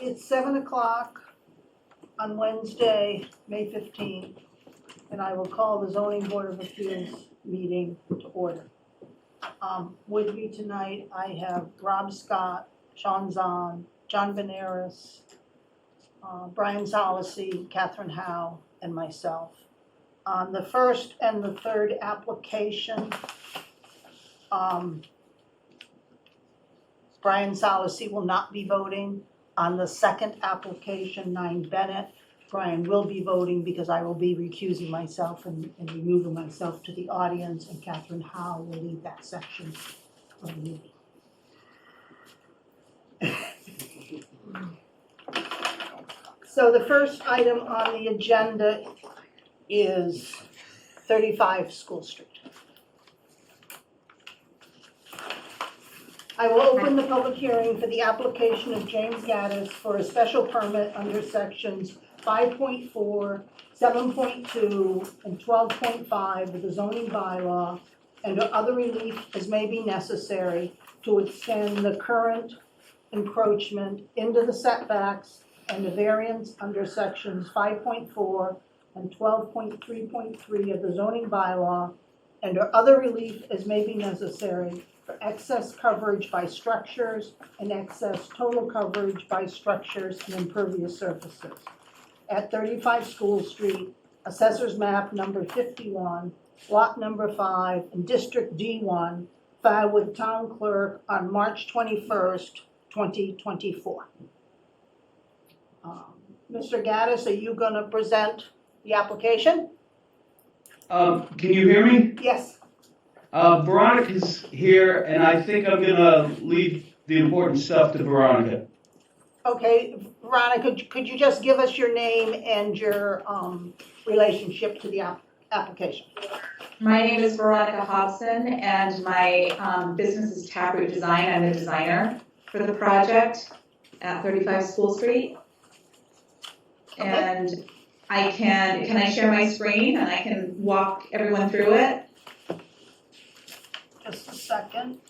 It's 7 o'clock on Wednesday, May 15th, and I will call the zoning board of appeals meeting to order. With me tonight, I have Rob Scott, Sean Zahn, John Veneris, Brian Zalisi, Catherine Howe, and myself. On the first and the third application, Brian Zalisi will not be voting. On the second application, 9 Bennett, Brian will be voting because I will be recusing myself and removing myself to the audience, and Catherine Howe will lead that section of the meeting. So the first item on the agenda is 35 School Street. I will open the public hearing for the application of James Gaddis for a special permit under sections 5.4, 7.2, and 12.5 of the zoning bylaw and other relief as may be necessary to extend the current encroachment into the setbacks and the variance under sections 5.4 and 12.3.3 of the zoning bylaw and other relief as may be necessary for excess coverage by structures and excess total coverage by structures and impervious surfaces. At 35 School Street, Assessor's Map number 51, Lot number 5, in District D1, filed with Town Clerk on March 21st, 2024. Mr. Gaddis, are you going to present the application? Can you hear me? Yes. Veronica's here, and I think I'm gonna leave the important stuff to Veronica. Okay, Veronica, could you just give us your name and your relationship to the application? My name is Veronica Hobson, and my business is Taproot Design. I'm the designer for the project at 35 School Street. Okay. And can I share my screen and I can walk everyone through it? Just a second.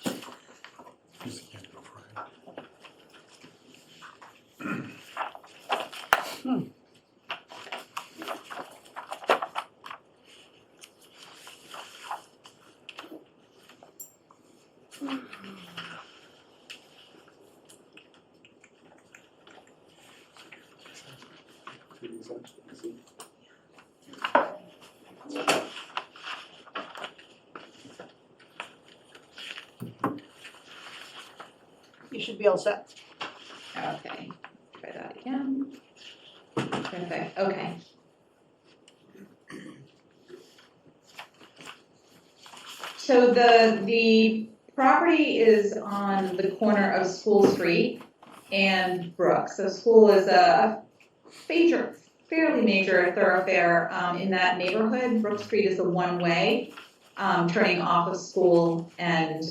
You should be all set. Okay, try that again. Perfect, okay. So the property is on the corner of School Street and Brook. So School is a fairly major thoroughfare in that neighborhood. Brook Street is a one-way turning off of School and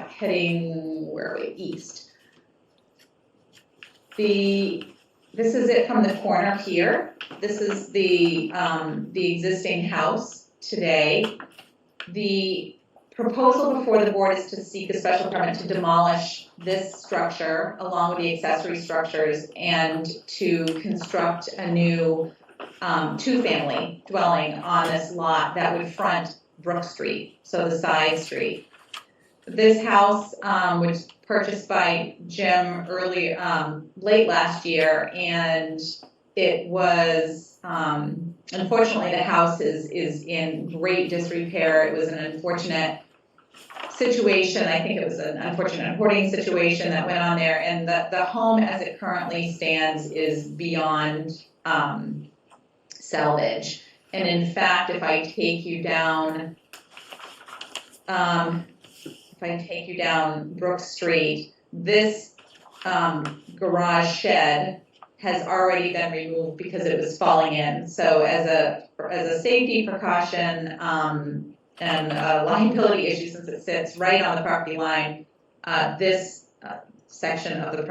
heading, where are we, east. This is it from the corner here. This is the existing house today. The proposal before the board is to seek a special permit to demolish this structure along with the accessory structures and to construct a new two-family dwelling on this lot that would front Brook Street, so the side street. This house was purchased by Jim late last year, and it was, unfortunately, the house is in great disrepair. It was an unfortunate situation. I think it was an unfortunate hoarding situation that went on there, and the home as it currently stands is beyond salvage. And in fact, if I take you down Brook Street, this garage shed has already been removed because it was falling in. So as a safety precaution and a liability issue, since it sits right on the property line, this section of the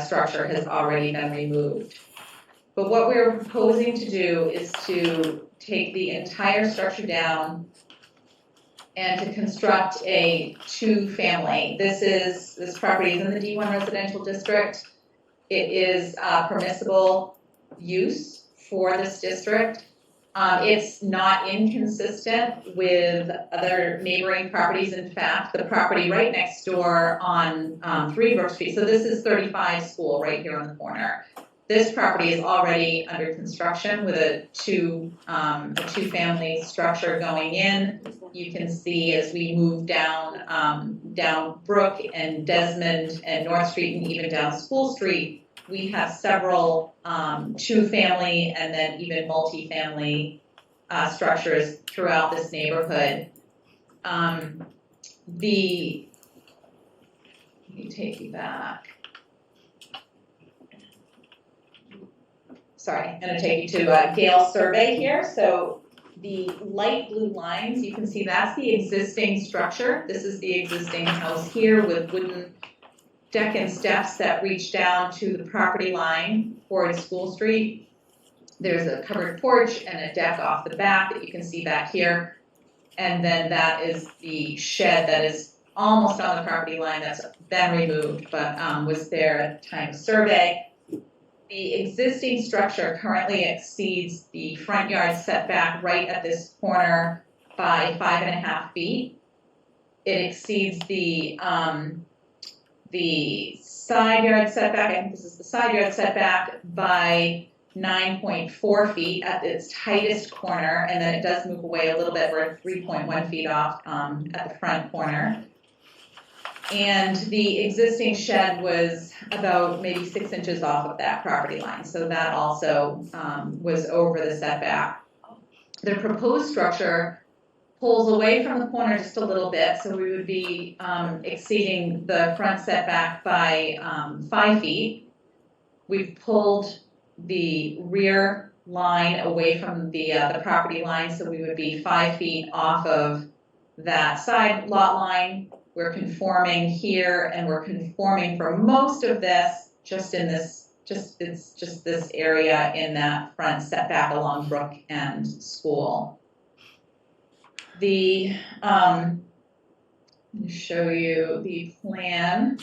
structure has already been removed. But what we're proposing to do is to take the entire structure down and to construct a two-family. This property is in the D1 residential district. It is permissible use for this district. It's not inconsistent with other neighboring properties. In fact, the property right next door on 3 Brook Street, so this is 35 School right here on the corner. This property is already under construction with a two-family structure going in. You can see as we move down Brook and Desmond and North Street and even down School Street, we have several two-family and then even multi-family structures throughout this neighborhood. Let me take you back. Sorry, I'm going to take you to Gale Survey here. So the light blue lines, you can see that's the existing structure. This is the existing house here with wooden deck and steps that reach down to the property line towards School Street. There's a covered porch and a deck off the back that you can see back here. And then that is the shed that is almost on the property line that's been removed, but was there at the time of survey. The existing structure currently exceeds the front yard setback right at this corner by 5.5 feet. It exceeds the side yard setback, I think this is the side yard setback, by 9.4 feet at its tightest corner, and then it does move away a little bit. We're 3.1 feet off at the front corner. And the existing shed was about maybe 6 inches off of that property line, so that also was over the setback. The proposed structure pulls away from the corner just a little bit, so we would be exceeding the front setback by 5 feet. We've pulled the rear line away from the property line, so we would be 5 feet off of that side lot line. We're conforming here, and we're conforming for most of this just in this, it's just this area in that front setback along Brook and School. Let me show you the plan.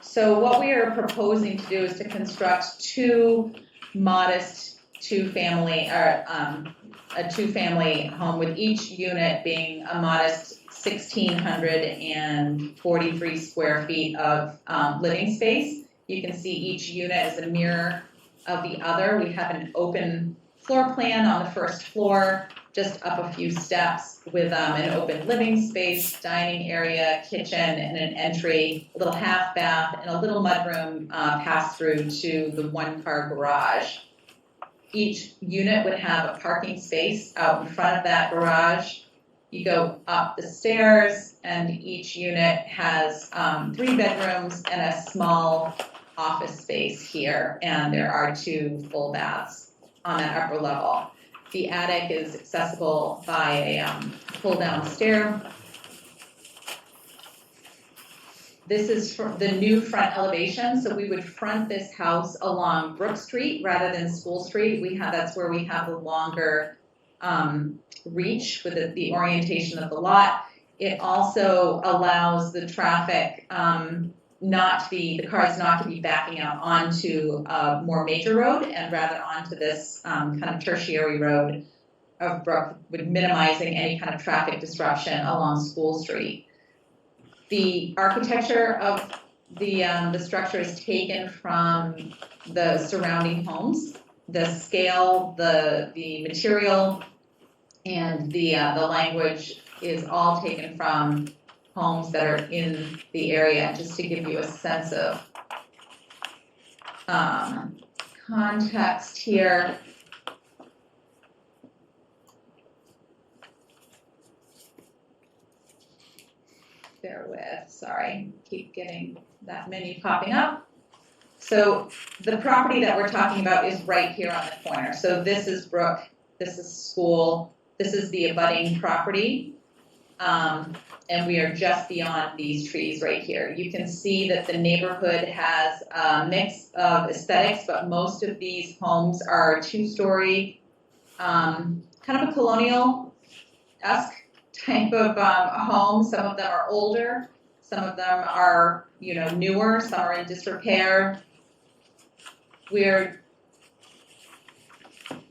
So what we are proposing to do is to construct two modest two-family, or a two-family home with each unit being a modest 1,643 square feet of living space. You can see each unit is a mirror of the other. We have an open floor plan on the first floor, just up a few steps with an open living space, dining area, kitchen, and an entry, a little half bath, and a little mudroom pass through to the 1-car garage. Each unit would have a parking space out in front of that garage. You go up the stairs, and each unit has 3 bedrooms and a small office space here, and there are 2 full baths on that upper level. The attic is accessible by a pull-down stair. This is for the new front elevation, so we would front this house along Brook Street rather than School Street. That's where we have the longer reach with the orientation of the lot. It also allows the traffic the cars not to be backing out onto a more major road and rather onto this kind of tertiary road of Brook, with minimizing any kind of traffic disruption along School Street. The architecture of the structure is taken from the surrounding homes. The scale, the material, and the language is all taken from homes that are in the area, just to give you a sense of context here. Bear with, sorry, keep getting that menu popping up. So the property that we're talking about is right here on the corner. So this is Brook, this is School, this is the abutting property. And we are just beyond these trees right here. You can see that the neighborhood has a mix of aesthetics, but most of these homes are 2-story, kind of a colonial esque type of homes. Some of them are older, some of them are, you know, newer, some are in disrepair. The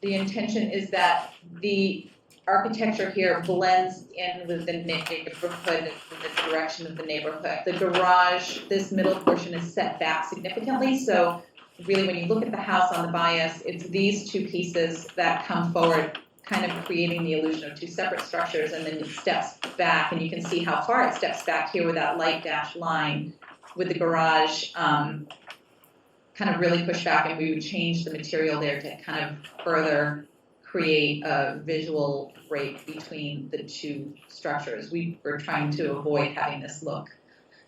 intention is that the architecture here blends in with the neighborhood and the direction of the neighborhood. The garage, this middle portion is set back significantly, so really when you look at the house on the bias, it's these two pieces that come forward, kind of creating the illusion of two separate structures, and then it steps back, and you can see how far it steps back here with that light dashed line, with the garage kind of really push back, and we would change the material there to kind of further create a visual break between the two structures. We were trying to avoid having this look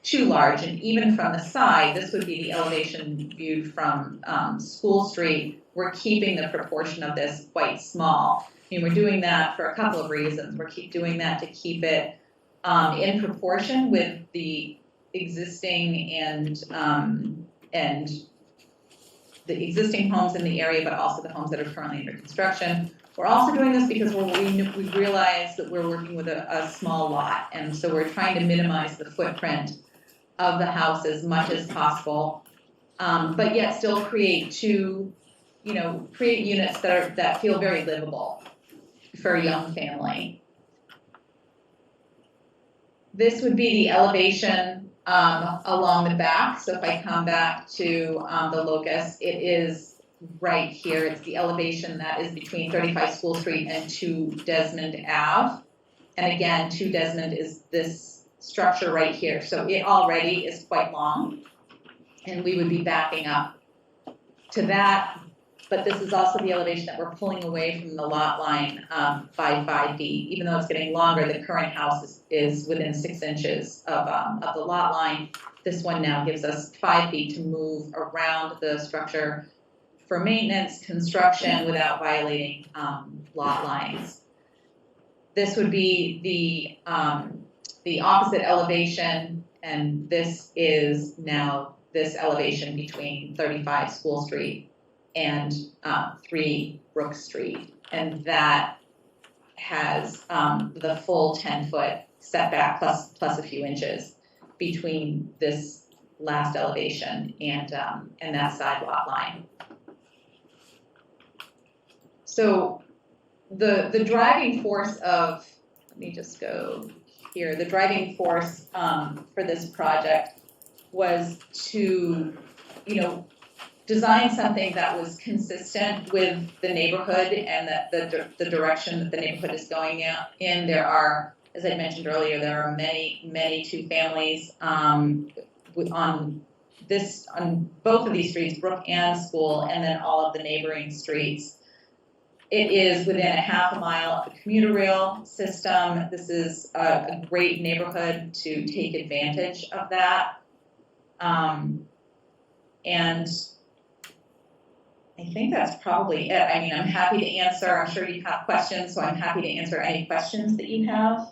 too large, and even from the side, this would be the elevation viewed from School Street. We're keeping the proportion of this quite small. I mean, we're doing that for a couple of reasons. We're doing that to keep it in proportion with the existing and the existing homes in the area, but also the homes that are currently under construction. We're also doing this because we realize that we're working with a small lot, and so we're trying to minimize the footprint of the house as much as possible, but yet still create create units that feel very livable for a young family. This would be the elevation along the back. So if I come back to the locus, it is right here. It's the elevation that is between 35 School Street and 2 Desmond Ave. And again, 2 Desmond is this structure right here. So it already is quite long, and we would be backing up to that. But this is also the elevation that we're pulling away from the lot line by 5 feet. Even though it's getting longer, the current house is within 6 inches of the lot line. This one now gives us 5 feet to move around the structure for maintenance, construction, without violating lot lines. This would be the opposite elevation, and this is now this elevation between 35 School Street and 3 Brook Street, and that has the full 10-foot setback plus a few inches between this last elevation and that side lot line. So the driving force of, let me just go here, the driving force for this project was to, design something that was consistent with the neighborhood and the direction that the neighborhood is going in. There are, as I mentioned earlier, there are many 2 families on both of these streets, Brook and School, and then all of the neighboring streets. It is within a half a mile of the commuter rail system. This is a great neighborhood to take advantage of that. And I think that's probably it. I mean, I'm happy to answer. I'm sure you have questions, so I'm happy to answer any questions that you have.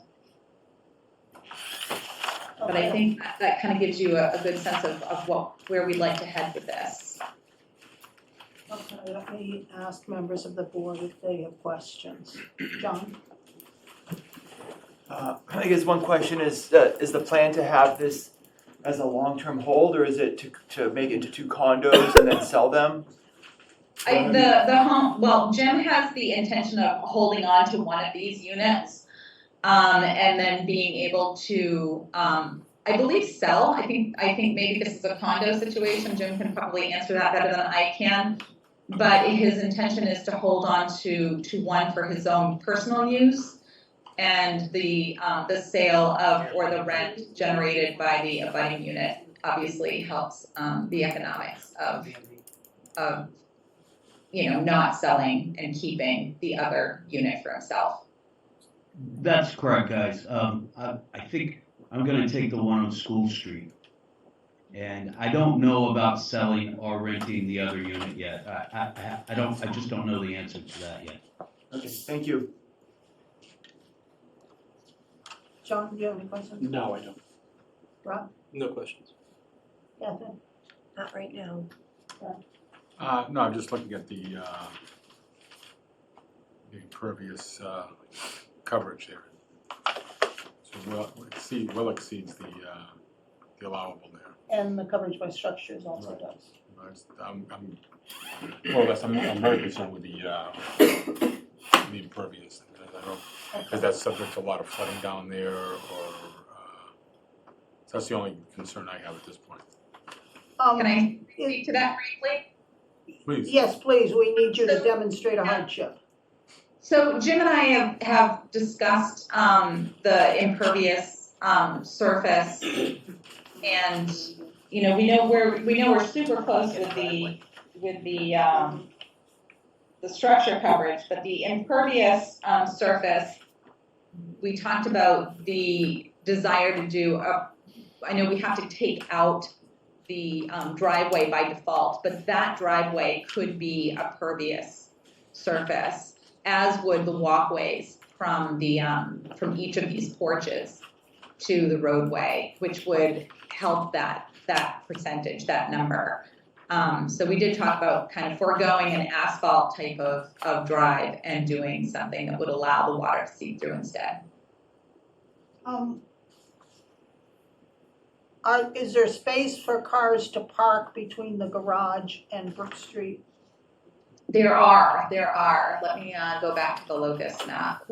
But I think that kind of gives you a good sense of where we'd like to head with this. Okay, let me ask members of the board if they have questions. John? I guess one question is the plan to have this as a long-term hold, or is it to make it into 2 condos and then sell them? The home, well, Jim has the intention of holding on to one of these units, and then being able to, I believe, sell. I think maybe this is a condo situation. Jim can probably answer that better than I can. But his intention is to hold on to one for his own personal use, and the sale of or the rent generated by the abutting unit obviously helps the economics of not selling and keeping the other unit for himself. That's correct, guys. I think I'm gonna take the one on School Street. And I don't know about selling or renting the other unit yet. I just don't know the answer to that yet. Okay, thank you. John, do you have any questions? No, I don't. Rob? No questions. Catherine? Not right now. No, I'm just looking at the impervious coverage there. Well exceeds the allowable there. And the coverage by structures also Right. does. I'm very concerned with the impervious. I don't, because that's subject to a lot of flooding down there, or so that's the only concern I have at this point. Can I speak to that briefly? Please. Yes, please, we need you to demonstrate a hardship. So Jim and I have discussed the impervious surface, and we know we're super close with the structure coverage, but the impervious surface, we talked about the desire to do I know we have to take out the driveway by default, but that driveway could be a pervious surface, as would the walkways from from each of these porches to the roadway, which would help that percentage, that number. So we did talk about kind of foregoing an asphalt type of drive and doing something that would allow the water to seep through instead. Is there space for cars to park between the garage and Brook Street? There are. Let me go back to the locus map.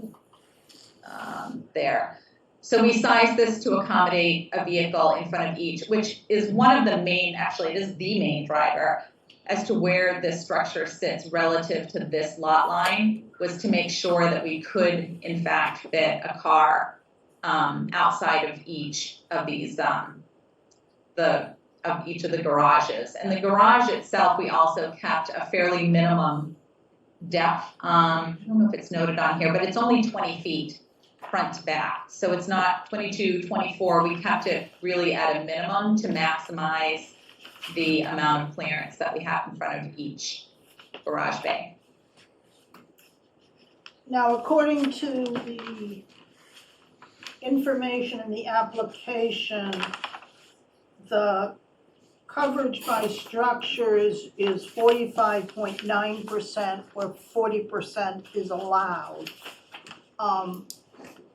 There. So we sized this to accommodate a vehicle in front of each, which is one of the main, actually it is the main driver as to where this structure sits relative to this lot line, was to make sure that we could in fact fit a car outside of each of these of each of the garages. And the garage itself, we also kept a fairly minimum depth. I don't know if it's noted on here, but it's only 20 feet front to back. So it's not 22, 24. We kept it really at a minimum to maximize the amount of clearance that we have in front of each garage bay. Now, according to the information in the application, the coverage by structures is 45.9%, where 40% is allowed.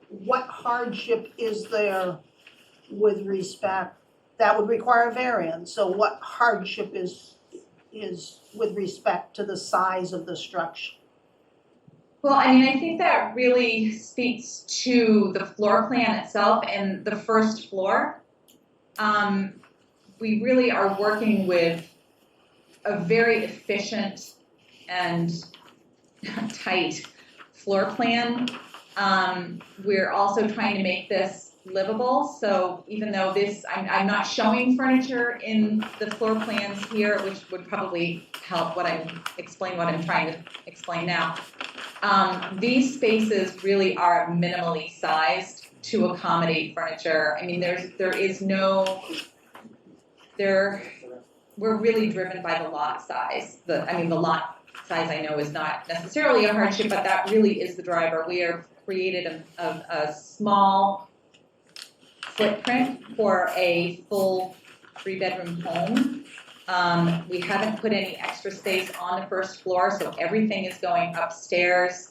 What hardship is there with respect, that would require a variance, so what hardship is with respect to the size of the structure? Well, I mean, I think that really speaks to the floor plan itself and the first floor. We really are working with a very efficient and tight floor plan. We're also trying to make this livable. So even though I'm not showing furniture in the floor plans here, which would probably help explain what I'm trying to explain now. These spaces really are minimally sized to accommodate furniture. I mean, we're really driven by the lot size. The lot size I know is not necessarily a hardship, but that really is the driver. We have created a small footprint for a full 3-bedroom home. We haven't put any extra space on the first floor, so everything is going upstairs.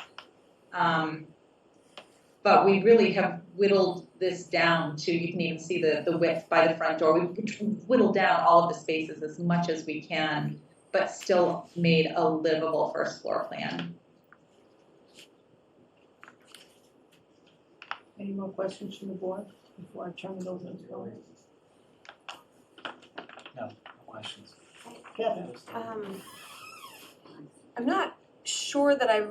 But we really have whittled this down to, you can even see the width by the front door. We've whittled down all of the spaces as much as we can, but still made a livable first floor plan. Any more questions from the board before I turn it over to the board? No questions. Kevin? I'm not sure that I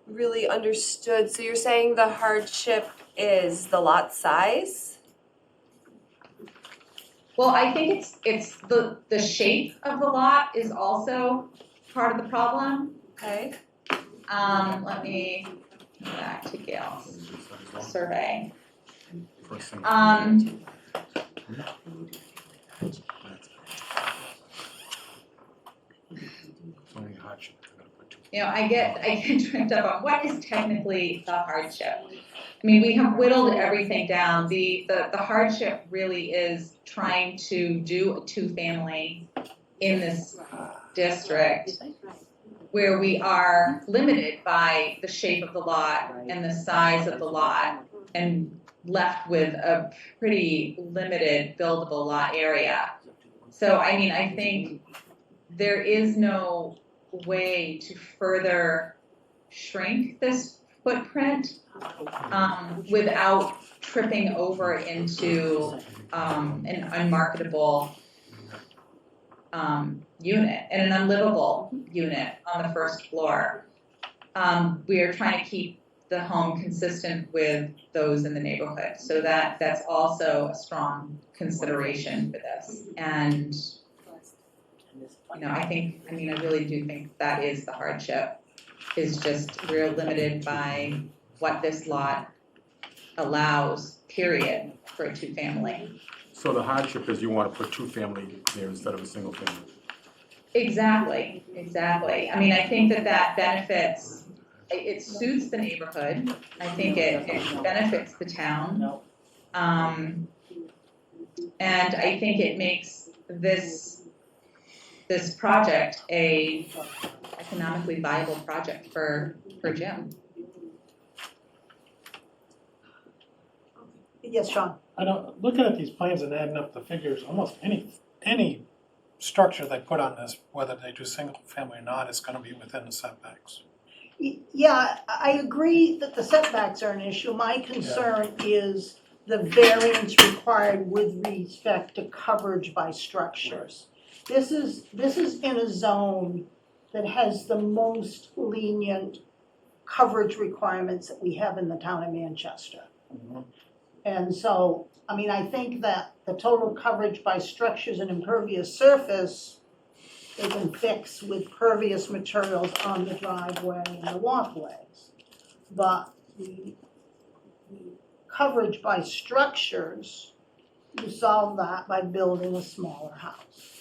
really understood. So you're saying the hardship is the lot size? Well, I think it's the shape of the lot is also part of the problem. Okay. Let me go back to Gail's survey. First thing. Only hardship. I'm gonna put two. I get tripped up on what is technically the hardship. I mean, we have whittled everything down. The hardship really is trying to do a 2-family in this district where we are limited by the shape of the lot and the size of the lot. And left with a pretty limited buildable lot area. So, I mean, I think there is no way to further shrink this footprint without tripping over into an unmarketable unit and an unlivable unit on the first floor. We are trying to keep the home consistent with those in the neighborhood, so that's also a strong consideration for this. And you know, I really do think that is the hardship, is just we're limited by what this lot allows, period, for a two-family. So the hardship is you want to put two-family there instead of a single family? Exactly. I mean, I think that benefits, it suits the neighborhood. I think it benefits the town. And I think it makes this project a economically viable project for Jim. Yes, Sean? Looking at these plans and adding up the figures, almost any structure they put on this, whether they do single family or not, is gonna be within the setbacks. Yeah, I agree that the setbacks are an issue. My concern is the variance required with respect to coverage by structures. This is in a zone that has the most lenient coverage requirements that we have in the town of Manchester. And so, I mean, I think that the total coverage by structures and impervious surface, they can fix with pervious materials on the driveway and the walkways. But the coverage by structures, you solve that by building a smaller house.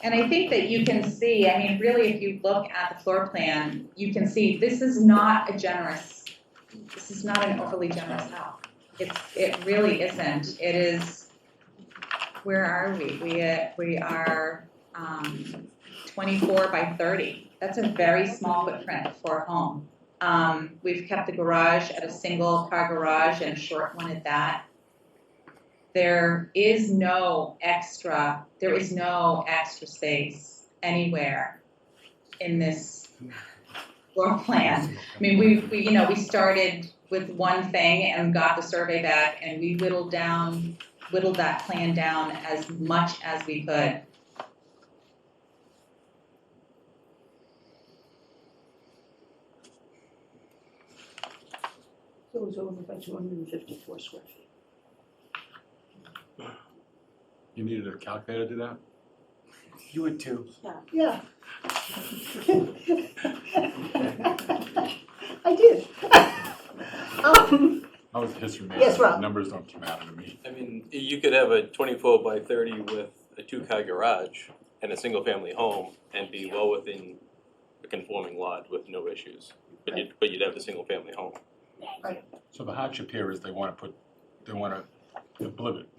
And I think that you can see, I mean, really, if you look at the floor plan, you can see this is not an overly generous house. It really isn't. It is, where are we? We are 24 by 30. That's a very small footprint for a home. We've kept the garage at a single car garage and a short one at that. There is no extra space anywhere in this floor plan. I mean, we started with one thing and got the survey back, and we whittled that plan down as much as we could. So it was over by 254 square feet. You needed a calculator to do that? You would too. Yeah. I did. I was a history major. Yes, Rob. Numbers don't matter to me. I mean, you could have a 24 by 30 with a two-car garage and a single-family home and be well within a conforming lot with no issues. But you'd have the single-family home. So the hardship here is they want to live it, they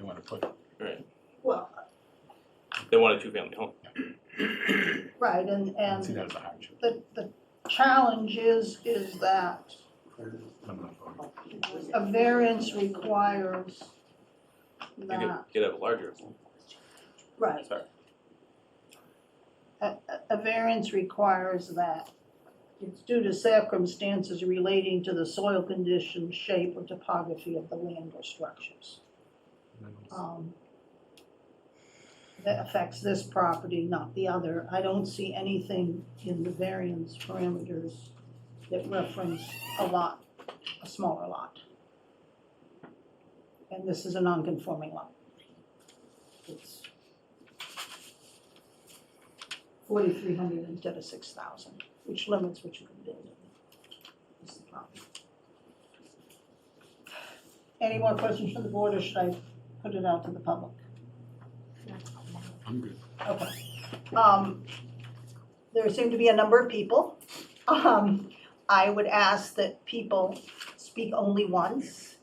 want to put. Right. Well, They want a two-family home. right, I see and that as a hardship. the challenge is that I'm not voting. a variance requires You that, could have a larger. right. Sorry. A variance requires that it's due to circumstances relating to the soil condition, shape, or topography of the land or structures. That affects this property, not the other. I don't see anything in the variance parameters that reference a smaller lot. And this is a non-conforming lot. It's 4,300 instead of 6,000, which limits what you can build. That's the problem. Any more questions from the board, or should I put it out to the public? I'm good. Okay. There seem to be a number of people. I would ask that people speak only once.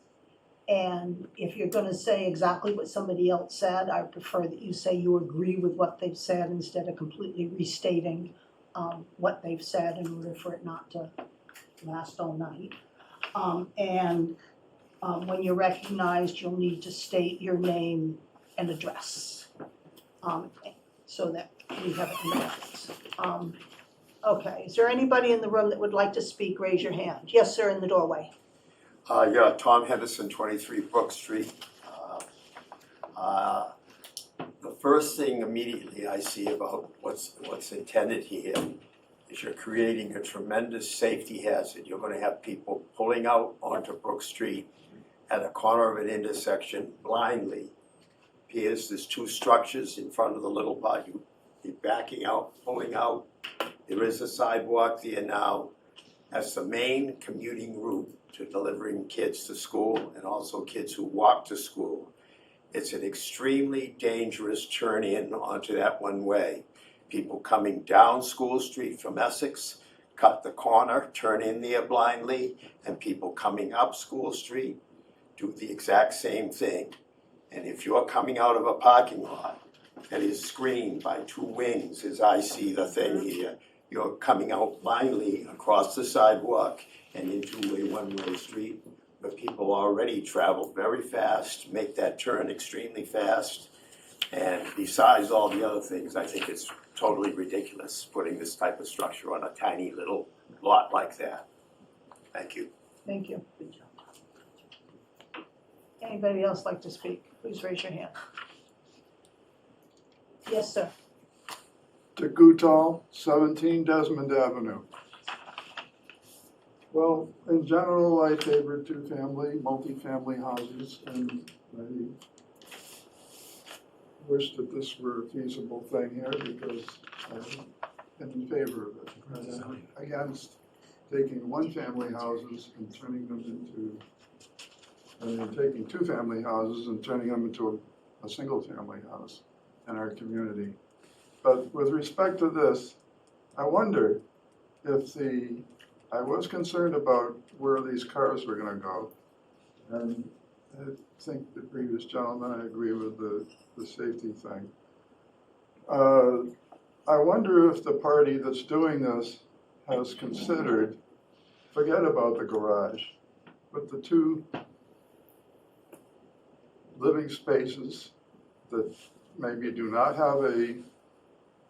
And if you're gonna say exactly what somebody else said, I prefer that you say you agree with what they've said instead of completely restating what they've said in order for it not to last all night. When you're recognized, you'll need to state your name and address, so that we have it in the records. Okay, is there anybody in the room that would like to speak? Raise your hand. Yes, sir, in the doorway. Yeah, Tom Henderson, 23 Brook Street. The first thing immediately I see about what's intended here is you're creating a tremendous safety hazard. You're gonna have people pulling out onto Brook Street at a corner of an intersection blindly. Here's there's two structures in front of the little bar. You're backing out, pulling out. There is a sidewalk there now. That's the main commuting route to delivering kids to school and also kids who walk to school. It's an extremely dangerous turn in onto that one way. People coming down School Street from Essex, cut the corner, turn in there blindly, and people coming up School Street do the exact same thing. And if you're coming out of a parking lot that is screened by two wings, as I see the thing here, you're coming out blindly across the sidewalk and into a one-way street where people already travel very fast, make that turn extremely fast. And besides all the other things, I think it's totally ridiculous putting this type of structure on a tiny little lot like that. Thank you. Thank you. Anybody else like to speak? Please raise your hand. Yes, sir. DeGutal, 17 Desmond Avenue. Well, in general, I favor two-family, multi-family houses, and I wish that this were a feasible thing here because I'm in favor of it. And I'm against taking one-family houses and turning them into, taking two-family houses and turning them into a single-family house in our community. But with respect to this, I wonder if I was concerned about where these cars were gonna go. And I think the previous gentleman, I agree with the safety thing. I wonder if the party that's doing this has considered, forget about the garage, but the two living spaces that maybe do not have a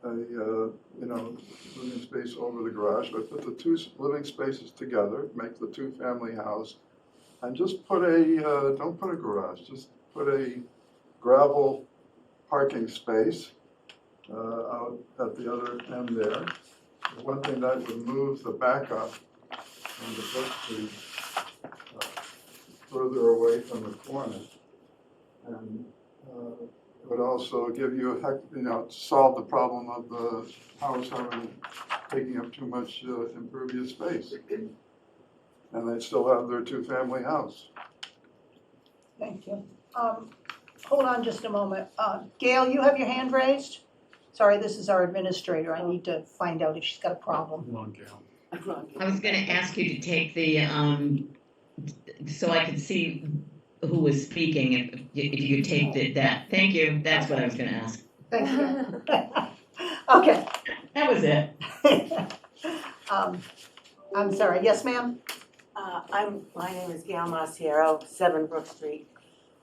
living space over the garage, but put the two living spaces together, make the two-family house, and just put don't put a garage, just put a gravel parking space out at the other end there. The one thing that would move the backup on the Brook Street further away from the corner, and it would also give you solve the problem of the house taking up too much impervious space. And they'd still have their two-family house. Thank you. Hold on just a moment. Gail, you have your hand raised? Sorry, this is our administrator. I need to find out if she's got a problem. Come on, Gail. I was gonna ask you to take the, so I could see who was speaking, if you could take that. Thank you, that's what I was gonna ask. Thank you. Okay. That was it. I'm sorry. Yes, ma'am? My name is Gail Masiero, 7 Brook Street.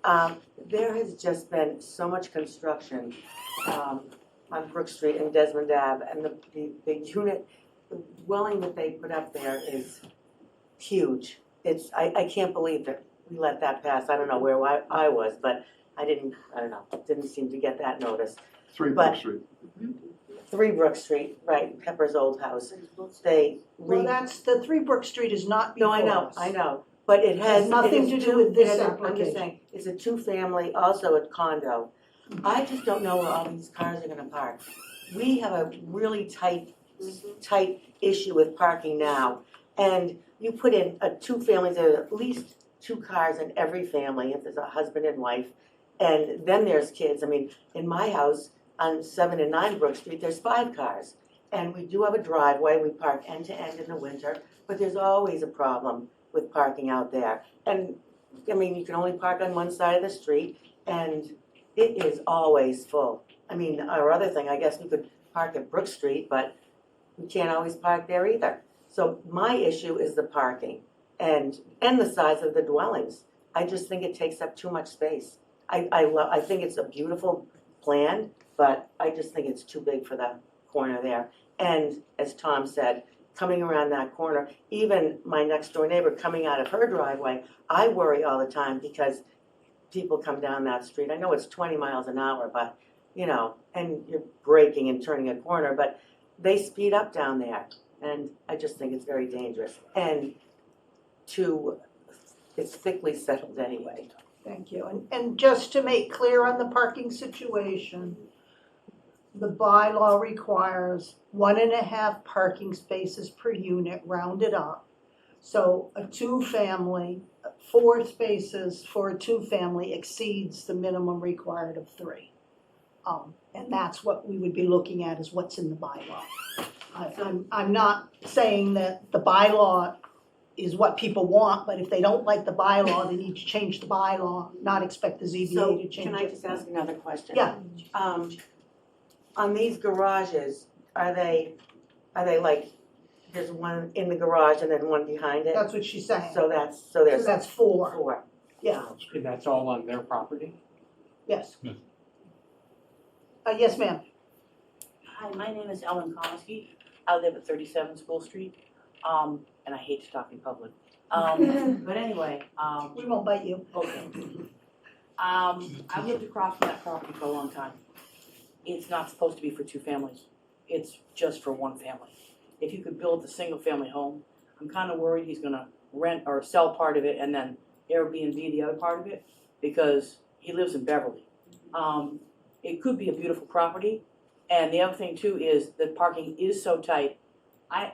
There has just been so much construction on Brook Street and Desmond Ave, and the unit, the dwelling that they put up there is huge. I can't believe that we let that pass. I don't know where I was, but didn't seem to get that notice. 3 Brook Street. 3 Brook Street, right, Pepper's old house. Well, that's, the 3 Brook Street is not before us. I know, but it has nothing to do with this I'm just application. saying, it's a 2-family, also a condo. I just don't know where all these cars are gonna park. We have a really tight issue with parking now. And you put in a 2-family, there's at least 2 cars in every family, if there's a husband and wife. And then there's kids. I mean, in my house, on 7 and 9 Brook Street, there's 5 cars. And we do have a driveway, we park end to end in the winter, but there's always a problem with parking out there. And, I mean, you can only park on one side of the street, and it is always full. I mean, our other thing, I guess we could park at Brook Street, but we can't always park there either. So my issue is the parking and the size of the dwellings. I just think it takes up too much space. I think it's a beautiful plan, but I just think it's too big for the corner there. And as Tom said, coming around that corner, even my next door neighbor coming out of her driveway, I worry all the time because people come down that street. I know it's 20 miles an hour, but, you know, and you're braking and turning a corner, but they speed up down there. And I just think it's very dangerous. And it's thickly settled anyway. Thank you. And just to make clear on the parking situation, the bylaw requires 1.5 parking spaces per unit rounded up. So a 2-family, 4 spaces for a 2-family exceeds the minimum required of 3. And that's what we would be looking at is what's in the bylaw. I'm not saying that the bylaw is what people want, but if they don't like the bylaw, they need to change the bylaw, not expect the ZBA So to change it. can I just ask another question? Yeah. On these garages, are they like, there's one in the garage and then one behind it? That's what she's saying. So there's So that's 4, 4. yeah, And that's all on their property? yes. Yes, ma'am. Hi, my name is Ellen Koski. I live at 37 School Street, and I hate to talk in public. But anyway, We won't bite you. okay. I've lived across from that property for a long time. It's not supposed to be for 2 families. It's just for 1 family. If you could build a single-family home, I'm kind of worried he's gonna rent or sell part of it and then Airbnb the other part of it because he lives in Beverly. It could be a beautiful property. And the other thing too is that parking is so tight.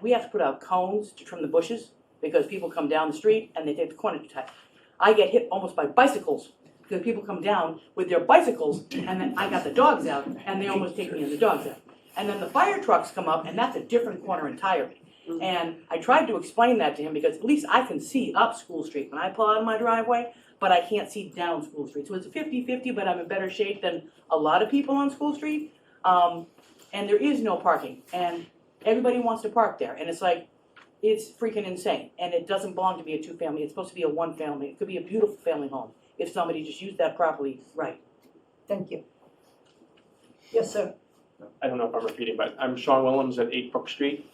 We have to put out cones to trim the bushes because people come down the street and they take the corner too tight. I get hit almost by bicycles because people come down with their bicycles and then I got the dogs out and they almost take me and the dogs out. And then the fire trucks come up and that's a different corner entirely. And I tried to explain that to him because at least I can see up School Street when I pull out of my driveway, but I can't see down School Street. So it's 50-50, but I'm in better shape than a lot of people on School Street. And there is no parking, and everybody wants to park there, and it's like, it's freaking insane, and it doesn't belong to be a 2-family, it's supposed to be a 1-family, it could be a beautiful family home, if somebody just used that properly right. Thank you. Yes, sir. I don't know if I'm repeating, but I'm Sean Willems at 8 Brook Street.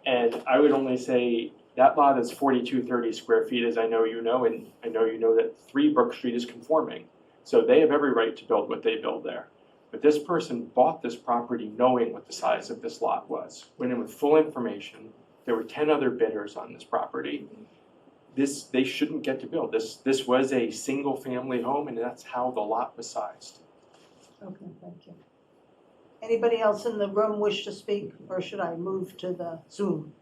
And I would only say that lot is 4230 square feet, as I know you know, and I know you know that 3 Brook Street is conforming. So they have every right to build what they build there. But this person bought this property knowing what the size of this lot was. Went in with full information. There were 10 other bidders on this property. They shouldn't get to build. This was a single family home and that's how the lot was sized. Okay, thank you. Anybody else in the room wish to speak, or should I move to the Zoom?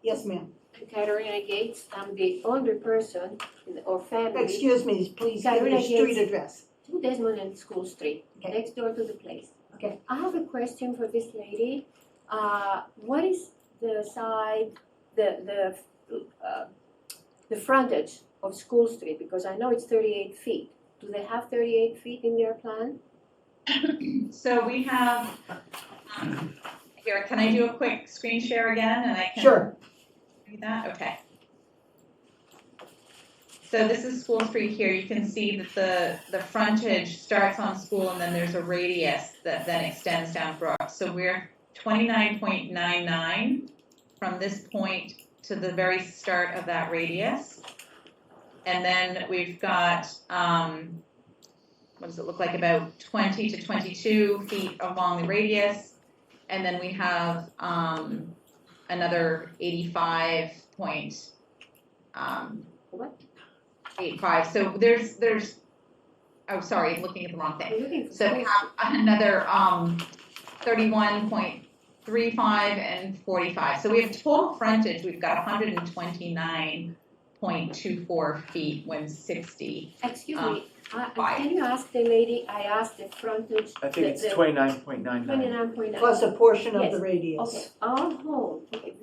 Yes, ma'am. Carolina Gates, I'm the older person or family. Excuse me, please give Carolina your street Gates. address. 2 Desmond and School Street, Okay. next door to the place. Okay. I have a question for this lady. What is the side, the frontage of School Street? Because I know it's 38 feet. Do they have 38 feet in their plan? So we have, here, can I do a quick screen share again and I can? Sure. Do that, okay. So this is School Street here, you can see that the frontage starts on School and then there's a radius that then extends down Brook. So we're 29.99 from this point to the very start of that radius. And then we've got, what does it look like, about 20 to 22 feet along the radius. And then we have another 85.85. So there's, oh, sorry, looking at the wrong thing. So we have another 31.35 and 45. So we have total frontage, we've got 129.24 feet when 60. Excuse me, can you ask the lady, I asked the frontage. I think it's 29.99. 29.9. Plus a portion of Yes. the radius. Okay, our home, okay,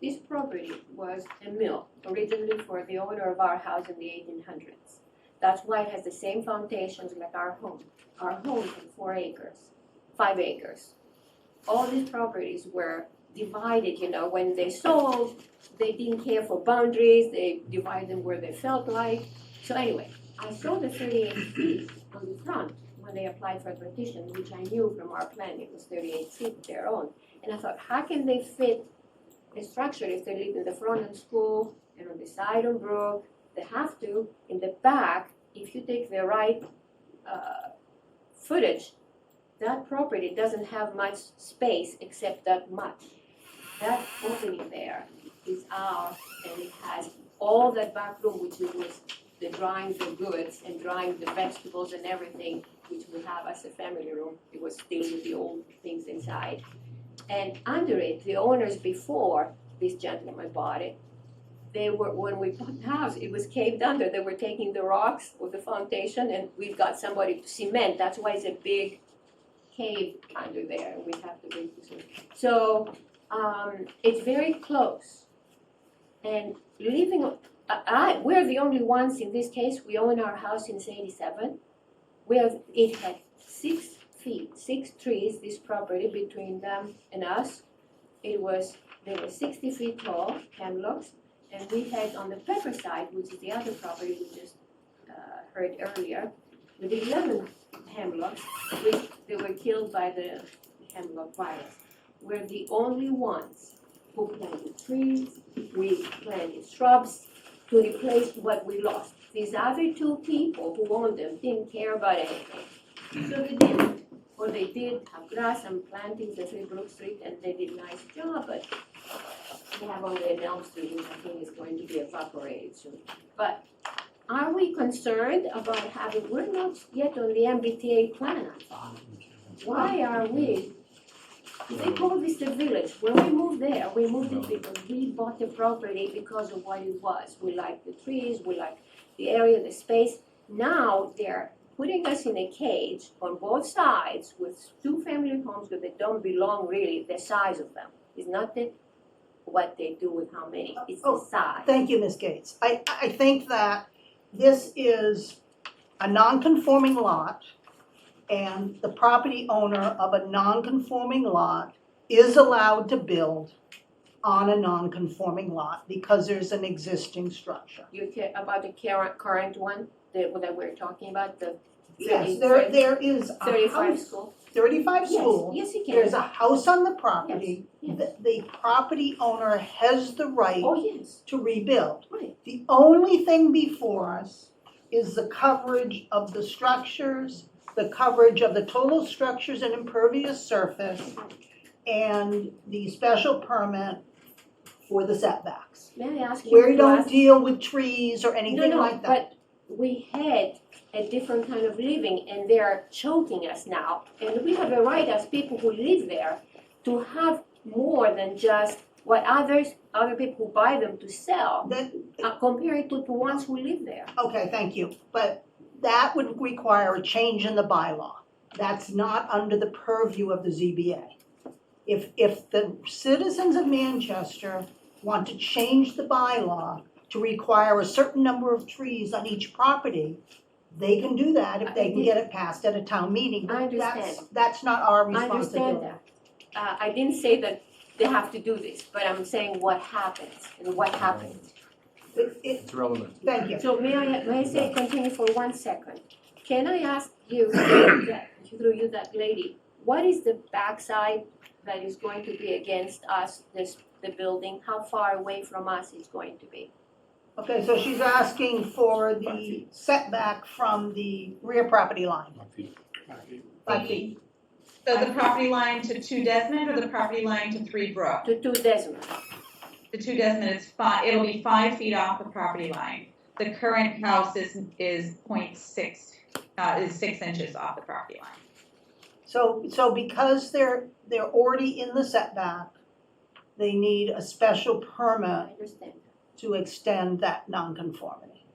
this property was a mill originally for the owner of our house in the 1800s. That's why it has the same foundations like our home. Our home is 4 acres, 5 acres. All these properties were divided, when they sold, they didn't care for boundaries, they divided them where they felt like. So anyway, I saw the 38 feet on the front when they applied for a petition, which I knew from our plan, it was 38 feet their own. And I thought, how can they fit a structure if they live in the front on School and on the side on Brook? They have to. In the back, if you take the right footage, that property doesn't have much space except that much. That opening there is ours, and it has all that back room, which was the drying the goods and drying the vegetables and everything, which we have as a family room. It was still with the old things inside. And under it, the owners before this gentleman bought it, they were, when we bought the house, it was caved under. They were taking the rocks with the foundation, and we've got somebody to cement. That's why it's a big cave under there, and we have to bring this in. So it's very close. And living, we're the only ones in this case. We own our house since '87. It had 6 feet, 6 trees, this property between them and us. They were 60 feet tall, hemlocks. And we had on the Pepper side, which is the other property we just heard earlier, with 11 hemlocks, which they were killed by the hemlock virus. We're the only ones who planted trees, we planted shrubs to replace what we lost. These other 2 people who owned them didn't care about anything. So they didn't. Or they did have grass and plantings at 3 Brook Street, and they did a nice job, but we have only an Elm Street, which I think is going to be evaporated soon. But are we concerned about having, we're not yet on the MBTA plan, I thought. Why are we? They call this the village. When we moved there, we moved it because we bought the property because of what it was. We liked the trees, we liked the area, the space. Now they're putting us in a cage on both sides with 2 family homes that they don't belong really, the size of them. It's not what they do with how many, it's the size. Thank you, Ms. Gates. I think that this is a non-conforming lot, and the property owner of a non-conforming lot is allowed to build on a non-conforming lot because there's an existing structure. You care about the current one, that we're talking about, the Yes, there is a 35 house, school? 35 schools. Yes, you can. There's a house on the property. Yes. The property owner has the right Oh, yes, to rebuild. right. The only thing before us is the coverage of the structures, the coverage of the total structures and impervious surface, and the special permit for the setbacks. May I ask you? Where you to don't ask- deal with trees or anything like that. But we had a different kind of living, and they're choking us now. And we have a right as people who live there to have more than just what other people who buy them to sell, compared to ones who live there. Okay, thank you. But that would require a change in the bylaw. That's not under the purview of the ZBA. If the citizens of Manchester want to change the bylaw to require a certain number of trees on each property, they can do that if they can get it passed at a town meeting. I understand. That's not our I responsibility. understand that. I didn't say that they have to do this, but I'm saying what happens and what happens. It's relevant. Thank you. So may I say, continue for 1 second? Can I ask you, through you, that lady, what is the backside that is going to be against us, the building? How far away from us it's going to be? Okay, so she's asking for the setback from the rear property line. 5 feet. So the property line to 2 Desmond or the property line to 3 Brook? To 2 Desmond. The 2 Desmond is it'll be 5 feet off the property line. The current house is 0.6, is 6 inches off the property line. So because they're already in the setback, they need a special I permit understand. to extend that nonconformity.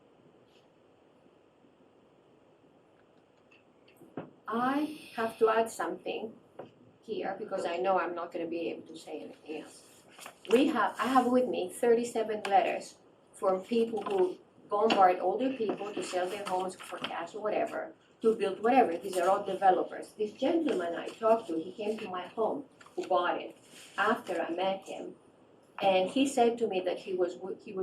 I have to add something here because I know I'm not gonna be able to say anything else. I have with me 37 letters from people who bombard older people to sell their homes for cash or whatever, to build whatever. These are all developers. This gentleman I talked to, he came to my home who bought it after I met him. And he said to me that he was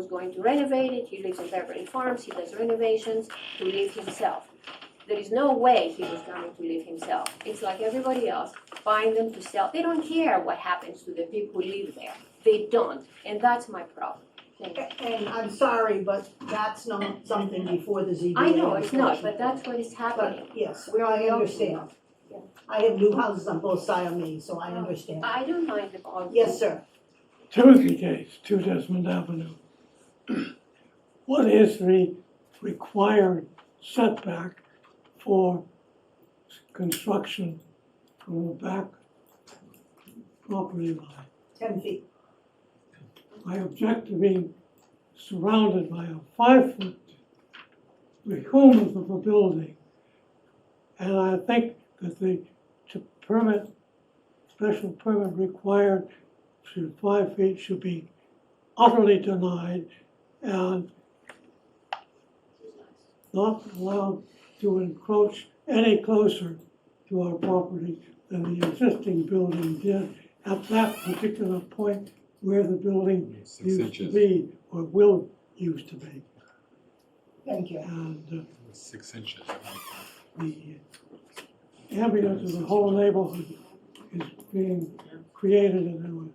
going to renovate it. He lives in Beverly Farms, he does renovations to live himself. There is no way he was coming to live himself. It's like everybody else, buying them to sell. They don't care what happens to the people who live there. They don't, and that's my problem. Thank you. And I'm sorry, but that's not something before the ZBA. I know it's not, but that's what is happening. But yes, I understand. Yeah. I have new houses on both sides of me, so I understand. I don't mind the bond. Yes, sir. Timothy Gates, 2 Desmond Avenue. What is the required setback for construction from the back property line? 10 feet. I object to being surrounded by a 5-foot behemoth of a building. And I think that the special permit required 5 feet should be utterly denied and not allowed to encroach any closer to our property than the existing building did at that particular point where the building used to be or will used to be. Thank you. And 6 inches. the ambience of the whole neighborhood is being created in a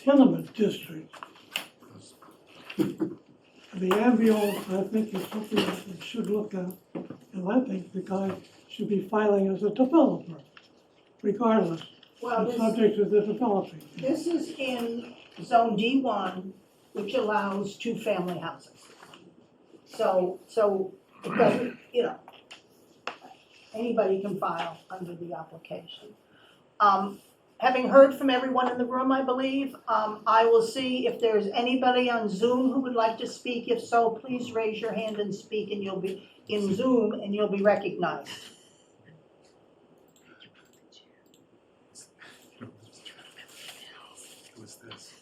tenement district. The ambience, I think, is something that we should look at, and I think the guy should be filing as a developer, regardless. Well, It's subject to the developing. This is in zone D1, which allows 2-family houses. So it doesn't, anybody can file under the application. Having heard from everyone in the room, I believe, I will see if there's anybody on Zoom who would like to speak. If so, please raise your hand and speak, and you'll be in Zoom and you'll be recognized. What's this?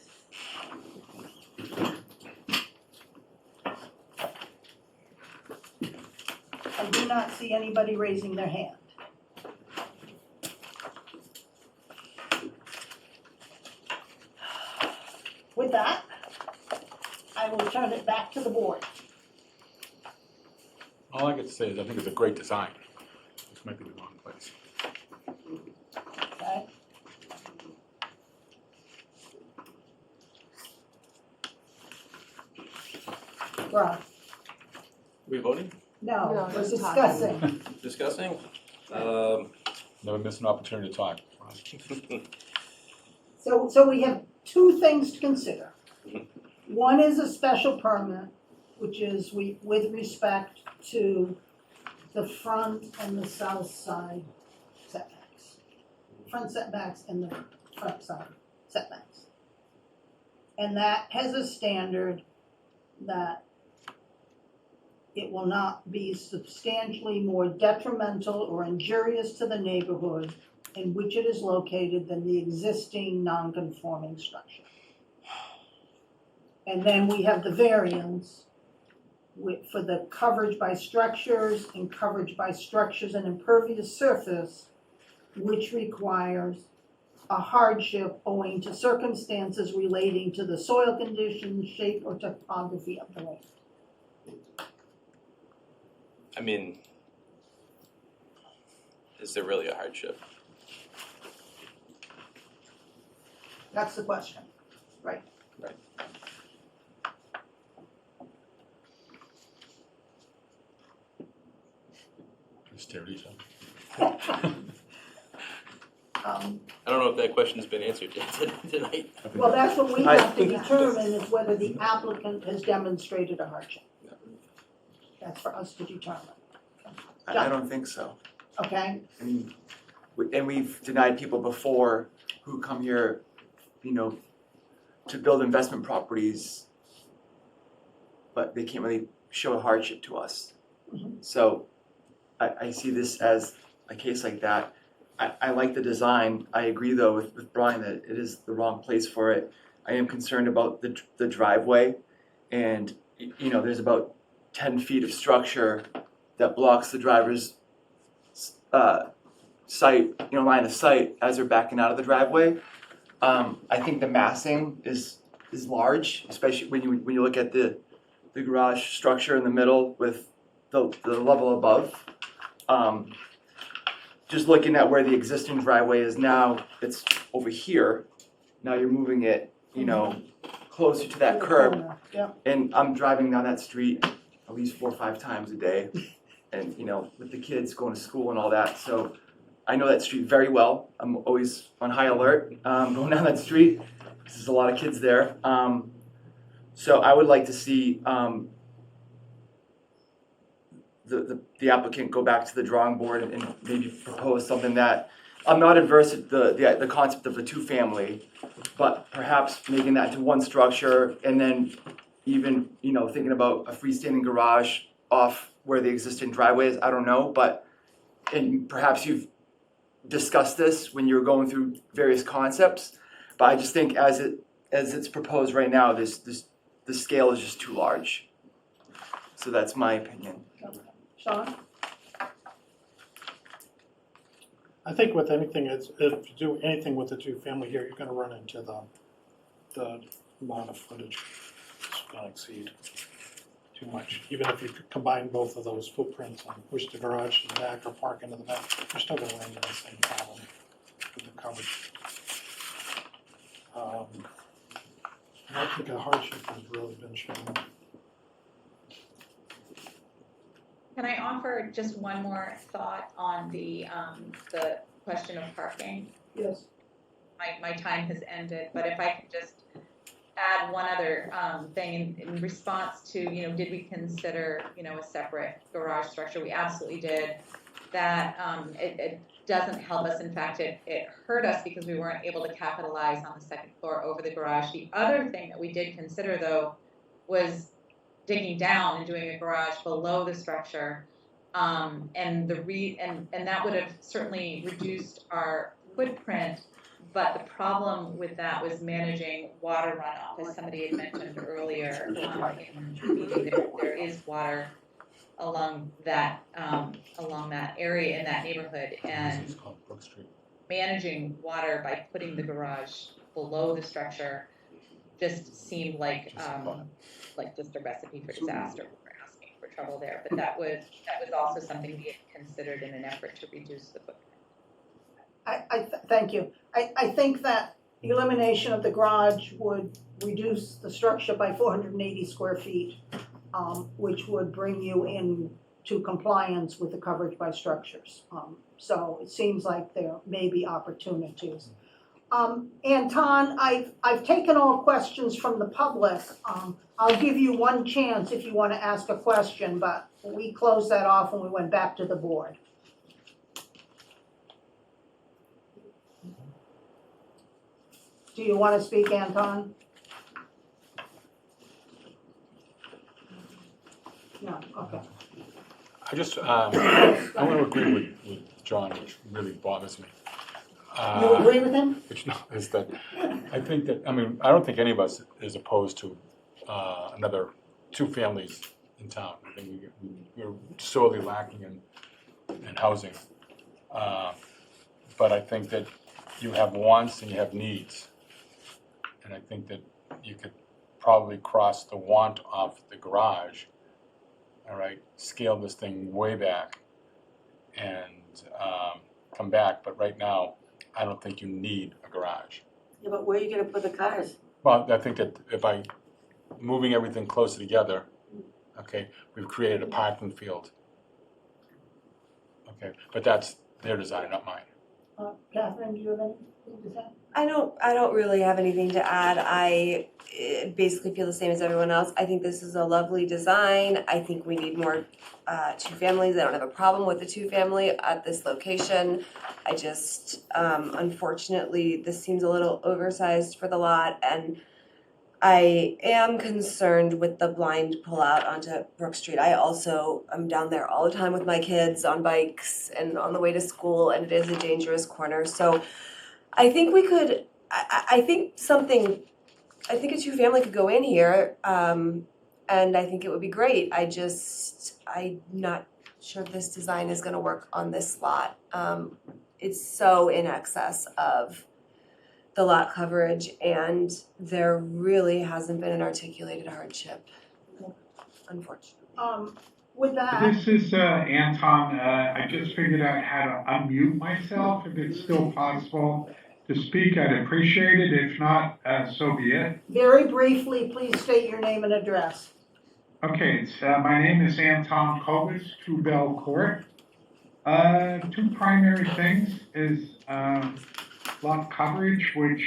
I do not see anybody raising their hand. With that, I will turn it back to the board. All I get to say is I think it's a great design. This might be the wrong place. Okay? Rob? We voting? No, No, we're just talking. discussing. Discussing? Never miss an opportunity to talk. So we have 2 things to consider. One is a special permit, which is with respect to the front and the south side setbacks. Front setbacks and the front side setbacks. And that has a standard that it will not be substantially more detrimental or injurious to the neighborhood in which it is located than the existing non-conforming structure. And then we have the variance for the coverage by structures and coverage by structures and impervious surface, which requires a hardship owing to circumstances relating to the soil conditions, shape, or topography of the land. I mean, is there really a hardship? That's the question, right? Right. Stare at each other. I don't know if that question's been answered yet tonight. Well, that's what we have to determine, is whether the applicant has demonstrated a hardship. That's for us to determine, I don't think so. okay? I mean, and we've denied people before who come here, to build investment properties, but they can't really show a hardship to us. So I see this as a case like that. I like the design. I agree though with Brian that it is the wrong place for it. I am concerned about the driveway, and there's about 10 feet of structure that blocks the driver's sight, line of sight as they're backing out of the driveway. I think the massing is large, especially when you look at the garage structure in the middle with the level above. Just looking at where the existing driveway is now, it's over here. Now you're moving it, closer to that curb. Yeah. And I'm driving down that street at least 4 or 5 times a day. And, with the kids going to school and all that. So I know that street very well. I'm always on high alert going down that street. There's a lot of kids there. So I would like to see the applicant go back to the drawing board and maybe propose something that, I'm not adverse to the concept of the 2-family, but perhaps making that into one structure and then even, thinking about a freestanding garage off where the existing driveway is, I don't know, and perhaps you've discussed this when you were going through various concepts, but I just think as it's proposed right now, the scale is just too large. So that's my opinion. Sean? I think with anything, if you do anything with the 2-family here, you're gonna run into the amount of footage. It's gonna exceed too much. Even if you could combine both of those footprints and push the garage to the back or park into the back, you're still gonna run into the same problem with the coverage. I don't think a hardship has really been shown. Can I offer just one more thought on the question of parking? Yes. My time has ended, but if I could just add one other thing in response to, did we consider, a separate garage structure? We absolutely did. That it doesn't help us. In fact, it hurt us because we weren't able to capitalize on the second floor over the garage. The other thing that we did consider, though, was digging down and doing a garage below the structure, and that would have certainly reduced our footprint. But the problem with that was managing water runoff, as somebody had mentioned earlier. There is water along that area in that neighborhood, and managing water by putting the garage below the structure just seemed like just a recipe for disaster. We're asking for trouble there, but that was also something we had considered in an effort to reduce the footprint. Thank you. I think that elimination of the garage would reduce the structure by 480 square feet, which would bring you into compliance with the coverage by structures. So it seems like there may be opportunities. Anton, I've taken all questions from the public. I'll give you one chance if you want to ask a question, but we closed that off when we went back to the board. Do you want to speak, Anton? No, okay. I just, I want to agree with John, which really bothers me. You agree with him? Is that, I think that, I don't think any of us is opposed to another 2 families in town. I think we're sorely lacking in housing. But I think that you have wants and you have needs. And I think that you could probably cross the want off the garage, all right, scale this thing way back and come back. But right now, I don't think you need a garage. Yeah, but where are you gonna put the cars? Well, I think that if by moving everything closer together, okay, we've created a parking field. Okay, but that's their design, not mine. Catherine, do you have anything to say? I don't really have anything to add. I basically feel the same as everyone else. I think this is a lovely design. I think we need more 2 families. I don't have a problem with the 2-family at this location. I just, unfortunately, this seems a little oversized for the lot, and I am concerned with the blind pullout onto Brook Street. I also am down there all the time with my kids on bikes and on the way to school, and it is a dangerous corner. So I think we could, I think a 2-family could go in here, and I think it would be great. I'm not sure this design is gonna work on this lot. it's so in excess of the lot coverage, and there really hasn't been an articulated hardship, unfortunately. With that, This is Anton. I just figured out how to unmute myself. If it's still possible to speak, I'd appreciate it. If not, so be it. very briefly, please state your name and address. Okay, my name is Anton Kovas, 2 Bell Court. Two primary things is lot coverage, which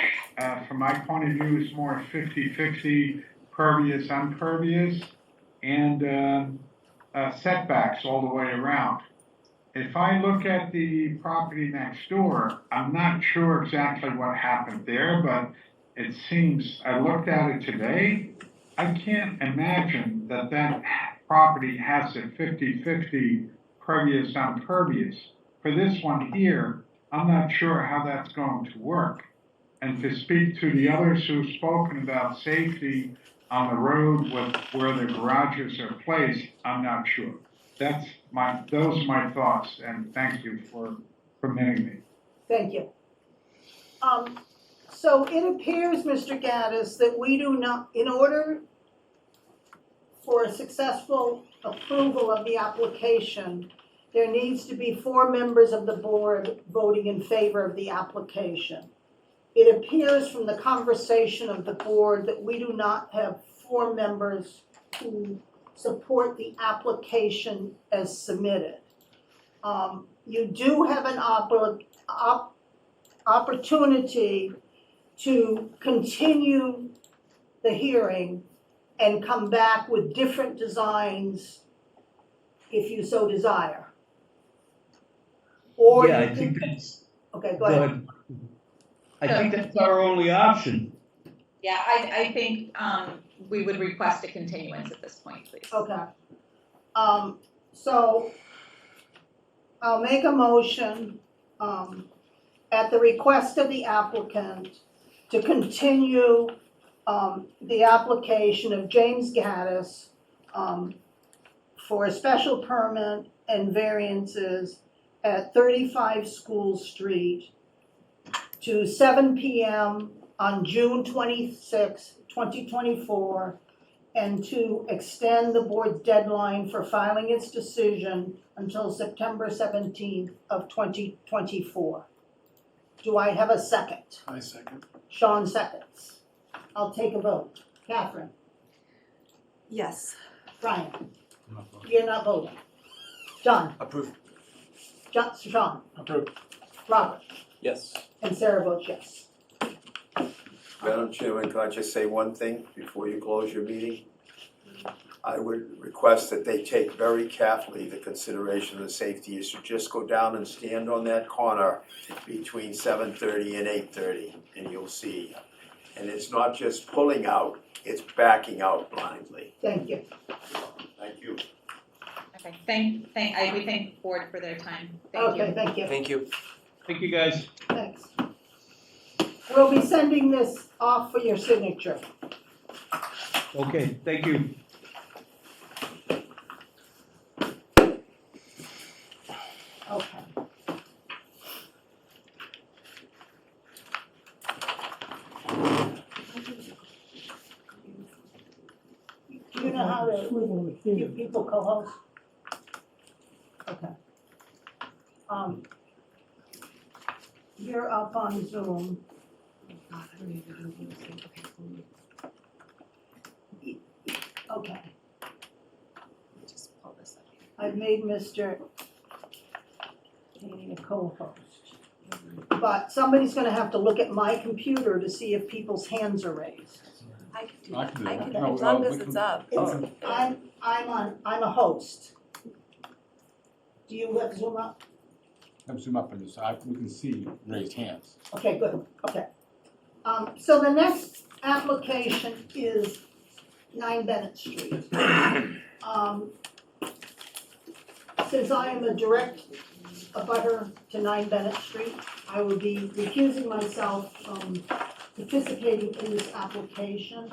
from my point of view is more 50-50 pervious, impervious, and setbacks all the way around. If I look at the property next door, I'm not sure exactly what happened there, but it seems, I looked at it today, I can't imagine that that property has a 50-50 pervious, impervious. For this one here, I'm not sure how that's going to work. And to speak to the others who've spoken about safety on the road with where the garages are placed, I'm not sure. Those are my thoughts, and thank you for permitting me. Thank you. So it appears, Mr. Gaddis, that we do not, in order for a successful approval of the application, there needs to be 4 members of the board voting in favor of the application. It appears from the conversation of the board that we do not have 4 members who support the application as submitted. You do have an opportunity to continue the hearing and come back with different designs if you so desire. Or Yeah, you I can- think that's, Okay, go ahead. I think that's our only option. Yeah, I think, we would request a continuance at this point, please. Okay. So I'll make a motion, at the request of the applicant to continue, the application of James Gaddis, for a special permit and variances at 35 School Street to 7 p.m. on June 26, 2024, and to extend the board's deadline for filing its decision until September 17th of 2024. Do I have a second? I second. Sean seconds. I'll take a vote. Catherine? Yes. Brian? You're not voting. John? Approved. Sean? Approved. Robert? Yes. And Sarah votes yes. Madam Chairman, can I just say one thing before you close your meeting? I would request that they take very carefully the consideration of the safety issue. Just go down and stand on that corner between 7:30 and 8:30, and you'll see. And it's not just pulling out, it's backing out blindly. Thank you. Thank you. Okay, we thank the board for their time. Thank you. Okay, thank you. Thank you. Thank you, guys. Thanks. We'll be sending this off for your signature. Okay, thank you. Okay. Do you know how to Swivel it here. give people co-host? Okay. You're up on Zoom. Okay, Just pull this up here. I've made Mr. Haney a co-host. But somebody's gonna have to look at my computer to see if people's hands are raised. I could do I that. can do I that. can, No, as long we as can- it's up. I'm a host. Do you have Zoom up? Have zoom up on this, we can see raised hands. Okay, good, okay. So the next application is 9 Bennett Street. Since I am a direct abutter to 9 Bennett Street, I will be recusing myself from participating in this application.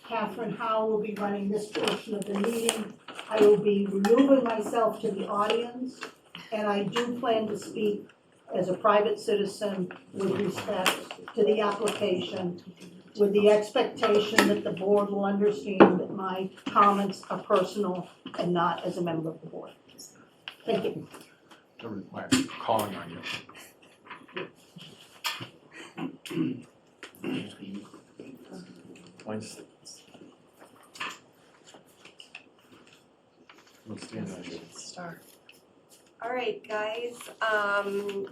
Catherine Howe will be running this portion of the meeting. I will be removing myself to the audience, and I do plan to speak as a private citizen with respect to the application, with the expectation that the board will understand that my comments are personal and not as a member of the board. Thank you. Calling on you. Star. All right, guys,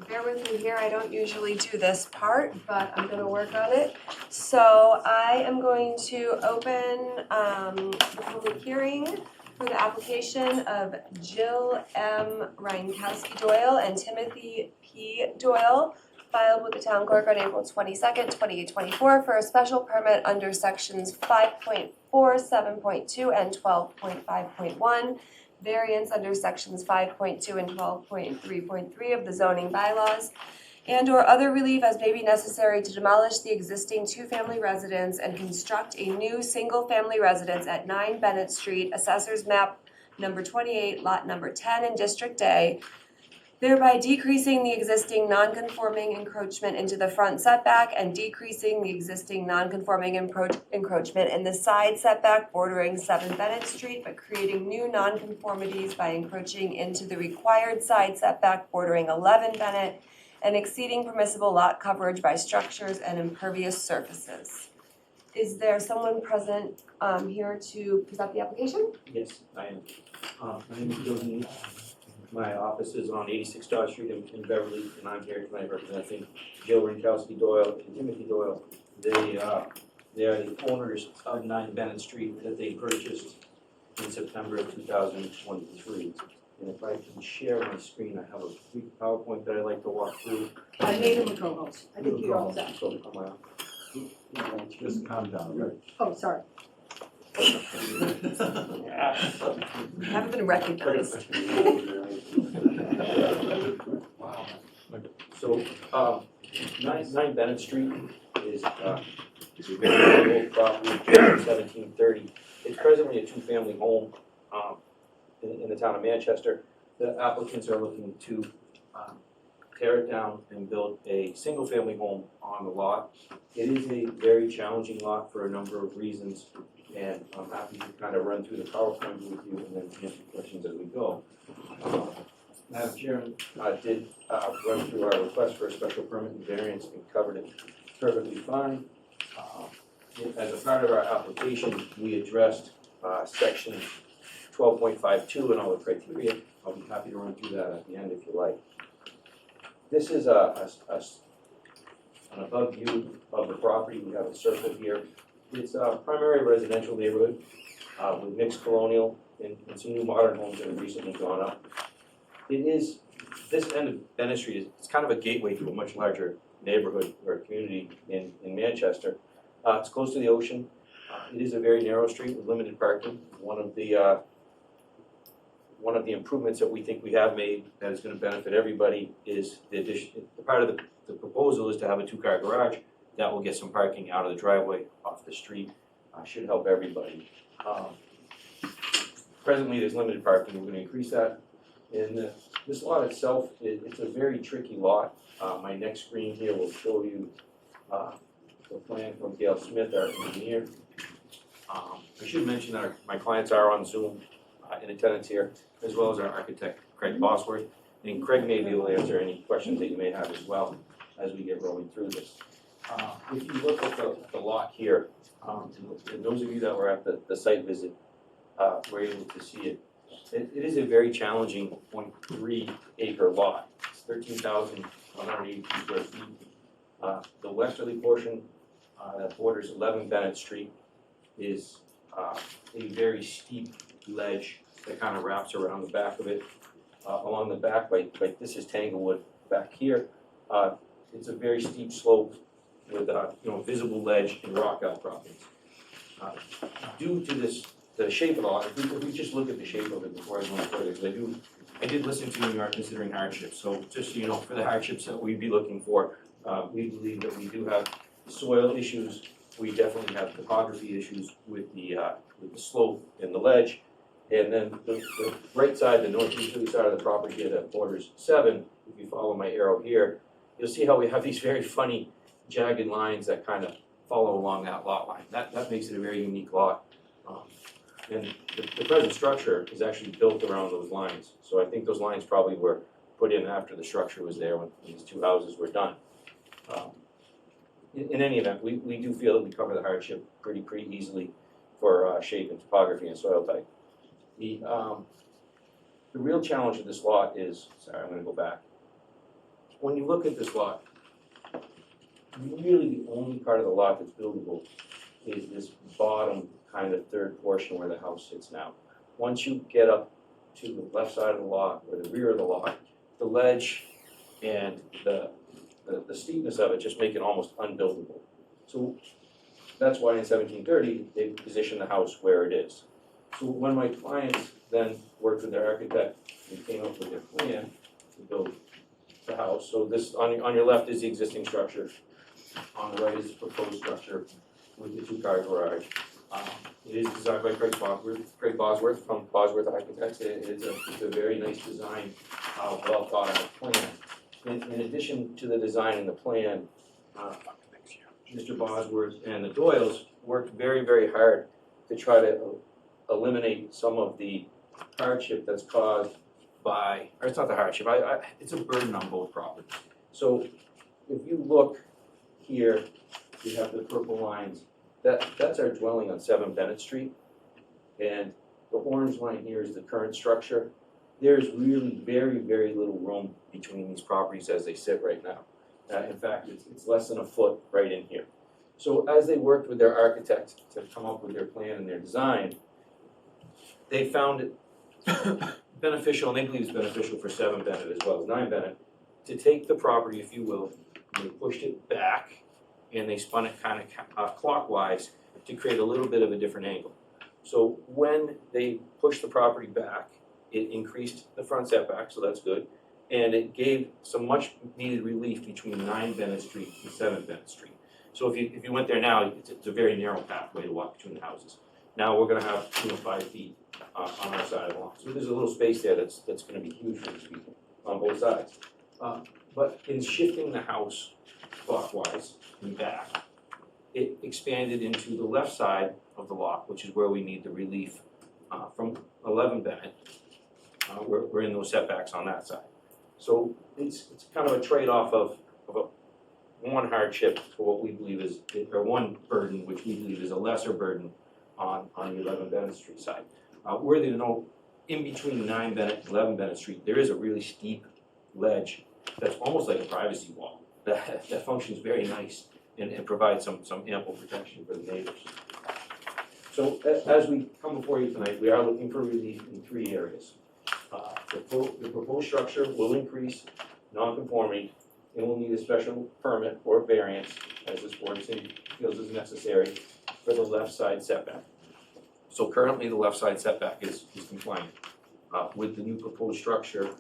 bear with me here. I don't usually do this part, but I'm gonna work on it. So I am going to open the public hearing for the application of Jill M. Ryankowski Doyle and Timothy P. Doyle, filed with the town clerk on April 22nd, 2024, for a special permit under sections 5.4, 7.2, and 12.5.1, variance under sections 5.2 and 12.3.3 of the zoning bylaws, and/or other relief as may be necessary to demolish the existing two-family residence and construct a new single-family residence at 9 Bennett Street, Assessors Map number 28, lot number 10 in District A, thereby decreasing the existing non-conforming encroachment into the front setback and decreasing the existing non-conforming encroachment in the side setback bordering 7 Bennett Street, but creating new non-conformities by encroaching into the required side setback bordering 11 Bennett and exceeding permissible lot coverage by structures and impervious surfaces. Is there someone present here to present the application? Yes, I am. My name is Joe Dean. My office is on 86 Dodge Street in Beverly, and I'm here tonight representing Jill Ryankowski Doyle and Timothy Doyle. They are the owners of 9 Bennett Street that they purchased in September of 2023. And if I can share my screen, I have a brief PowerPoint that I'd like to walk through. I made him a co-host. I think you're all set. Just calm down, right? Oh, sorry. We haven't been recognized. Wow. So, 9 Bennett Street is a very old property, 1730. It's presently a two-family home in the town of Manchester. The applicants are looking to tear it down and build a single-family home on the lot. It is a very challenging lot for a number of reasons, and I'm happy to kind of run through the PowerPoint with you and then answer questions as we go. Madam Chairman, did run through our request for a special permit and variance and covered it perfectly fine. As a part of our application, we addressed section 12.52 and all the criteria. I'll be happy to run through that at the end if you like. This is an above view of the property. We have a circle here. It's a primary residential neighborhood with mixed colonial and some new modern homes that have recently gone up. It is, this end of Bennett Street, it's kind of a gateway to a much larger neighborhood or community in Manchester. It's close to the ocean. It is a very narrow street with limited parking. One of the improvements that we think we have made that is going to benefit everybody is the addition. Part of the proposal is to have a 2-car garage that will get some parking out of the driveway off the street. Should help everybody. Presently, there's limited parking. We're going to increase that. And this lot itself, it's a very tricky lot. My next screen here will show you the plan from Gail Smith, our engineer. I should mention that my clients are on Zoom in attendance here, as well as our architect, Craig Bosworth. And Craig may be able to answer any questions that you may have as well as we get rolling through this. If you look at the lot here, and those of you that were at the site visit were able to see it. It is a very challenging 0.3 acre lot. It's 13,182 square feet. The westerly portion that borders 11 Bennett Street is a very steep ledge that kind of wraps around the back of it. Along the back, like this is Tanglewood back here. It's a very steep slope with visible ledge and rock outcroppings. Due to the shape of the lot, if we just look at the shape of it before I go further, because I did listen to you, you are considering hardships. So just so you know, for the hardships that we'd be looking for, we believe that we do have soil issues. We definitely have topography issues with the slope and the ledge. And then the right side, the northeasterly side of the property here that borders 7, if you follow my arrow here, you'll see how we have these very funny jagged lines that kind of follow along that lot line. That makes it a very unique lot. And the present structure is actually built around those lines. So I think those lines probably were put in after the structure was there when these 2 houses were done. In any event, we do feel that we cover the hardship pretty easily for shape and topography and soil type. The real challenge of this lot is, sorry, I'm gonna go back. When you look at this lot, really the only part of the lot that's buildable is this bottom kind of third portion where the house sits now. Once you get up to the left side of the lot or the rear of the lot, the ledge and the steepness of it just make it almost unbuildable. So that's why in 1730, they positioned the house where it is. So when my clients then worked with their architect and came up with their plan to build the house, so this, on your left is the existing structure, on the right is the proposed structure with the 2-car garage. It is designed by Craig Bosworth from Bosworth Architects. It's a very nice design, well thought out plan. In addition to the design and the plan, Mr. Bosworth and the Doyles worked very hard to try to eliminate some of the hardship that's caused by, or it's not the hardship, it's a burden on both properties. So if you look here, you have the purple lines. That's our dwelling on 7 Bennett Street. And the orange line here is the current structure. There's really very little room between these properties as they sit right now. In fact, it's less than a foot right in here. So as they worked with their architect to come up with their plan and their design, they found it beneficial, and they believe it's beneficial for 7 Bennett as well as 9 Bennett, to take the property, if you will, and they pushed it back, and they spun it kind of clockwise to create a little bit of a different angle. So when they pushed the property back, it increased the front setback, so that's good, and it gave some much needed relief between 9 Bennett Street and 7 Bennett Street. So if you went there now, it's a very narrow pathway to walk between the houses. Now we're gonna have 5 feet on our side of the lawn. So there's a little space there that's gonna be huge for these people on both sides. But in shifting the house clockwise and back, it expanded into the left side of the lot, which is where we need the relief from 11 Bennett. We're in those setbacks on that side. So it's kind of a trade-off of one hardship for what we believe is, or one burden, which we believe is a lesser burden on the 11 Bennett Street side. Worthy to know, in between 9 Bennett and 11 Bennett Street, there is a really steep ledge that's almost like a privacy wall that functions very nice and provides some ample protection for the neighbors. So as we come before you tonight, we are looking for relief in 3 areas. The proposed structure will increase non-conformity and will need a special permit or variance, as this board feels is necessary, for the left side setback. So currently, the left side setback is compliant. With the new proposed structure,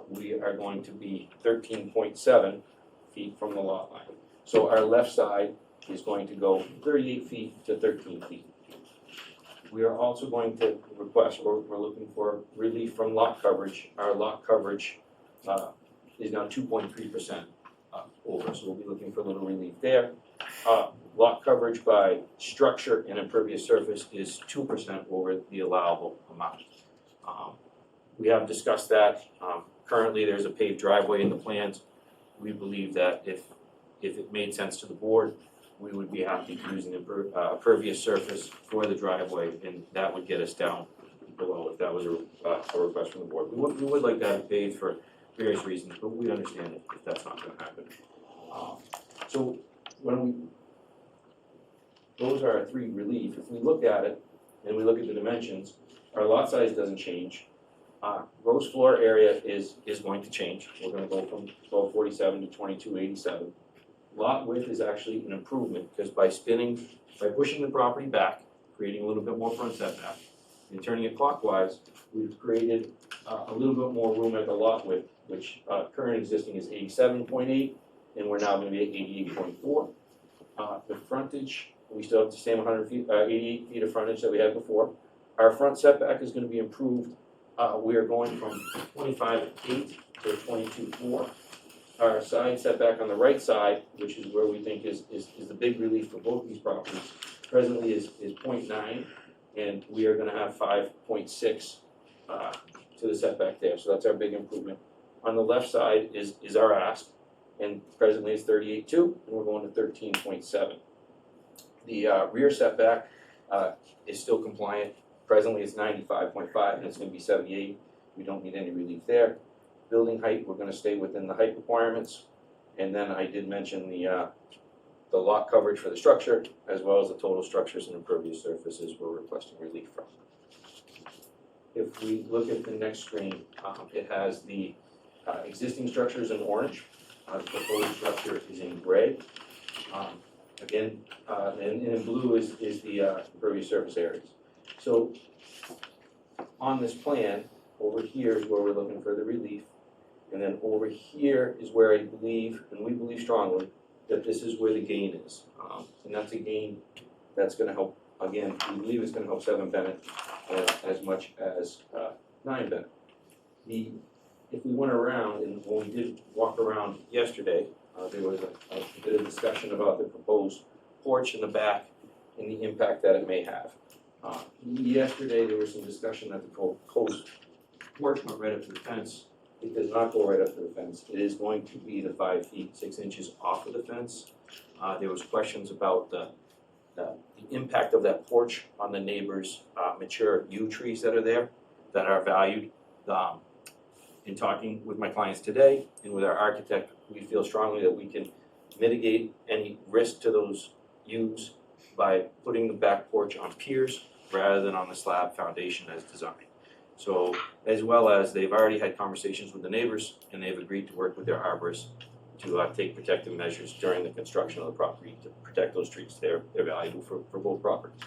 we are going to be 13.7 feet from the lot line. So our left side is going to go 38 feet to 13 feet. We are also going to request, or we're looking for relief from lot coverage. Our lot coverage is now 2.3% over, so we'll be looking for a little relief there. Lot coverage by structure and impervious surface is 2% over the allowable amount. We have discussed that. Currently, there's a paved driveway in the plans. We believe that if it made sense to the board, we would be happy to use an impervious surface for the driveway, and that would get us down below if that was a request from the board. We would like to have it paved for various reasons, but we understand if that's not going to happen. So those are our 3 relief. If we look at it and we look at the dimensions, our lot size doesn't change. Gross floor area is going to change. We're going to go from 1247 to 2287. Lot width is actually an improvement because by pushing the property back, creating a little bit more front setback, and turning it clockwise, we've created a little bit more room at the lot width, which current existing is 87.8, and we're now going to be at 88.4. The frontage, we still have the same 88 feet of frontage that we had before. Our front setback is gonna be improved. We are going from 25.8 to 22.4. Our side setback on the right side, which is where we think is the big relief for both these properties, presently is 0.9, and we are gonna have 5.6 to the setback there, so that's our big improvement. On the left side is our ask, and presently it's 38.2, and we're going to 13.7. The rear setback is still compliant. Presently it's 95.5, and it's gonna be 78. We don't need any relief there. Building height, we're gonna stay within the height requirements. And then I did mention the lot coverage for the structure, as well as the total structures and impervious surfaces we're requesting relief from. If we look at the next screen, it has the existing structures in orange. The proposed structure is in gray. Again, and in blue is the impervious surface areas. So on this plan, over here is where we're looking for the relief. And then over here is where I believe, and we believe strongly, that this is where the gain is. And that's a gain that's gonna help, again, we believe it's gonna help 7 Bennett as much as 9 Bennett. If we went around, and when we did walk around yesterday, there was a bit of discussion about the proposed porch in the back and the impact that it may have. Yesterday, there was some discussion that the proposed porch went right up to the fence. It does not go right up to the fence. It is going to be the 5 feet 6 inches off of the fence. There was questions about the impact of that porch on the neighbors' mature yew trees that are there, that are valued. In talking with my clients today and with our architect, we feel strongly that we can mitigate any risk to those yews by putting the back porch on piers rather than on the slab foundation as designed. So, as well as they've already had conversations with the neighbors, and they've agreed to work with their arborists to take protective measures during the construction of the property to protect those trees. They're valuable for both properties.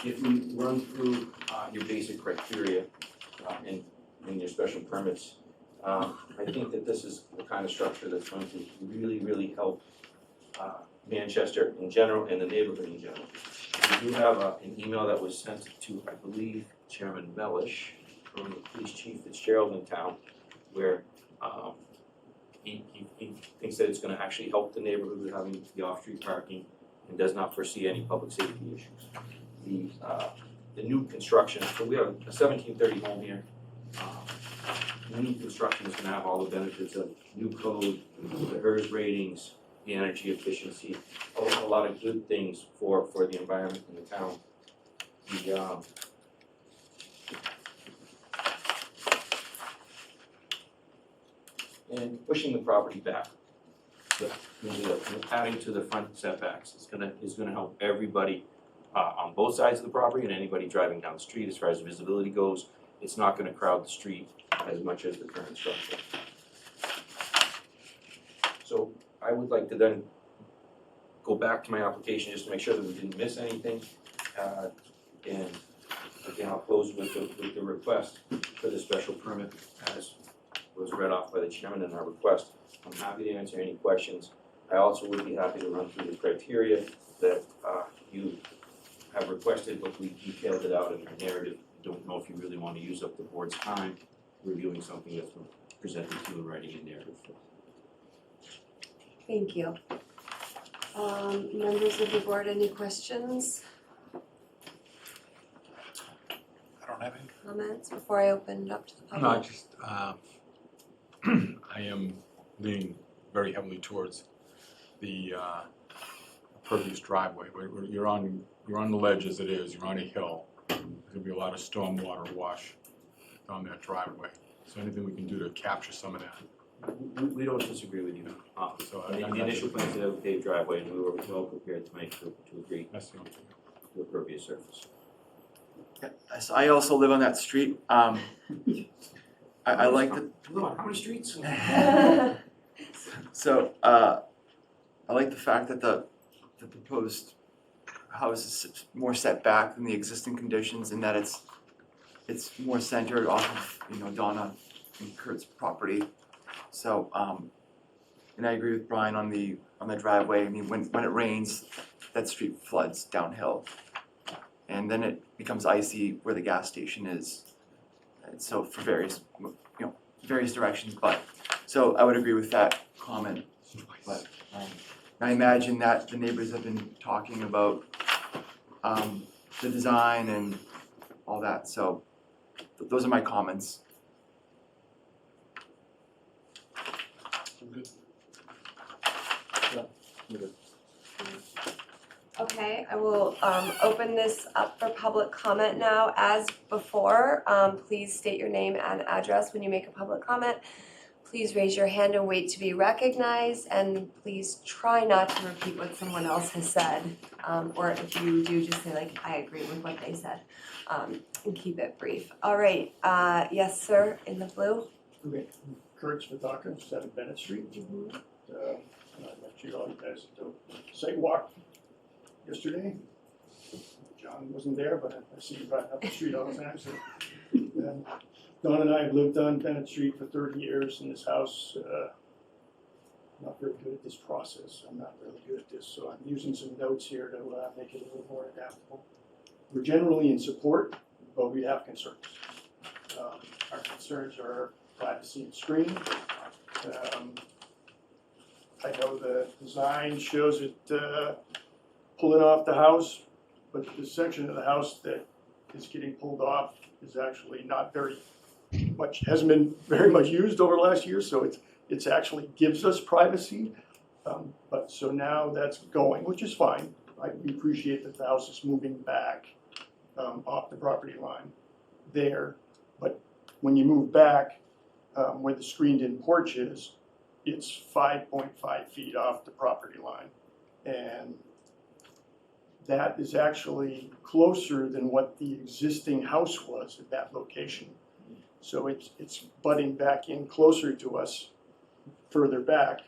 If we run through your basic criteria in your special permits, I think that this is the kind of structure that's going to really, really help Manchester in general and the neighborhood in general. We do have an email that was sent to, I believe, Chairman Mellish from the police chief Fitzgerald in town, where he thinks that it's going to actually help the neighborhood with having the off-street parking and does not foresee any public safety issues. The new construction, so we have a 1730 home here. The new construction is going to have all the benefits of new code, the HERS ratings, the energy efficiency, a lot of good things for the environment in the town. And pushing the property back, adding to the front setbacks is gonna help everybody on both sides of the property and anybody driving down the street as far as visibility goes. It's not gonna crowd the street as much as the current structure. So I would like to then go back to my application just to make sure that we didn't miss anything. And again, I'll close with the request for the special permit as was read off by the chairman in our request. I'm happy to answer any questions. I also would be happy to run through the criteria that you have requested, but we detailed it out in our narrative. I don't know if you really want to use up the board's time reviewing something that's been presented to you in writing in narrative. Thank you. Members of the board, any questions, I don't have any. comments before I open it up to the public? No, I just, I am leaning very heavily towards the pervious driveway. You're on the ledge as it is, you're on a hill. There's gonna be a lot of storm water wash down that driveway. So anything we can do to capture some of that. We don't disagree with you. So The initial plans did have a paved driveway, and we were well prepared to agree That's the only thing. to a pervious surface. Yeah, so I also live on that street. I like the. Lord, how many streets? So I like the fact that the proposed house is more set back than the existing conditions, and that it's more centered off of Donna and Kurt's property. So And I agree with Brian on the driveway. I mean, when it rains, that street floods downhill. And then it becomes icy where the gas station is. And so for various directions, but, so I would agree with that comment. But I imagine that the neighbors have been talking about the design and all that, so those are my comments. Okay, I will open this up for public comment now. As before, please state your name and address when you make a public comment. Please raise your hand and wait to be recognized, and please try not to repeat what someone else has said. Or if you do, just say like, I agree with what they said, and keep it brief. All right, yes, sir, in the blue. Okay, Kurt Smitaka, 7 Bennett Street. I met you all guys at the site walk yesterday. John wasn't there, but I see you riding up the street all the time. So, Don and I have lived on Bennett Street for 30 years in this house. Not very good at this process. I'm not really good at this, so I'm using some notes here to make it a little more adaptable. We're generally in support, but we have concerns. Our concerns are privacy and screening. I know the design shows it pulling off the house, but the section of the house that is getting pulled off is actually not very much, hasn't been very much used over the last year, so it's actually gives us privacy. But so now that's going, which is fine. We appreciate that the house is moving back off the property line there. But when you move back where the screened-in porch is, it's 5.5 feet off the property line. And that is actually closer than what the existing house was at that location. So it's butting back in closer to us, further back.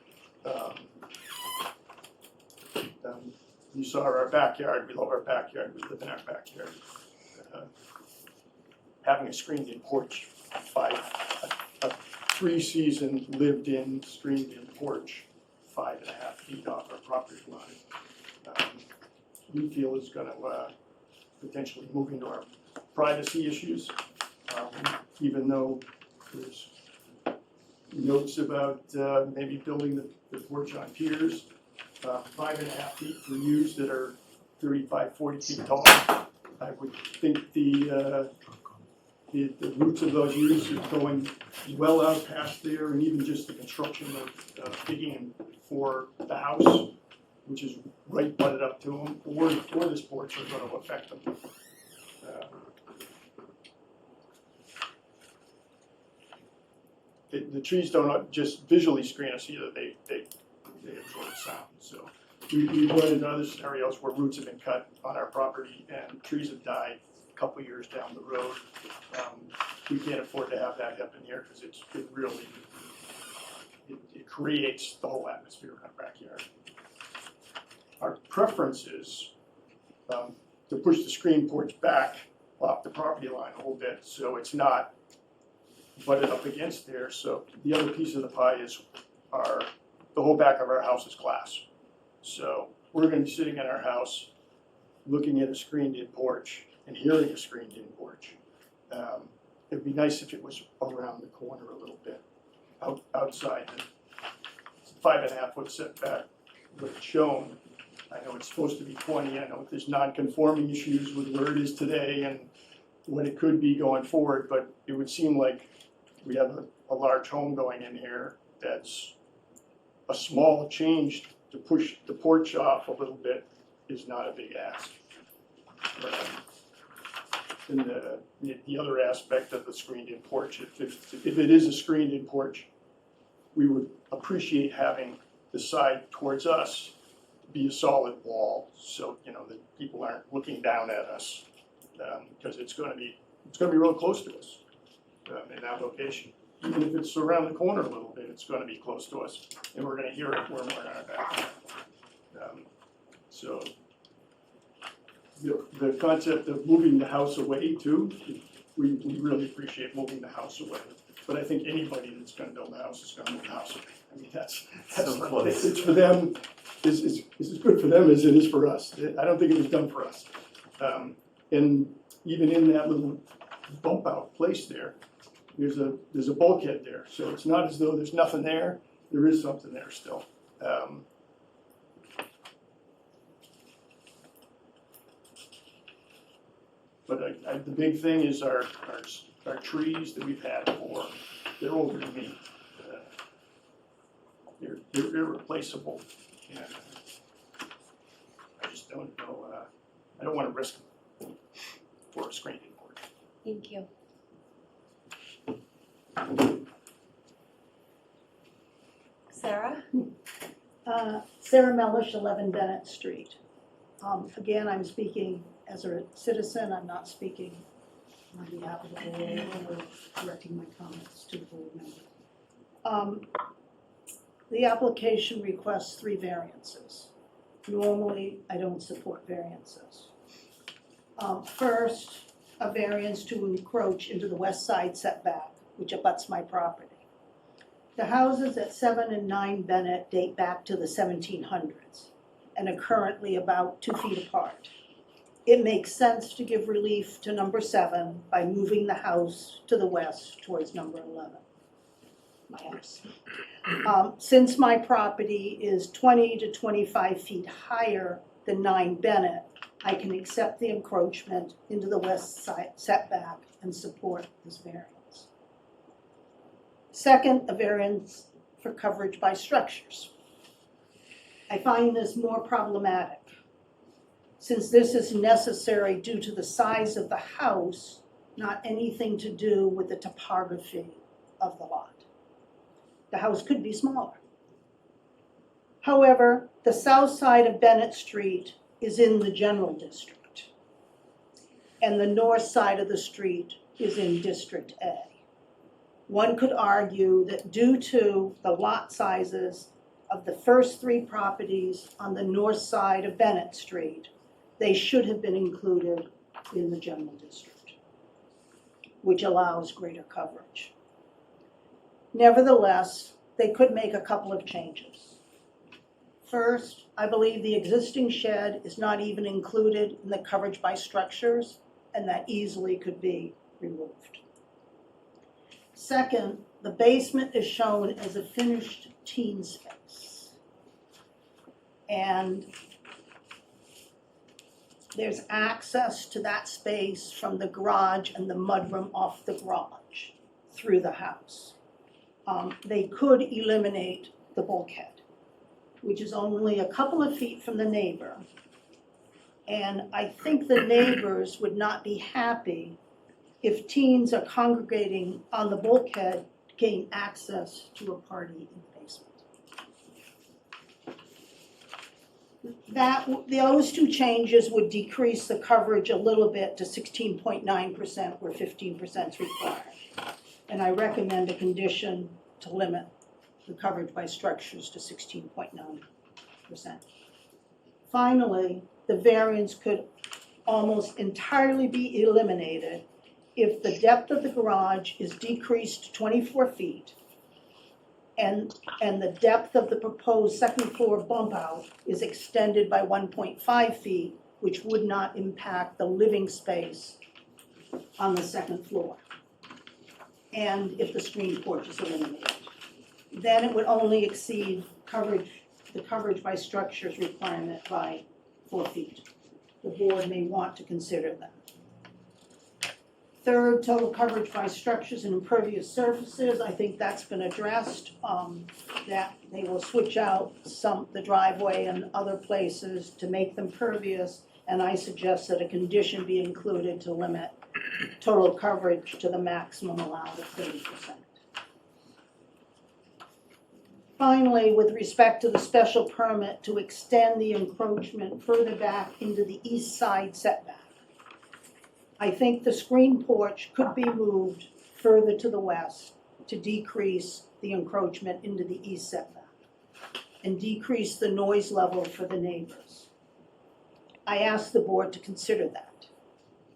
You saw our backyard, we love our backyard, we live in our backyard. Having a screened-in porch, a 3-season lived-in screened-in porch, 5.5 feet off our property line, we feel is going to potentially move into our privacy issues, even though there's notes about maybe building the porch on piers, 5.5 feet for yews that are 35, 40 feet tall. I would think the roots of those yews are going well out past there, and even just the construction of digging for the house, which is right butted up to them, or this porch are going to affect them. The trees don't just visually screen us either, they absorb sound. So we've run into other scenarios where roots have been cut on our property and trees have died a couple years down the road. We can't afford to have that happen here because it really creates the whole atmosphere in our backyard. Our preference is to push the screen porch back off the property line a little bit so it's not butted up against there. So the other piece of the pie is the whole back of our house is glass. So we're going to be sitting in our house looking at a screened-in porch and hearing a screened-in porch. It'd be nice if it was around the corner a little bit, outside the 5.5 foot setback where it's shown. I know it's supposed to be 20. I know there's non-conforming issues with where it is today and what it could be going forward, but it would seem like we have a large home going in here that's a small change to push the porch off a little bit is not a big ask. And the other aspect of the screened-in porch, if it is a screened-in porch, we would appreciate having the side towards us be a solid wall, so that people aren't looking down at us, because it's going to be real close to us in that location. Even if it's around the corner a little bit, it's going to be close to us, and we're going to hear it when we're in our backyard. So the concept of moving the house away too, we really appreciate moving the house away. But I think anybody that's going to build a house is going to move the house away. I mean, that's, So close. it's for them, it's as good for them as it is for us. I don't think it was done for us. And even in that little bump out place there, there's a bulkhead there. So it's not as though there's nothing there. There is something there still. But the big thing is our trees that we've had for, they're older than me. They're irreplaceable. And I just don't know, I don't want to risk them for a screening board. Thank you. Sarah? Sarah Mellish, 11 Bennett Street. Again, I'm speaking as a citizen, I'm not speaking on behalf of the board or directing my comments to the board member. The application requests 3 variances. Normally, I don't support variances. First, a variance to encroach into the west side setback, which abuts my property. The houses at 7 and 9 Bennett date back to the 1700s and are currently about 2 feet apart. It makes sense to give relief to number 7 by moving the house to the west towards number 11, my house. Since my property is 20 to 25 feet higher than 9 Bennett, I can accept the encroachment into the west side setback and support this variance. Second, a variance for coverage by structures. I find this more problematic, since this is necessary due to the size of the house, not anything to do with the topography of the lot. The house could be smaller. However, the south side of Bennett Street is in the general district, and the north side of the street is in District A. One could argue that due to the lot sizes of the first 3 properties on the north side of Bennett Street, they should have been included in the general district, which allows greater coverage. Nevertheless, they could make a couple of changes. First, I believe the existing shed is not even included in the coverage by structures, and that easily could be removed. Second, the basement is shown as a finished teen space. And there's access to that space from the garage and the mudroom off the garage through the house. They could eliminate the bulkhead, which is only a couple of feet from the neighbor. And I think the neighbors would not be happy if teens are congregating on the bulkhead to gain access to a party in the basement. Those 2 changes would decrease the coverage a little bit to 16.9% where 15% is required. And I recommend a condition to limit the coverage by structures to 16.9%. Finally, the variance could almost entirely be eliminated if the depth of the garage is decreased to 24 feet and the depth of the proposed second floor bump out is extended by 1.5 feet, which would not impact the living space on the second floor. And if the screen porch is eliminated, then it would only exceed the coverage by structures requirement by 4 feet. The board may want to consider that. Third, total coverage by structures and impervious surfaces. I think that's been addressed, that they will switch out the driveway and other places to make them pervious, and I suggest that a condition be included to limit total coverage to the maximum allowed of 30%. Finally, with respect to the special permit to extend the encroachment further back into the east side setback, I think the screen porch could be moved further to the west to decrease the encroachment into the east setback and decrease the noise level for the neighbors. I ask the board to consider that.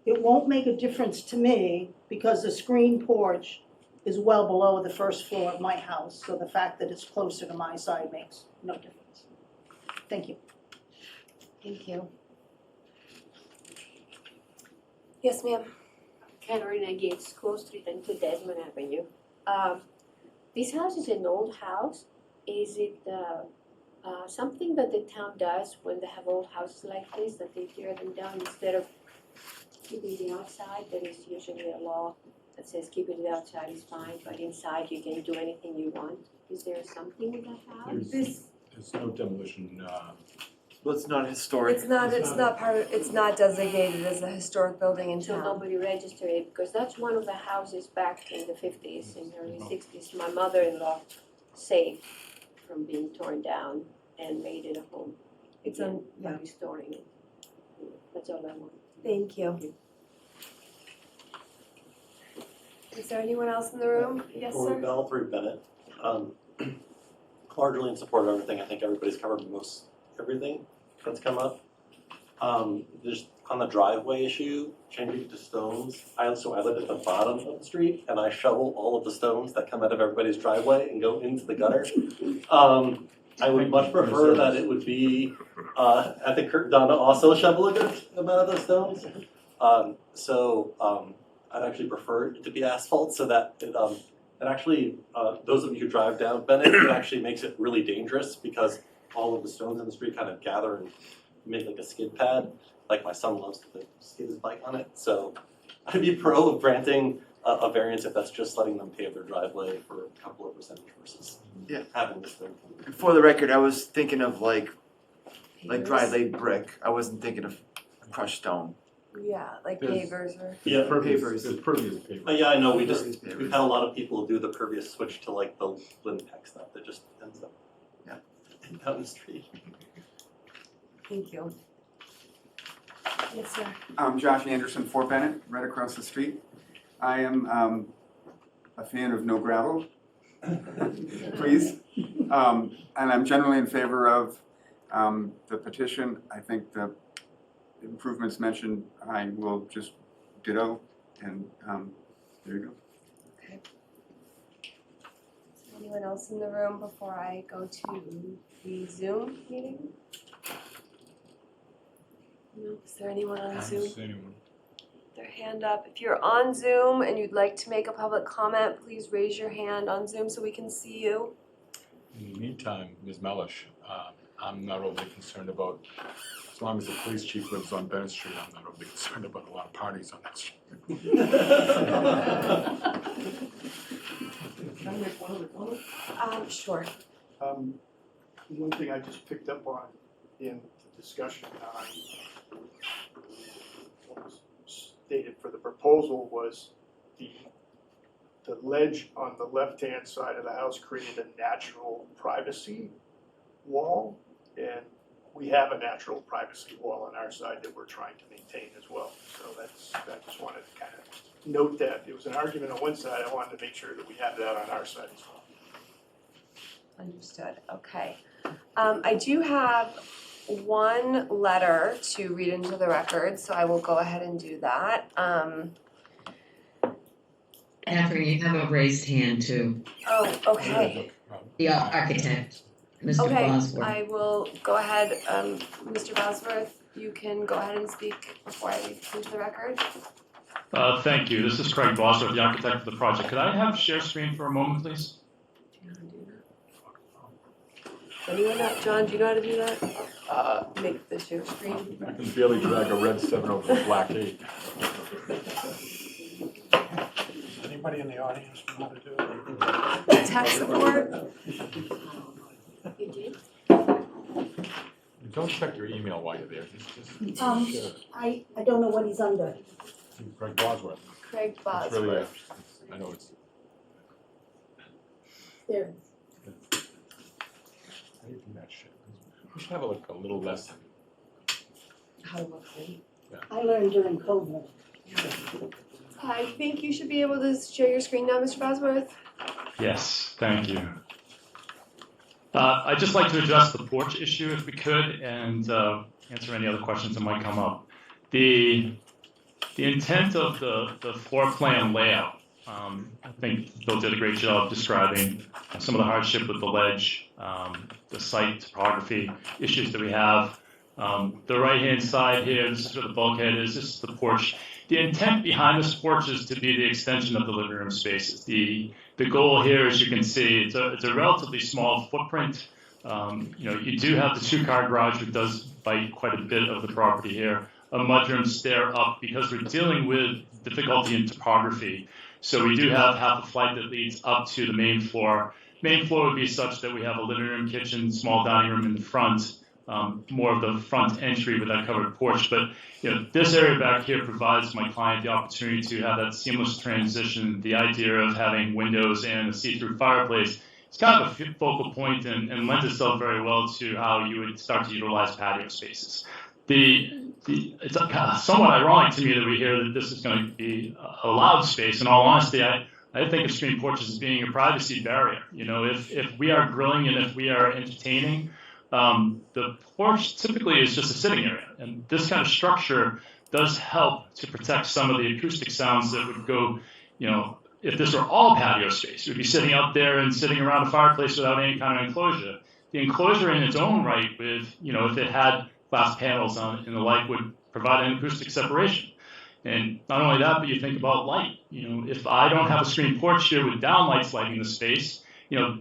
It won't make a difference to me because the screen porch is well below the first floor of my house, so the fact that it's closer to my side makes no difference. Thank you. Thank you. Yes, ma'am. Caroline again, School Street and 2 Desmond Avenue. This house is an old house. Is it something that the town does when they have old houses like this, that they tear them down instead of keeping the outside? There is usually a law that says keeping the outside is fine, but inside you can do anything you want. Is there something with that house? There's no demolition, Well, it's not historic. It's not part of, it's not designated as a historic building in So town. nobody registered it, because that's one of the houses back in the 50s and early 60s. My mother-in-law saved from being torn down and made it a home. It's again by restoring it. That's all I want. Thank you. Is there anyone else in the room? Yes, Corey sir? Bell, 3 Bennett. Largely in support of everything. I think everybody's covered most everything that's come up. Just on the driveway issue, changing it to stones. I live at the bottom of the street, and I shovel all of the stones that come out of everybody's driveway and go into the gutter. I would much prefer that it would be at the curb down to also shovel a good amount of those stones. I'd actually prefer it to be asphalt so that it actually, those of you who drive down Bennett, it actually makes it really dangerous because all of the stones in the street kind of gather and make like a skid pad. Like my son loves to skid his bike on it. So I'd be pro of granting a variance if that's just letting them pave their driveway for a couple of percentage versus having this thing. For the record, I was thinking of like dry laid brick. I wasn't thinking of crushed stone. Yeah, like There's- pavers or. Yeah, Pavers. There's pervious paper. Yeah, I know, we've had a lot of people do the pervious switch to like the Lintec stuff that just ends up down the street. Thank you. Yes, sir. I'm Josh Anderson, 4 Bennett, right across the street. I am a fan of no gravel, please. And I'm generally in favor of the petition. I think the improvements mentioned, I will just ditto, and there you go. Okay. Is there anyone else in the room before I go to the Zoom meeting? No, is there anyone on Zoom? Their hand up. If you're on Zoom and you'd like to make a public comment, please raise your hand on Zoom so we can see you. In the meantime, Ms. Mellish, I'm not overly concerned about, as long as the police chief lives on Bennett Street, I'm not overly concerned about a lot of parties on that street. Can I make one other comment? Sure. One thing I just picked up on in the discussion, what was stated for the proposal was the ledge on the left-hand side of the house created a natural privacy wall, and we have a natural privacy wall on our side that we're trying to maintain as well. So I just wanted to kind of note that. It was an argument on one side, I wanted to make sure that we have that on our side as well. Understood. Okay. I do have one letter to read into the record, so I will go ahead and do that. Catherine, you have a raised hand too. Oh, okay. The architect, Mr. Okay, Bosworth. I will go ahead, Mr. Bosworth, you can go ahead and speak before I read this into the record. Thank you. This is Craig Bosworth, the architect of the project. Could I have share screen for a moment, please? Anyone know, John, do you know how to do that? Make the share screen. I can barely drag a red 7 over a black 8. Anybody in the audience know how to do it? Tech support? You did? Don't check your email while you're there, just share. I don't know what he's under. Craig Bosworth. Craig It's really, Bosworth. I know it's, There. how do you do that shit? We should have like a little lesson. How to look in. I learned during COVID. I think you should be able to share your screen now, Mr. Bosworth. Yes, thank you. I'd just like to address the porch issue if we could and answer any other questions that might come up. The intent of the floor plan layout I think Bill did a great job describing some of the hardship with the ledge, the site topography issues that we have. The right-hand side here, this is where the bulkhead is, this is the porch. The intent behind this porch is to be the extension of the living room spaces. The goal here, as you can see, it's a relatively small footprint. You do have the two-car garage, which does bite quite a bit of the property here. A mudroom stair up because we're dealing with difficulty in topography. So we do have half a flight that leads up to the main floor. Main floor would be such that we have a living room, kitchen, small dining room in the front, more of the front entry with that covered porch. But this area back here provides my client the opportunity to have that seamless transition. The idea of having windows and a see-through fireplace, it's kind of a focal point and lends itself very well to how you would start to utilize patio spaces. It's somewhat ironic to me that we hear that this is going to be a loud space. In all honesty, I think of screen porches as being a privacy barrier. If we are grilling and if we are entertaining, the porch typically is just a sitting area. And this kind of structure does help to protect some of the acoustic sounds that would go, if this were all patio space, we'd be sitting out there and sitting around a fireplace without any kind of enclosure. The enclosure in its own right with, if it had glass panels on it and the like would provide an acoustic separation. And not only that, but you think about light. If I don't have a screen porch here with downlights lighting the space,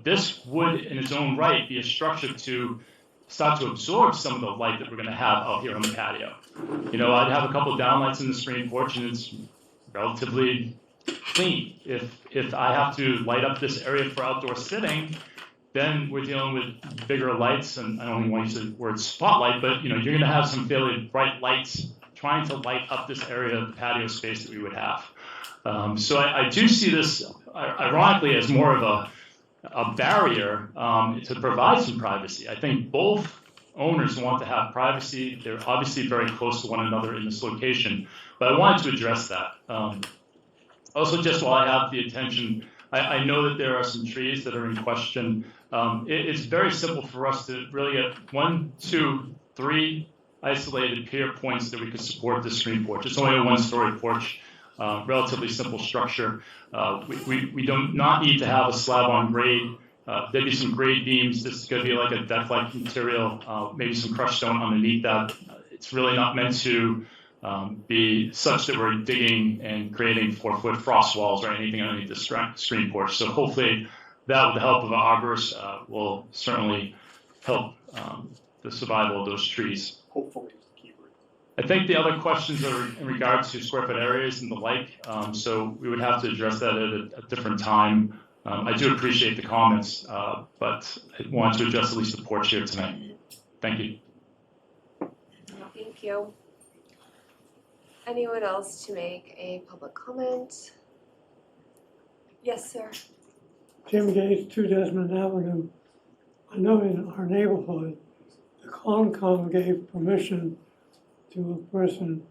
this would in its own right be a structure to start to absorb some of the light that we're going to have out here on the patio. I'd have a couple of downlights in the screen porch and it's relatively clean. If I have to light up this area for outdoor sitting, then we're dealing with bigger lights, and I don't even want to use the word spotlight, but you're going to have some fairly bright lights trying to light up this area of the patio space that we would have. So I do see this, ironically, as more of a barrier to provide some privacy. I think both owners want to have privacy. They're obviously very close to one another in this location, but I wanted to address that. Also, just while I have the attention, I know that there are some trees that are in question. It's very simple for us to really get 1, 2, 3 isolated pier points that we could support this screen porch. It's only a one-story porch, relatively simple structure. We don't not need to have a slab on grade. There'd be some grade beams. This is going to be like a deck-like material, maybe some crushed stone underneath that. It's really not meant to be such that we're digging and creating 4-foot frost walls or anything underneath the screen porch. So hopefully that, with the help of an arborist, will certainly help the survival of those trees. Hopefully, is the key word. I think the other questions are in regards to square foot areas and the like, so we would have to address that at a different time. I do appreciate the comments, but I wanted to address at least the porch here tonight. Thank you. Thank you. Anyone else to make a public comment? Yes, sir. Jim Gates, 2 Desmond Avenue. I know in our neighborhood, the Concom gave permission to a person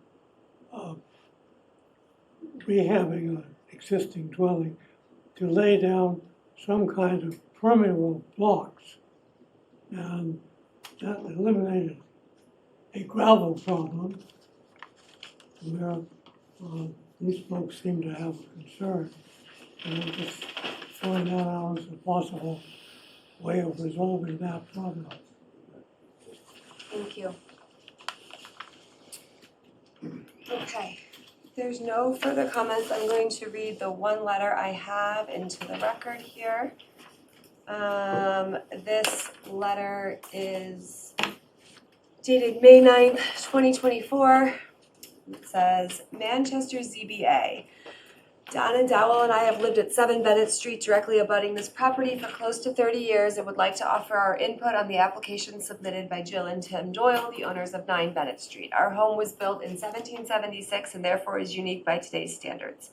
rehabbing an existing dwelling to lay down some kind of permeable blocks. And that eliminated a gravel problem where these folks seem to have a concern. And I'm just throwing that out as a possible way of resolving that problem. Thank you. Okay, if there's no further comments, I'm going to read the one letter I have into the record here. This letter is dated May 9th, 2024. It says, Manchester ZBA. Donna Dowell and I have lived at 7 Bennett Street, directly abutting this property, for close to 30 years and would like to offer our input on the application submitted by Jill and Tim Doyle, the owners of 9 Bennett Street. Our home was built in 1776 and therefore is unique by today's standards.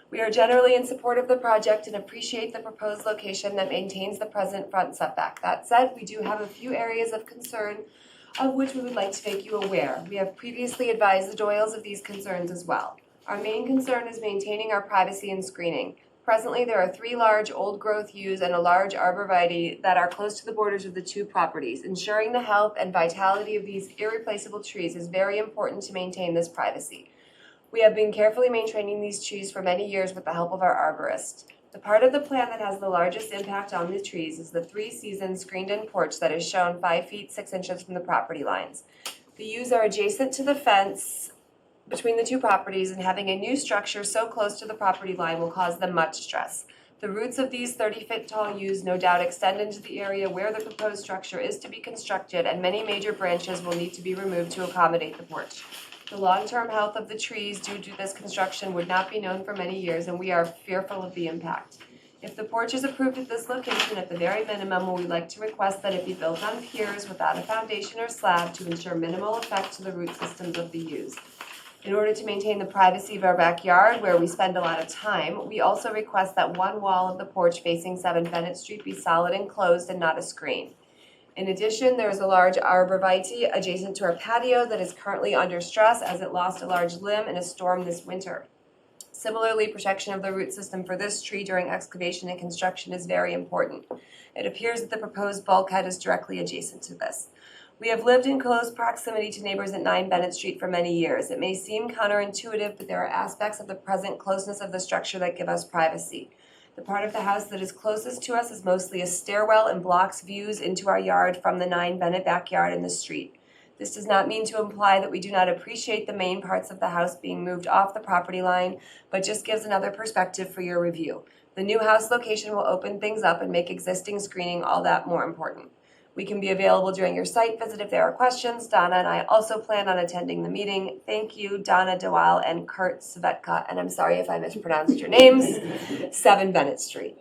We are generally in support of the project and appreciate the proposed location that maintains the present front setback. That said, we do have a few areas of concern of which we would like to make you aware. We have previously advised the Doyles of these concerns as well. Our main concern is maintaining our privacy and screening. Presently, there are 3 large old-growth yews and a large arborvitae that are close to the borders of the 2 properties. Ensuring the health and vitality of these irreplaceable trees is very important to maintain this privacy. We have been carefully maintaining these trees for many years with the help of our arborist. The part of the plan that has the largest impact on the trees is the 3-season screened-in porch that is shown 5 feet 6 inches from the property lines. The yews are adjacent to the fence between the two properties, and having a new structure so close to the property line will cause them much stress. The roots of these 30-foot tall yews no doubt extend into the area where the proposed structure is to be constructed, and many major branches will need to be removed to accommodate the porch. The long-term health of the trees due to this construction would not be known for many years, and we are fearful of the impact. If the porch is approved at this location, at the very minimum, we'd like to request that it be built on piers without a foundation or slab to ensure minimal effect to the root systems of the yews. In order to maintain the privacy of our backyard, where we spend a lot of time, we also request that one wall of the porch facing 7 Bennett Street be solid and closed and not a screen. In addition, there is a large arborvitae adjacent to our patio that is currently under stress as it lost a large limb in a storm this winter. Similarly, protection of the root system for this tree during excavation and construction is very important. It appears that the proposed bulkhead is directly adjacent to this. We have lived in close proximity to neighbors at 9 Bennett Street for many years. It may seem counterintuitive, but there are aspects of the present closeness of the structure that give us privacy. The part of the house that is closest to us is mostly a stairwell and blocks views into our yard from the 9 Bennett backyard and the street. This does not mean to imply that we do not appreciate the main parts of the house being moved off the property line, but just gives another perspective for your review. The new house location will open things up and make existing screening all that more important. We can be available during your site visit if there are questions. Donna and I also plan on attending the meeting. Thank you, Donna Dewal and Kurt Svetka, and I'm sorry if I mispronounced your names, 7 Bennett Street.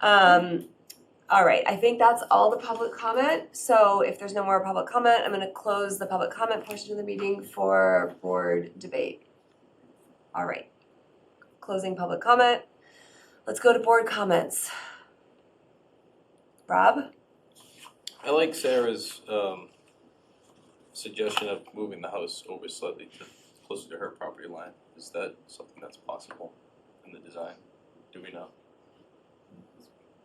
All right, I think that's all the public comment. So if there's no more public comment, I'm gonna close the public comment portion of the meeting for board debate. All right, closing public comment. Let's go to board comments. Rob? I like Sarah's suggestion of moving the house over slightly closer to her property line. Is that something that's possible in the design? Do we know?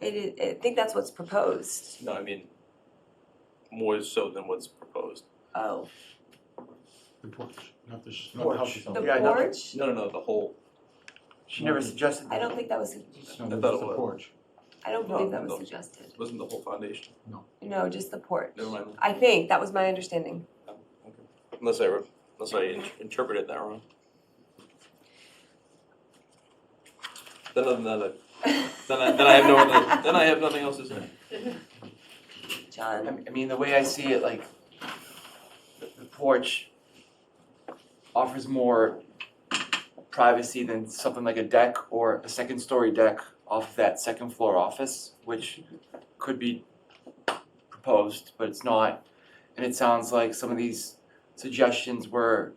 I think that's what's proposed. No, I mean, more so than what's proposed. Oh. The porch, not the Porch. house itself. The Yeah, not the- porch? No, the whole. She never suggested I that. don't think that was, No, I it's thought the it was. porch. I don't No, believe that was no. suggested. Wasn't the whole foundation? No, just the porch. Never mind. I think, that was my understanding. Unless I interpreted that wrong. Then other than that, then I have nothing else to say. John? I mean, the way I see it, like, the porch offers more privacy than something like a deck or a second-story deck off of that second-floor office, which could be proposed, but it's not. And it sounds like some of these suggestions were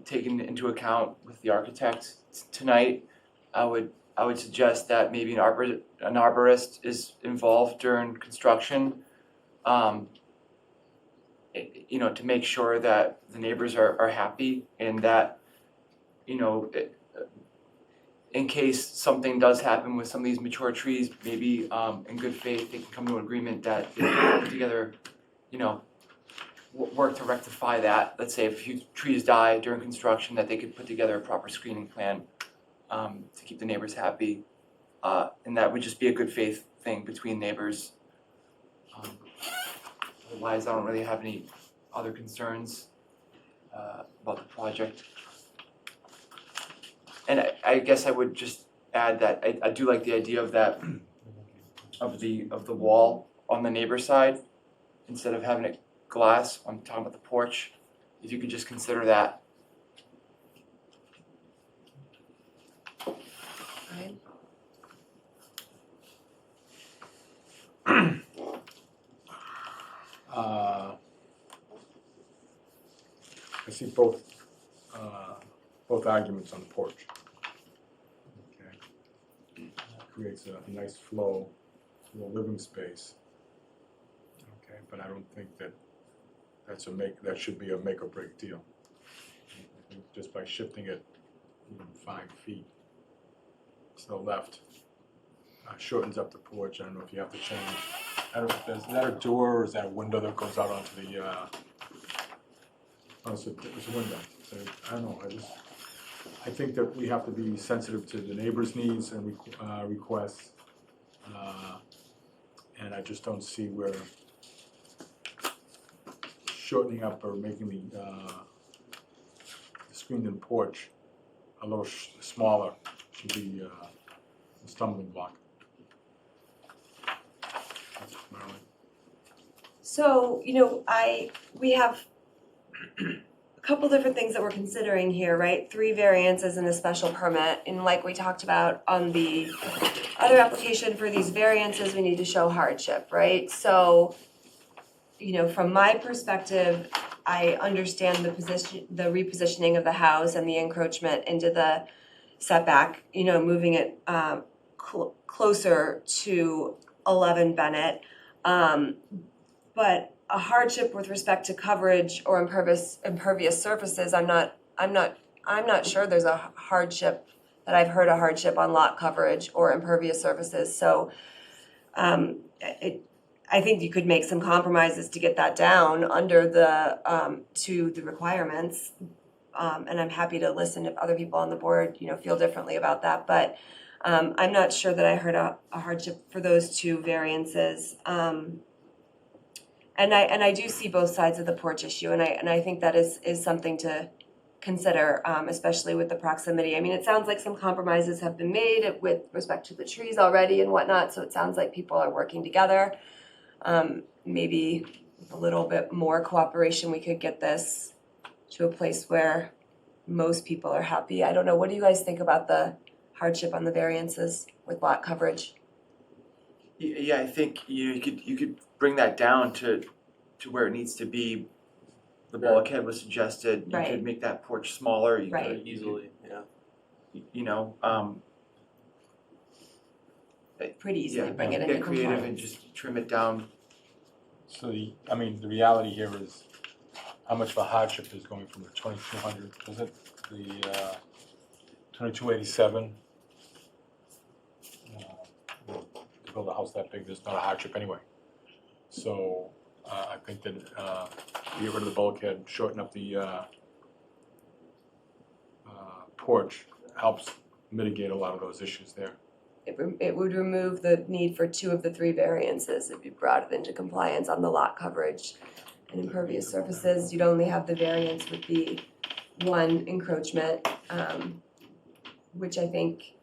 taken into account with the architect tonight. I would suggest that maybe an arborist is involved during construction, to make sure that the neighbors are happy and that, in case something does happen with some of these mature trees, maybe in good faith, they can come to an agreement that they can put together, work to rectify that. Let's say if a few trees die during construction, that they could put together a proper screening plan to keep the neighbors happy. And that would just be a good faith thing between neighbors. Otherwise, I don't really have any other concerns about the project. And I guess I would just add that I do like the idea of that, of the wall on the neighbor side, instead of having it glass. I'm talking about the porch. If you could just consider that. I see both arguments on the porch. Okay. Creates a nice flow, a little living space. Okay, but I don't think that that should be a make or break deal. I think just by shifting it 5 feet to the left shortens up the porch. I don't know if you have to change. I don't know, is that a door or is that a window that goes out onto the? Oh, it's a window. So I don't know. I think that we have to be sensitive to the neighbors' needs and requests. And I just don't see where shortening up or making the screened-in porch a little smaller should be a stumbling block. That's my only- So, we have a couple different things that we're considering here, right? 3 variances and a special permit, and like we talked about on the other application for these variances, we need to show hardship, right? So, from my perspective, I understand the repositioning of the house and the encroachment into the setback, moving it closer to 11 Bennett. But a hardship with respect to coverage or impervious surfaces, I'm not sure there's a hardship that I've heard a hardship on lot coverage or impervious surfaces. So I think you could make some compromises to get that down under to the requirements. And I'm happy to listen if other people on the board, feel differently about that. But I'm not sure that I heard a hardship for those 2 variances. And I do see both sides of the porch issue, and I think that is something to consider, especially with the proximity. I mean, it sounds like some compromises have been made with respect to the trees already and whatnot, so it sounds like people are working together. Maybe with a little bit more cooperation, we could get this to a place where most people are happy. I don't know, what do you guys think about the hardship on the variances with lot coverage? Yeah, I think you could bring that down to where it needs to be. The bulkhead was suggested. You Right. could make that porch smaller. You Right. could Easily, yeah. Pretty easily bring it get into creative and compliance. just trim it down. So the reality here is how much of a hardship is going from the 2200, was it, the 2287? To build a house that big, there's not a hardship anyway. So I think that get rid of the bulkhead, shorten up the porch, helps mitigate a lot of those issues there. It would remove the need for 2 of the 3 variances if you brought it into compliance on the lot coverage and impervious surfaces. You'd only have the variance with the 1 encroachment, which I think,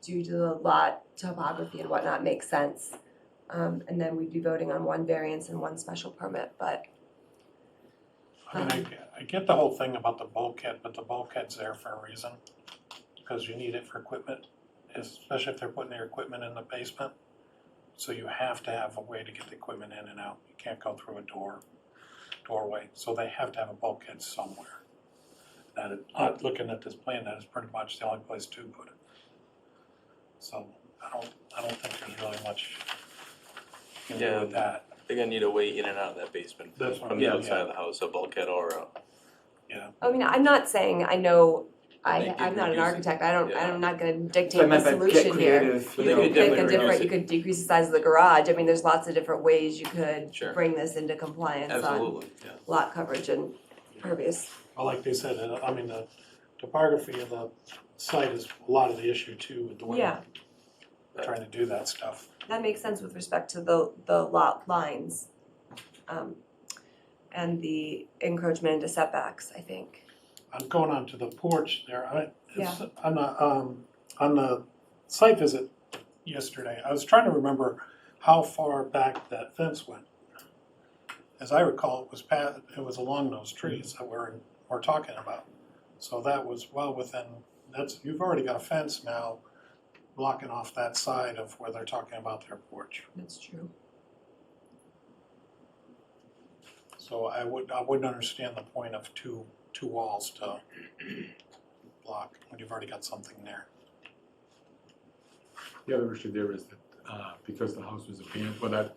due to the lot topography and whatnot, makes sense. And then we'd be voting on 1 variance and 1 special permit, but. I mean, I get the whole thing about the bulkhead, but the bulkhead's there for a reason. Because you need it for equipment, especially if they're putting their equipment in the basement. So you have to have a way to get the equipment in and out. You can't go through a doorway. So they have to have a bulkhead somewhere. Looking at this plan, that is pretty much the only place to put it. So I don't think there's really much you can do with that. They're gonna need a way in and out of that basement That's what from I'm the saying, outside yeah. of the house, a bulkhead or a. Yeah. I mean, I'm not saying I know, They could I'm not an reduce it, architect, yeah. I'm not gonna So I dictate the meant by get solution here. creative. But You they could could pick definitely a different, reduce you it. could decrease the size of the garage, I mean, there's lots of different ways you could Sure. bring this into compliance on Absolutely, yeah. lot coverage and impervious. Well, like they said, I mean, the topography of the site is a lot of the issue too, with the way Yeah. they're trying to do that stuff. That makes sense with respect to the lot lines, and the encroachment into setbacks, I think. I'm going on to the porch there, Yeah. on the site visit yesterday, I was trying to remember how far back that fence went. As I recall, it was along those trees that we're talking about. So that was well within, you've already got a fence now blocking off that side of where they're talking about their porch. That's true. So I wouldn't understand the point of two walls to block when you've already got something there. The other issue there is that because the house was abandoned,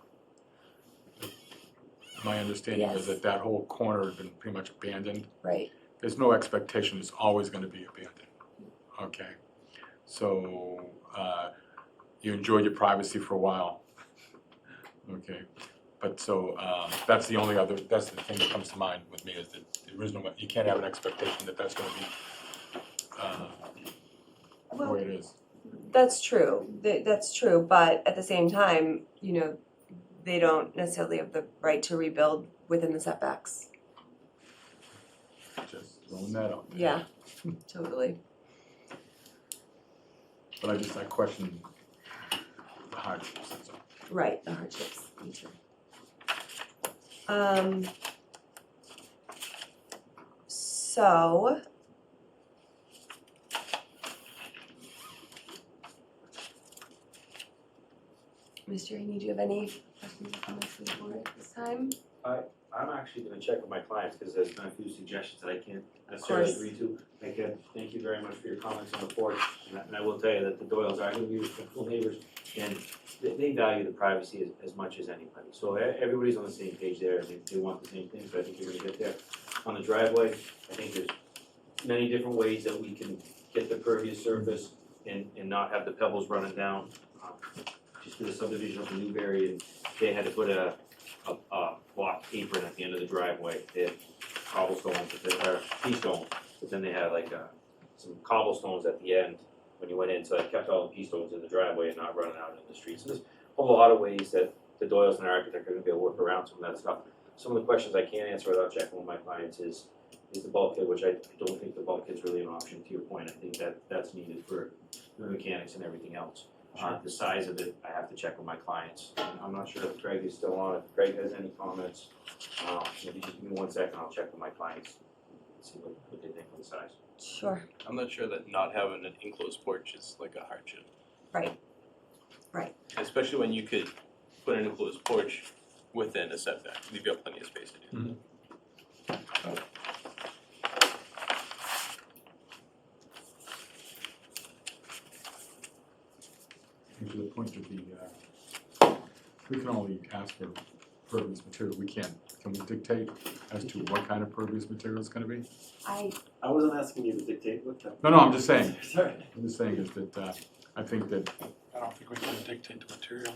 my understanding is Yes. that whole corner had been pretty much abandoned. Right. There's no expectation it's always gonna be abandoned, okay? So, you enjoyed your privacy for a while, okay? But so, that's the thing that comes to mind with me is that there is no, you can't have an expectation that that's gonna be, the way it is. That's true, that's true, but at the same time, you know, they don't necessarily have the right to rebuild within the setbacks. Just throwing that out there. Yeah, totally. But I question the hardships, that's all. Right, the hardships, me too. So. Mr. Haney, do you have any questions or comments for the board at this time? I'm actually gonna check with my clients, because there's been a few suggestions that I can't necessarily course. agree to. Thank you very much for your comments on the porch, and I will tell you that the Doyles are gonna be respectful neighbors, and they value the privacy as much as anybody. So everybody's on the same page there, and they want the same thing, so I think you're gonna get there. On the driveway, I think there's many different ways that we can get the pervious surface and not have the pebbles running down. Just for the subdivision of the Newberry, and they had to put a block apron at the end of the driveway. They had cobblestones, or pea stones, but then they had like some cobblestones at the end when you went in, so I kept all the pea stones in the driveway and not running out in the street. So there's a lot of ways that the Doyles and their architect are gonna be able to work around some of that stuff. Some of the questions I can't answer without checking with my clients is the bulkhead, which I don't think the bulkhead's really an option, to your point. I think that's needed for the mechanics and everything else. The size of it, I have to check with my clients. I'm not sure if Craig is still on, if Craig has any comments. Maybe just give me 1 second, I'll check with my clients, see what they think of the size. Sure. I'm not sure that not having an enclosed porch is like a hardship. Right. Right. Especially when you could put an enclosed porch within a setback, you've got plenty of space to do that. And to the point of we can only ask for pervious material, can we dictate as to what kind of pervious material it's gonna be? I wasn't asking you to dictate what kind. No, I'm just saying. Sorry. I'm just saying is that, I think that, I don't think we can dictate the material.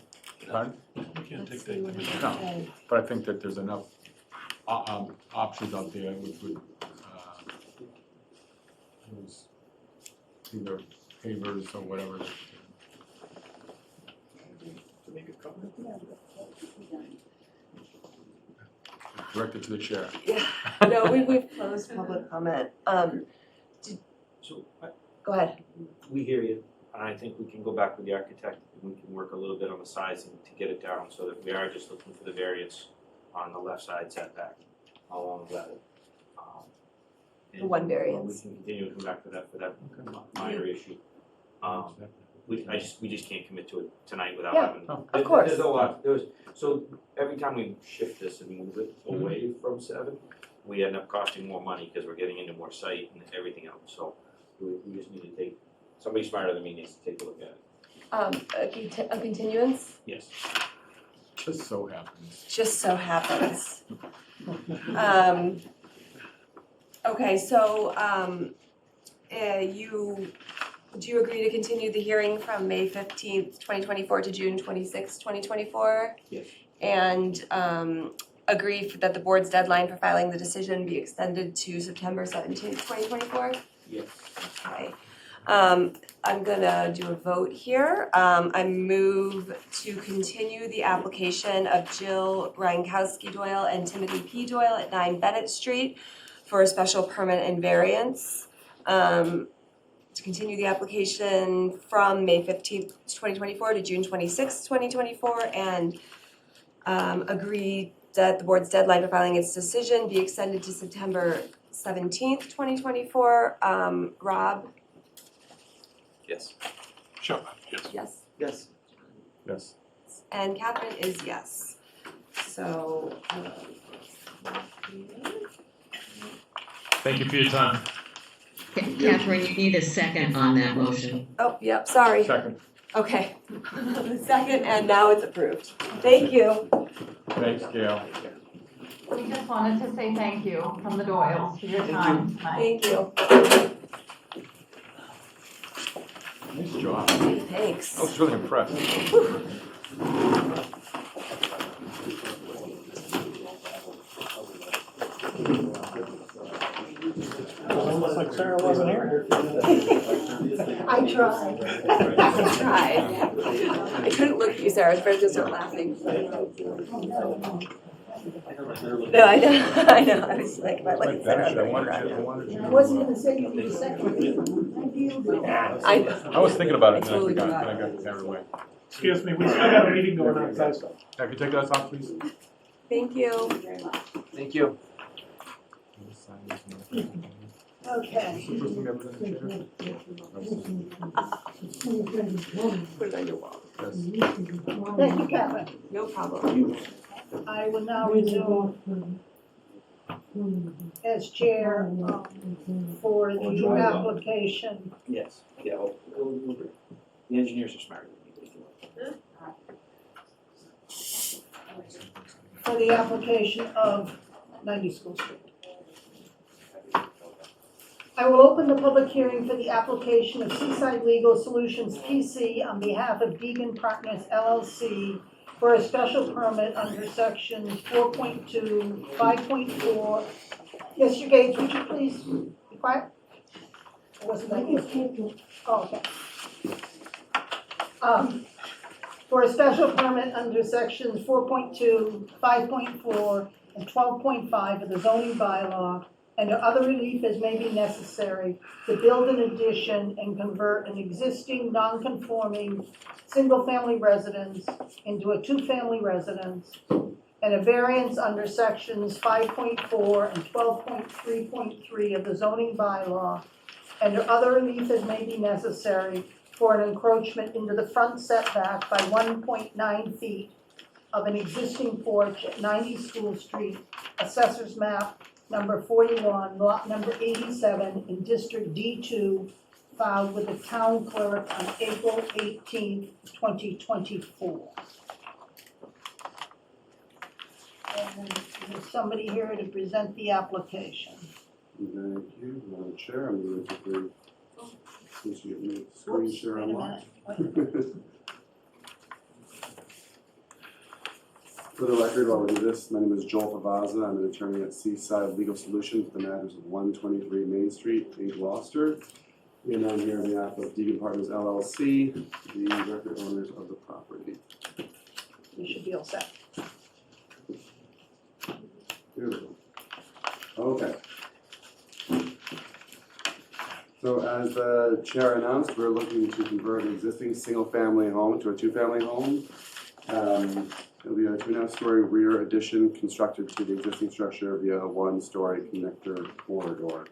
pardon? We can't Let's see dictate what the it material. says. But I think that there's enough options out there with those either pavers or whatever. To make a comment? Directed to the chair. Yeah, no, we've closed public comment. So Go ahead. we hear you, and I think we can go back with the architect and we can work a little bit on the sizing to get it down so that we are just looking for the variance on the left side setback along that. The one variance. We can continue to come back for that minor issue. We just can't commit to it tonight without Yeah, having. of course. There's a lot, so every time we shift this and move it away from 7, we end up costing more money because we're getting into more site and everything else, so we just need to take, somebody smarter than me needs to take a look at it. A continuance, Yes. Just so happens. just so happens. Okay, so, do you agree to continue the hearing from May 15th, 2024 to June 26th, 2024? Yes. And, agree that the board's deadline for filing the decision be extended to September 17th, 2024? Yes. Okay. I'm gonna do a vote here. I move to continue the application of Jill Ryankowski Doyle and Timothy P. Doyle at 9 Bennett Street for a special permit and variance. To continue the application from May 15th, 2024 to June 26th, 2024, and agree that the board's deadline for filing its decision be extended to September 17th, 2024. Rob? Yes. Sure, yes. Yes. Yes. Yes. And Catherine is yes. So, Thank you for your time. Catherine, you need a second on that motion. oh, yep, sorry. Second. Okay. Second, and now it's approved. Thank you. Thanks, Gail. We just wanted to say thank you from the Doyles for your time tonight. Thank you. Nice job. Thanks. I was really impressed. Almost like Sarah wasn't here. I tried. I tried. I couldn't look at you, Sarah, I was afraid to start laughing. No, I know, I was like, if I look at Sarah, I'm gonna cry. I wasn't gonna say you need a second. I was thinking about it, I and totally then I forgot. got carried away. Excuse me, we still got a meeting going on, guys. Have you take those off, please? Thank you. Thank you. Okay. Put it on your wall. Thank you, Kevin. No problem. I will now resume as chair for the application. Yes, yeah, the engineers are smarter than me. For the application of 90 School Street. I will open the public hearing for the application of Seaside Legal Solutions PC on behalf of Deegan Partners LLC for a special permit under sections 4.2, 5.4. Mr. Gates, would you please be quiet? Or wasn't that you? Oh, okay. For a special permit under sections 4.2, 5.4, and 12.5 of the zoning bylaw, and other relief as may be necessary to build an addition and convert an existing non-conforming single-family residence into a two-family residence, and a variance under sections 5.4 and 12.3.3 of the zoning bylaw, and other relief as may be necessary for an encroachment into the front setback by 1.9 feet of an existing porch at 90 School Street, Assessor's Map number 41, lot number 87, in District D2, filed with the town clerk on April 18th, 2024. And there's somebody here to present the application. Thank you, Madam Chair. I'm going to quickly, since you made the screen Whoops, share wait a unlocked. minute. For the record, while we do this, my name is Joel Favaza. I'm an attorney at Seaside Legal Solutions for the matters of 123 Main Street in Gloucester. And I'm here on behalf of Deegan Partners LLC, the record owners of the property. You should be all set. Beautiful. Okay. So as the chair announced, we're looking to convert an existing single-family home to a two-family home. It'll be a 2.5-story rear addition constructed to the existing structure via a 1-story connector corridor.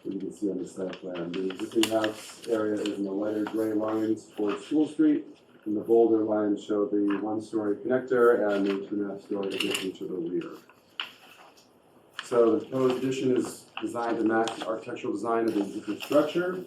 As you can see on the site plan, the existing house area is in the lighter gray lines towards School Street, and the bolder lines show the 1-story connector and the 2.5-story addition to the rear. So the proposed addition is designed to match the architectural design of the existing structure.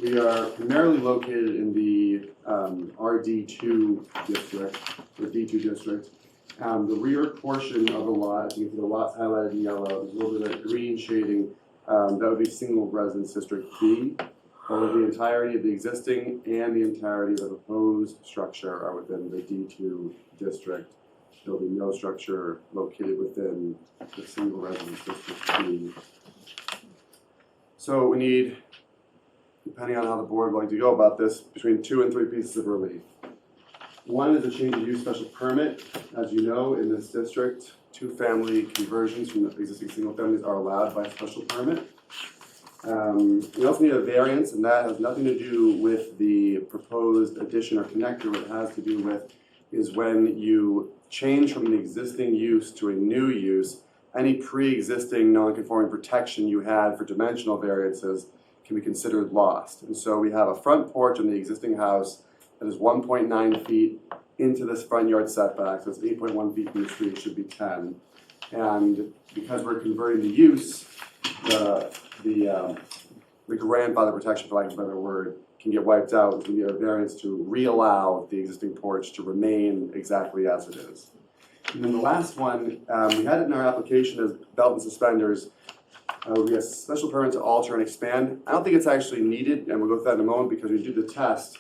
We are primarily located in the RD2 district, or D2 district. The rear portion of the lot, as you can see the lot's highlighted in yellow, there's a little bit of green shading, that would be single residence district B. Both the entirety of the existing and the entirety of the proposed structure are within the D2 district. There'll be no structure located within the single residence district B. So we need, depending on how the board would like to go about this, between 2 and 3 pieces of relief. One is a change of use special permit. As you know, in this district, 2-family conversions from the existing single families are allowed by special permit. We also need a variance, and that has nothing to do with the proposed addition or connector. What it has to do with is when you change from an existing use to a new use, any pre-existing non-conforming protection you had for dimensional variances can be considered lost. And so we have a front porch in the existing house that is 1.9 feet into this front yard setback, so it's 8.1 feet from the street, it should be 10. And because we're converting the use, the grandfather protection, for lack of a better word, can get wiped out. We need a variance to reallow the existing porch to remain exactly as it is. And then the last one, we had it in our application as belt and suspenders. Would be a special permit to alter and expand. I don't think it's actually needed, and we'll go through that in a moment because we do the test.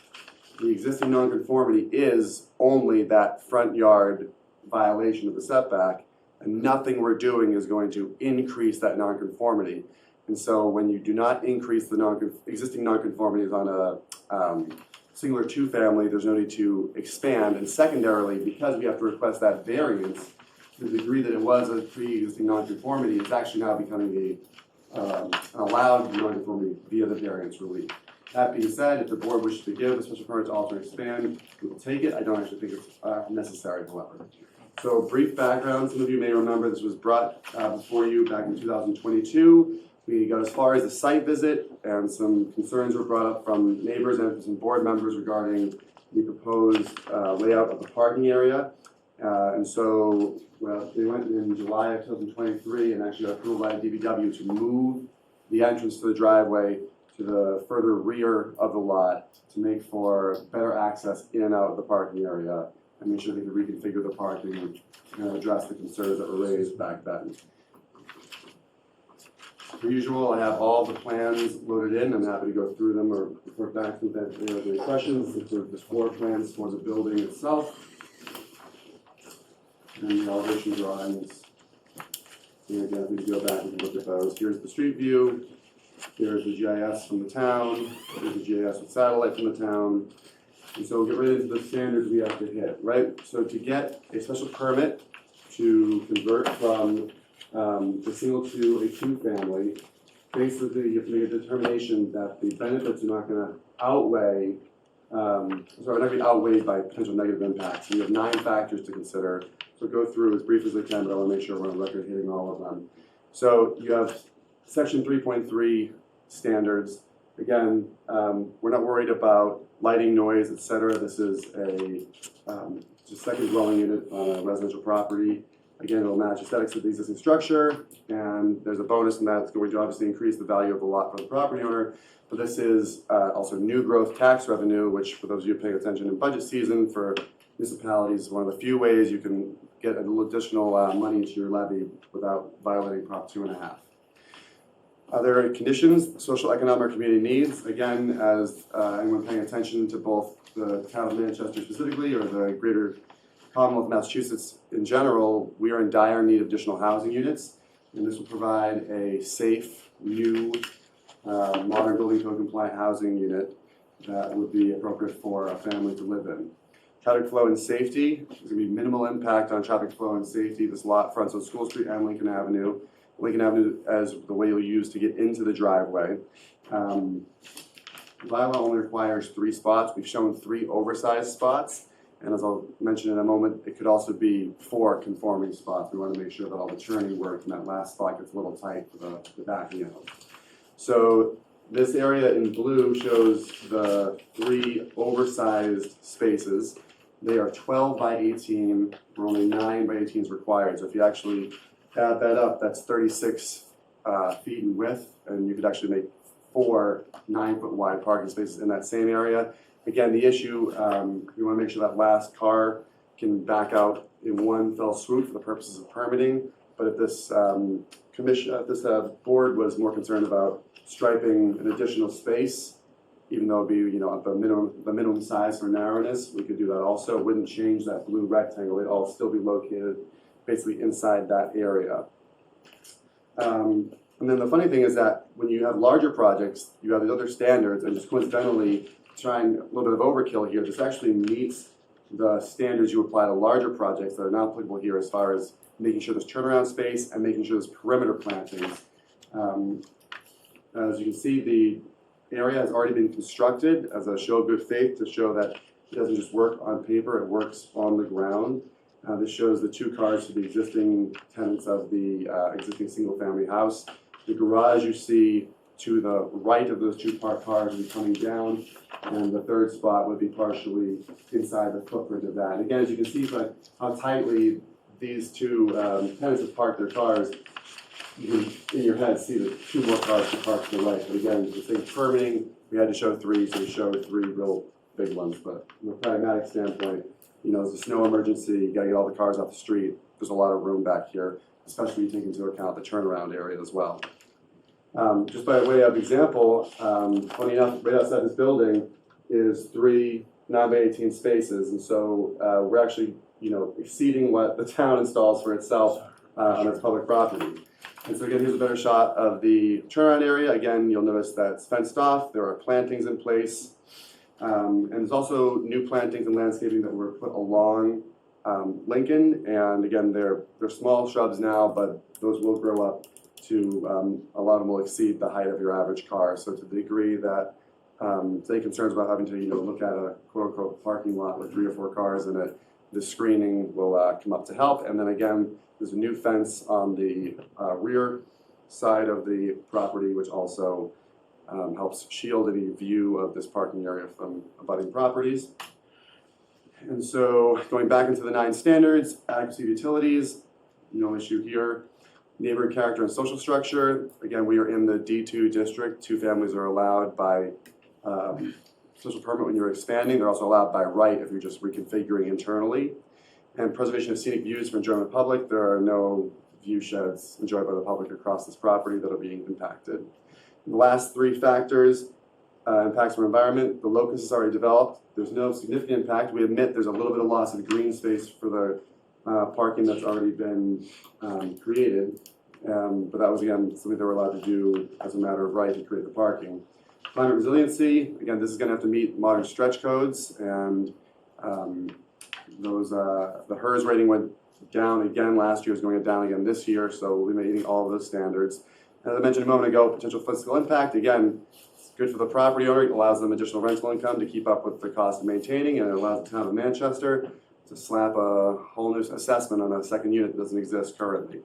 The existing nonconformity is only that front yard violation of the setback, and nothing we're doing is going to increase that nonconformity. And so when you do not increase the existing nonconformities on a singular two-family, there's no need to expand. And secondarily, because we have to request that variance, to the degree that it was a pre-existing nonconformity, it's actually now becoming an allowed nonconformity via the variance relief. That being said, if the board wishes to give a special permit to alter and expand, we will take it. I don't actually think it's necessary, however. So brief background, some of you may remember this was brought before you back in 2022. We got as far as a site visit, and some concerns were brought up from neighbors and some board members regarding the proposed layout of the parking area. And so they went in July of 2023 and actually got approval by DPW to move the entrance to the driveway to the further rear of the lot to make for better access in and out of the parking area and make sure they could reconfigure the parking and address the concerns that were raised back then. Per usual, I have all the plans loaded in. I'm happy to go through them or report back to them if there are any questions. Include the floor plans for the building itself and the elevation drawings. And again, if we go back and look at those. Here's the street view. Here's the GIS from the town. Here's the GIS with satellite from the town. And so we'll get right into the standards we have to hit, right? So to get a special permit to convert from a single to a two-family, basically you have to make a determination that the benefits are not going to outweigh, not going to be outweighed by potential negative impacts. So you have 9 factors to consider. So go through as brief as I can, but I want to make sure we're on record hitting all of them. So you have section 3.3 standards. Again, we're not worried about lighting, noise, etc. This is a second dwelling unit on a residential property. Again, it'll match aesthetics of the existing structure, and there's a bonus in that it's going to obviously increase the value of the lot for the property owner. But this is also new growth tax revenue, which for those of you paying attention in budget season for municipalities is one of the few ways you can get a little additional money into your levy without violating Prop 2.5. Other conditions, social, economic, community needs. Again, as anyone paying attention to both the town of Manchester specifically or the greater Commonwealth of Massachusetts in general, we are in dire need of additional housing units, and this will provide a safe, new, modern building code compliant housing unit that would be appropriate for a family to live in. Traffic flow and safety, there's going to be minimal impact on traffic flow and safety. This lot fronts on School Street and Lincoln Avenue. Lincoln Avenue as the way you'll use to get into the driveway. The bylaw only requires 3 spots. We've shown 3 oversized spots. And as I'll mention in a moment, it could also be 4 conforming spots. We want to make sure that all the churning works and that last spot gets a little tight for the backing out. So this area in blue shows the 3 oversized spaces. They are 12 by 18, where only 9 by 18 is required. So if you actually add that up, that's 36 feet in width, and you could actually make 4 9-foot wide parking spaces in that same area. Again, the issue, you want to make sure that last car can back out in one fell swoop for the purposes of permitting. But if this board was more concerned about striping an additional space, even though it'd be at the minimum size for narrowness, we could do that also. It wouldn't change that blue rectangle. It'd all still be located basically inside that area. And then the funny thing is that when you have larger projects, you have these other standards, and just coincidentally, trying a little bit of overkill here, this actually meets the standards you apply to larger projects that are not applicable here as far as making sure there's turnaround space and making sure there's perimeter plantings. As you can see, the area has already been constructed as a show of good faith to show that it doesn't just work on paper, it works on the ground. This shows the 2 cars to the existing tenants of the existing single-family house. The garage you see to the right of those 2 parked cars will be coming down, and the 3rd spot would be partially inside the footprint of that. And again, as you can see by how tightly these 2 tenants have parked their cars, you can, in your head, see the 2 more cars to park to the right. But again, the thing permitting, we had to show 3, so we showed 3 real big ones. But from a pragmatic standpoint, there's a snow emergency, you gotta get all the cars off the street. There's a lot of room back here, especially when you take into account the turnaround area as well. Just by way of example, funny enough, right outside this building is 3 9x18 spaces, and so we're actually, exceeding what the town installs for itself on its public property. And so again, here's a better shot of the turnaround area. Again, you'll notice that it's fenced off. There are plantings in place. And there's also new plantings and landscaping that were put along Lincoln. And again, they're small shrubs now, but those will grow up to, a lot of them will exceed the height of your average car. So to the degree that any concerns about having to, look at a quote-unquote parking lot with 3 or 4 cars in it, the screening will come up to help. And then again, there's a new fence on the rear side of the property, which also helps shield any view of this parking area from abutting properties. And so going back into the 9 standards, adequacy of utilities, no issue here. Neighborhood character and social structure, again, we are in the D2 district. 2 families are allowed by special permit when you're expanding. They're also allowed by right if you're just reconfiguring internally. And preservation of scenic views for enjoyment of the public. There are no view sheds enjoyed by the public across this property that are being impacted. The last 3 factors, impacts from environment. The locus is already developed. There's no significant impact. We admit there's a little bit of loss of green space for the parking that's already been created. But that was, again, something they were allowed to do as a matter of right to create the parking. Climate resiliency, again, this is going to have to meet modern stretch codes, and the HERS rating went down again last year, is going down again this year, so we'll be meeting all of those standards. As I mentioned a moment ago, potential fiscal impact, again, it's good for the property owner. It allows them additional rental income to keep up with the cost of maintaining, and it allows the town of Manchester to slap a whole new assessment on a second unit that doesn't exist currently.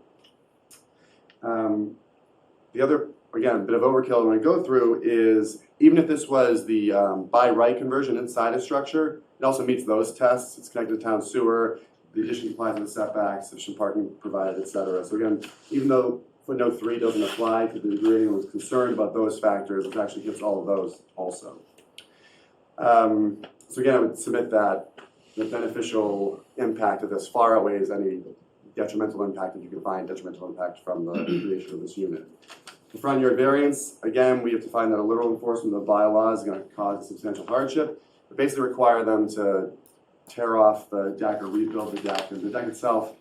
The other, again, bit of overkill I want to go through is, even if this was the by right conversion inside a structure, it also meets those tests. It's connected to town sewer, the addition complies with the setbacks, sufficient parking provided, etc. So again, even though footnote 3 doesn't apply to the degree anyone was concerned about those factors, it actually hits all of those also. So again, I would submit that the beneficial impact of this far outweighs any detrimental impact, if you can find detrimental impact from the creation of this unit. The front yard variance, again, we have to find that a literal enforcement of the bylaw is going to cause a substantial hardship. But basically require them to tear off the deck or rebuild the deck. And the deck itself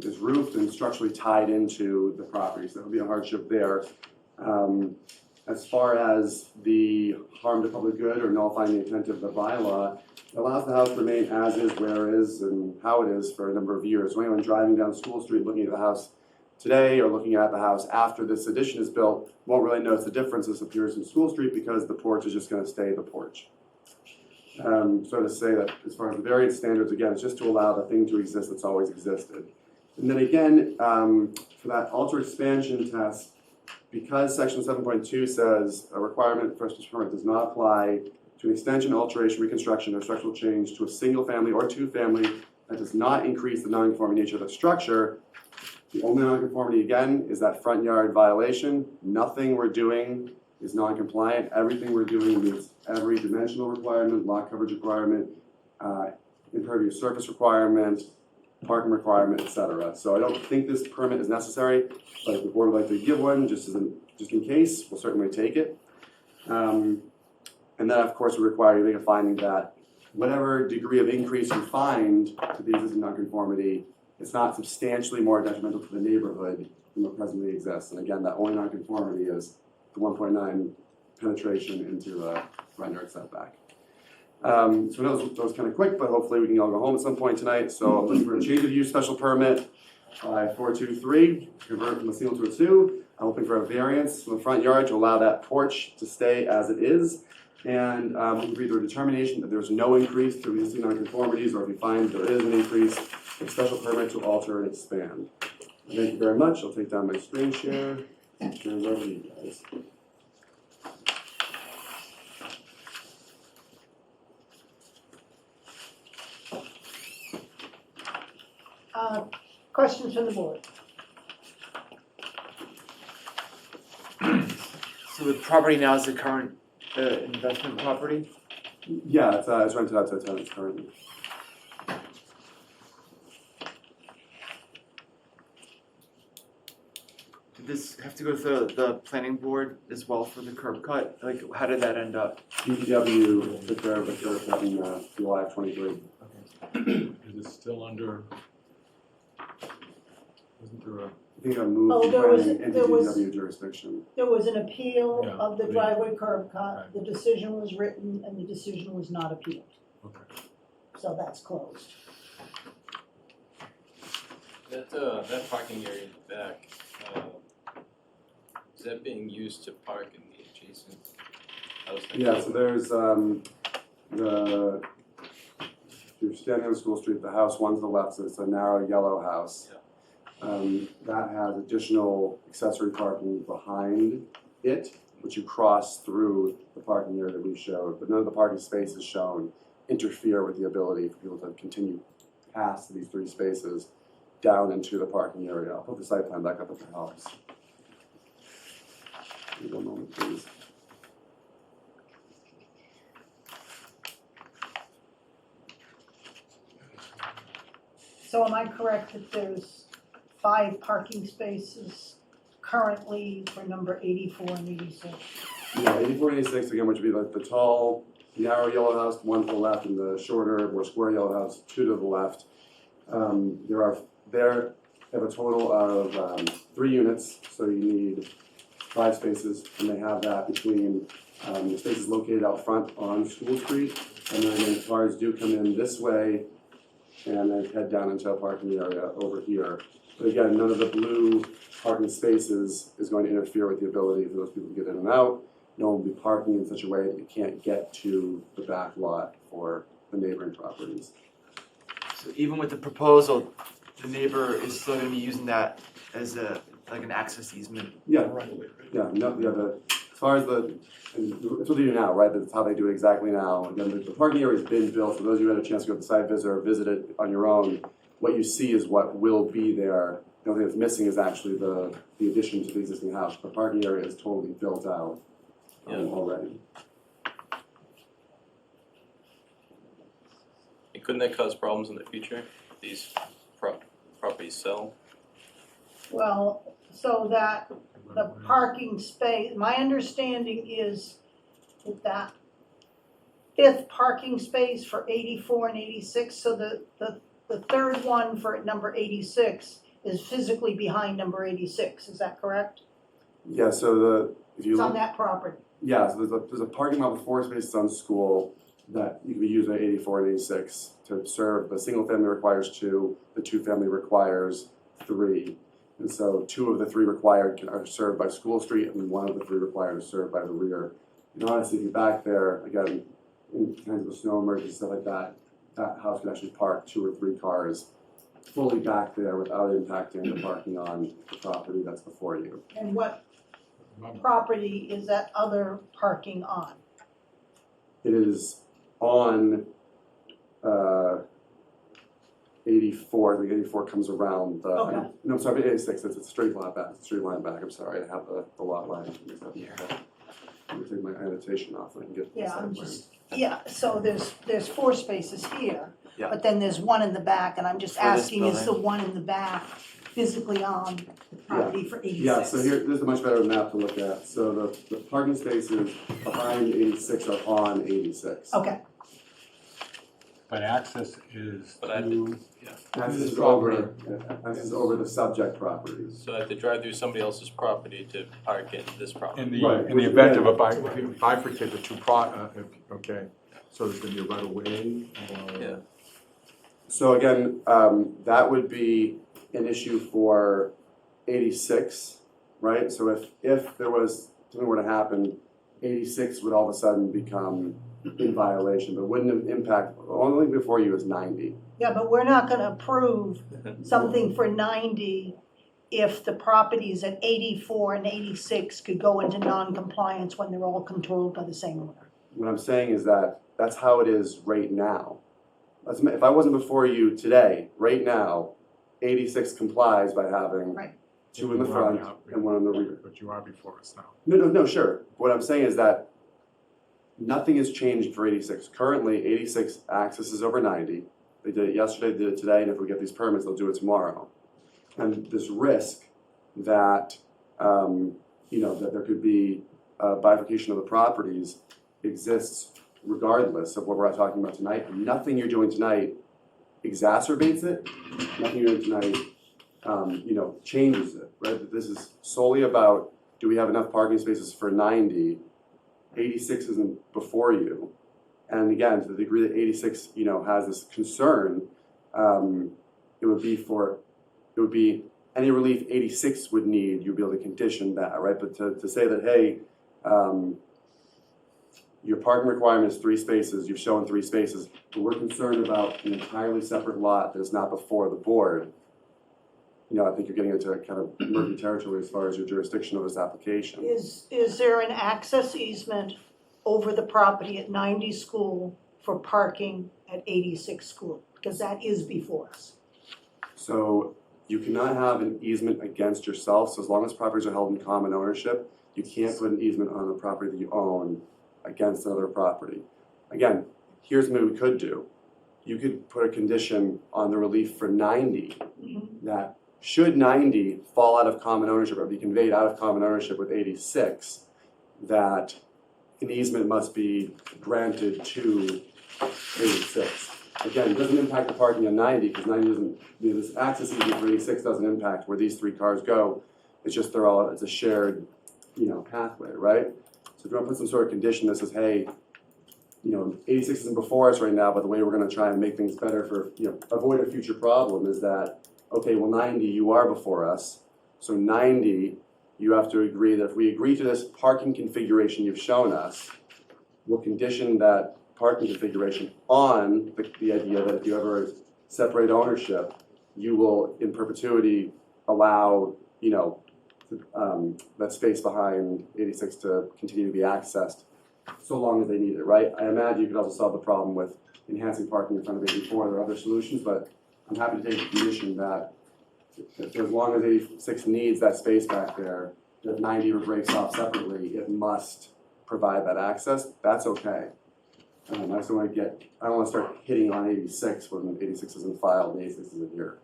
is roofed and structurally tied into the property, so that would be a hardship there. As far as the harm to public good or nullifying the intent of the bylaw, it allows the house to remain as is, where it is, and how it is for a number of years. So anyone driving down School Street looking at the house today or looking at the house after this addition is built won't really notice the difference as appears in School Street, because the porch is just going to stay the porch. So to say that as far as the variance standards, again, it's just to allow the thing to exist that's always existed. And then again, for that alter expansion test, because section 7.2 says a requirement for a special permit does not apply to an extension, alteration, reconstruction, or structural change to a single family or 2 family that does not increase the non-conforming nature of the structure, the only non-conformity again is that front yard violation. Nothing we're doing is non-compliant. Everything we're doing meets every dimensional requirement, lot coverage requirement, impervious surface requirement, parking requirement, etc. So I don't think this permit is necessary, but if the board would like to give one, just in case, we'll certainly take it. And then, of course, we require you to make a finding that whatever degree of increase you find to the existing nonconformity, it's not substantially more detrimental to the neighborhood than what presently exists. And again, that only nonconformity is the 1.9 penetration into the front yard setback. So that was kind of quick, but hopefully we can all go home at some point tonight. So I'm looking for a change of use special permit by 423, convert from a single to a 2. I'm hoping for a variance from the front yard to allow that porch to stay as it is. And we can read the determination that there's no increase to existing nonconformities, or if you find there is an increase, a special permit to alter and expand. Thank you very much. I'll take down my screen share and turn it over to you guys. Questions from the board? So the property now is the current investment property? Yeah, it's rented out to tenants currently. Did this have to go to the planning board as well for the curb cut? Like, how did that end up? DPW took care of the curb cut in July of 23. Is it still under Wasn't there a? I think I moved Oh, the there was- planning into there was- DW jurisdiction. There was an appeal Yeah, of the the- driveway curb cut, the decision was written, and the decision was not appealed. Okay. So that's closed. That parking area in the back, is that being used to park in the adjacent house? next Yeah, door? so there's, if you're standing on School Street, the house one to the left, so it's a narrow yellow house. That has additional accessory parking behind it, which you cross through the parking area that we showed, but none of the parking spaces shown interfere with the ability for people to continue past these 3 spaces down into the parking area. I'll put the site plan back up if it helps. Give me 1 moment, please. So am I correct that there's 5 parking spaces currently for number 84 and 86? Yeah, 84 and 86, again, which would be like the tall, narrow yellow house, one to the left, and the shorter, more square yellow house, 2 to the left. They have a total of 3 units, so you need 5 spaces, and they have that between the spaces located out front on School Street, and then again, cars do come in this way, and then head down into a parking area over here. But again, none of the blue parking spaces is going to interfere with the ability for those people to get in and out. No one will be parking in such a way that you can't get to the back lot for the neighboring properties. So even with the proposal, the neighbor is still gonna be using that as like an access easement? Yeah, as far as it's what they do now, right, that's how they do it exactly now. Again, the parking area's been built, for those of you who had a chance to go to the site visit or visit it on your own, what you see is what will be there. The only thing that's missing is actually the addition to the existing house. The parking area is totally built out already. And couldn't that cause problems in the future, if these properties sell? Well, so that the parking space, my understanding is that 5th parking space for 84 and 86, so the 3rd one for number 86 is physically behind number 86, is that correct? Yeah, so if you It's look. on that property. Yeah, so there's a parking lot with 4 spaces on School that you can be using at 84 and 86 to serve. The single family requires 2, the 2-family requires 3. And so 2 of the 3 required are served by School Street, and 1 of the 3 required is served by the rear. And honestly, if you're back there, again, in terms of a snow emergency, stuff like that, that house could actually park 2 or 3 cars fully back there without impacting the parking on the property that's before you. And what property is that other parking on? It is on 84, I think 84 comes around the, Okay. no, sorry, 86, it's a straight line back, I'm sorry, I have the lot line. Let me take my annotation off so I can get the Yeah, site I'm plan. just, yeah, so there's 4 spaces here, Yeah. but then there's 1 in the back, and I'm just For this asking, is the building. one in the back physically on the property for 86? Yeah, so here, this is a much better map to look at. So the parking spaces behind 86 are on 86. Okay. But access is But I have through. Access is over the subject properties. So I have to drive through somebody else's property to park in this property? In the, Right, in the which event of again- a bifurcate the two okay, so there's gonna be a right of way or? Yeah. So again, that would be an issue for 86, right? So if there was, something were to happen, 86 would all of a sudden become in violation, but wouldn't impact, the only thing before you is 90. Yeah, but we're not gonna approve something for 90 if the properties at 84 and 86 could go into non-compliance when they're all controlled by the same owner. What I'm saying is that that's how it is right now. If I wasn't before you today, right now, 86 complies by having 2 in the front and 1 in the rear. But you are before us now. No, sure. What I'm saying is that nothing has changed for 86. Currently, 86 access is over 90. They did it yesterday, they did it today, and if we get these permits, they'll do it tomorrow. And this risk that, that there could be a bifurcation of the properties exists regardless of what we're talking about tonight. Nothing you're doing tonight exacerbates it. Nothing you're doing tonight changes it, right? But this is solely about, do we have enough parking spaces for 90? 86 isn't before you. And again, to the degree that 86, has this concern, it would be any relief 86 would need, you'd be able to condition that, right? But to say that, hey, your parking requirement is 3 spaces, you've shown 3 spaces, but we're concerned about an entirely separate lot that is not before the board, I think you're getting into kind of murky territory as far as your jurisdiction of this application. Is there an access easement over the property at 90 School for parking at 86 School? Because that is before us. So you cannot have an easement against yourself, so as long as properties are held in common ownership, you can't put an easement on the property that you own against another property. Again, here's what we could do. You could put a condition on the relief for 90 that should 90 fall out of common ownership or be conveyed out of common ownership with 86, that an easement must be granted to 86. Again, it doesn't impact the parking on 90 because 90 doesn't, this access easement for 86 doesn't impact where these 3 cars go. It's just it's a shared, pathway, right? So if you want to put some sort of condition that says, hey, 86 isn't before us right now, but the way we're going to try and make things better for, avoid a future problem is that, okay, well 90, you are before us. So 90, you have to agree that if we agree to this parking configuration you've shown us, we'll condition that parking configuration on the idea that if you ever separate ownership, you will in perpetuity allow, that space behind 86 to continue to be accessed so long as they need it, right? I imagine you could also solve the problem with enhancing parking in front of 84. There are other solutions, but I'm happy to take the condition that as long as 86 needs that space back there, if 90 breaks off separately, it must provide that access. That's okay. I just don't want to start hitting on 86 when 86 isn't filed and 86 isn't here.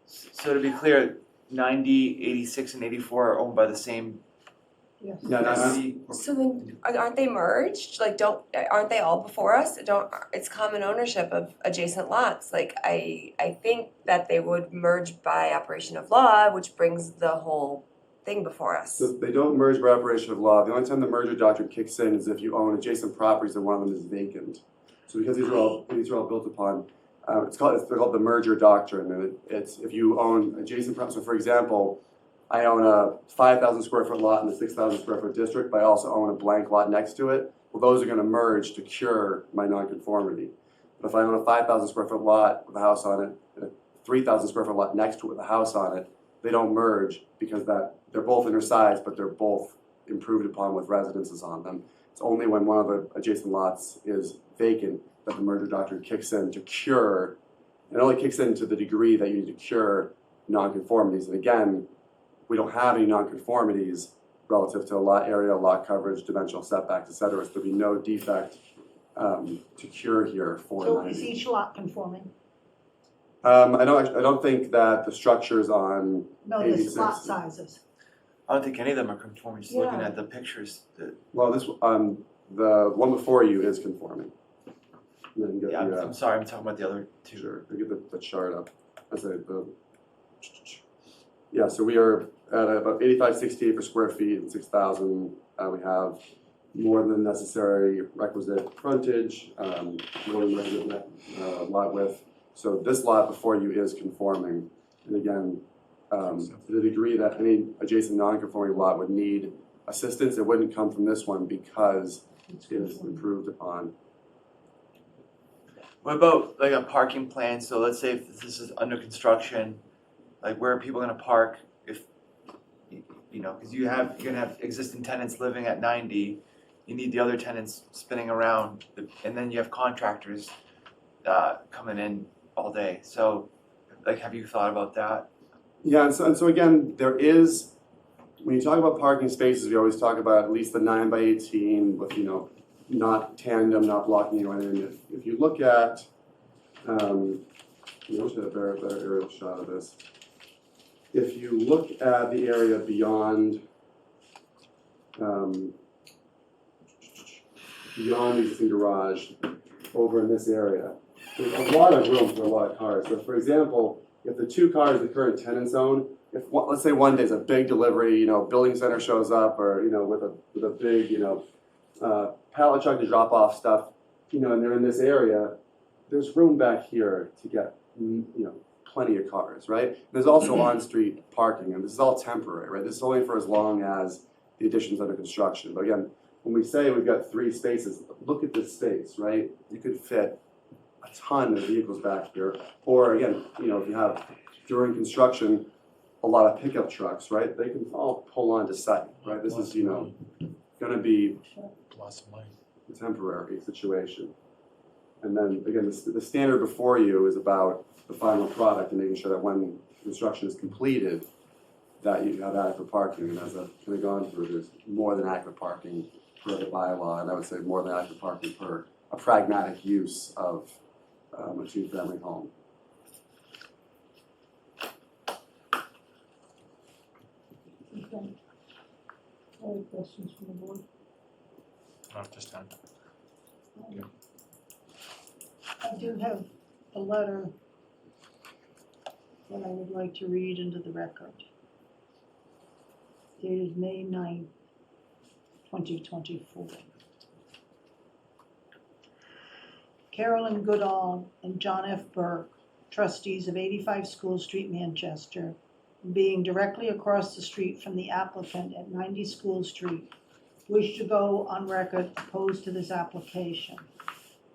So to be clear, 90, 86, and 84 are owned by the same. Yes. So then, aren't they merged? Like, aren't they all before us? It's common ownership of adjacent lots. Like, I think that they would merge by operation of law, which brings the whole thing before us. So they don't merge by operation of law. The only time the merger doctrine kicks in is if you own adjacent properties and one of them is vacant. So because these are all built upon, they're called the merger doctrine, and it's if you own adjacent properties. So for example, I own a 5,000 square foot lot in a 6,000 square foot district, but I also own a blank lot next to it. Well, those are going to merge to cure my nonconformity. But if I own a 5,000 square foot lot with a house on it, and a 3,000 square foot lot next to it with a house on it, they don't merge because they're both undersized, but they're both improved upon with residences on them. It's only when one of the adjacent lots is vacant that the merger doctrine kicks in to cure. It only kicks in to the degree that you need to cure nonconformities. And again, we don't have any nonconformities relative to lot area, lot coverage, dimensional setbacks, et cetera. So there'll be no defect to cure here for So 90. is each lot conforming? I don't think that the structures on No, 86. the lot sizes. I don't think any of them are conforming, just looking at the pictures. Well, the one before you is conforming. And then you get I'm sorry, I'm talking about the other two. Sure, we get the chart up. So we are at about 8568 per square feet and 6,000. We have more than necessary requisite frontage, more than requisite lot width. So this lot before you is conforming. And again, to the degree that any adjacent non-conforming lot would need assistance, it wouldn't come from this one because it is improved upon. What about like a parking plan? So let's say if this is under construction, like where are people gonna park if, because you're gonna have existing tenants living at 90, you need the other tenants spinning around, and then you have contractors coming in all day. So like, have you thought about that? Yeah, and so again, there is, when you talk about parking spaces, we always talk about at least the 9x18 with, not tandem, not blocking anyone in. If you look at, I wish I had a better aerial shot of this. If you look at the area beyond the existing garage over in this area, there's a lot of room for a lot of cars. So for example, if the 2 cars the current tenant zone, if let's say one day's a big delivery, you know, building center shows up, or you know, with a big, you know, pallet truck to drop off stuff, you know, and they're in this area, there's room back here to get, you know, plenty of cars, right? There's also on-street parking, and this is all temporary, right? This is only for as long as the addition's under construction. But again, when we say we've got 3 spaces, look at this space, right? You could fit a ton of vehicles back here. Or again, you know, if you have, during construction, a lot of pickup trucks, right? They can all pull onto site, right? This is, you know, gonna be a temporary situation. And then again, the standard before you is about the final product and making sure that when construction is completed, that you have adequate parking. And as I've kind of gone through, there's more than adequate parking per the bylaw, and I would say more than adequate parking per a pragmatic use of a 2-family home. Okay. Any questions from the board? Not this time. I do have a letter that I would like to read into the record. Dated May 9th, 2024. Carolyn Goodall and John F. Burke, trustees of 85 School Street, Manchester, being directly across the street from the applicant at 90 School Street, wish to go on record opposed to this application.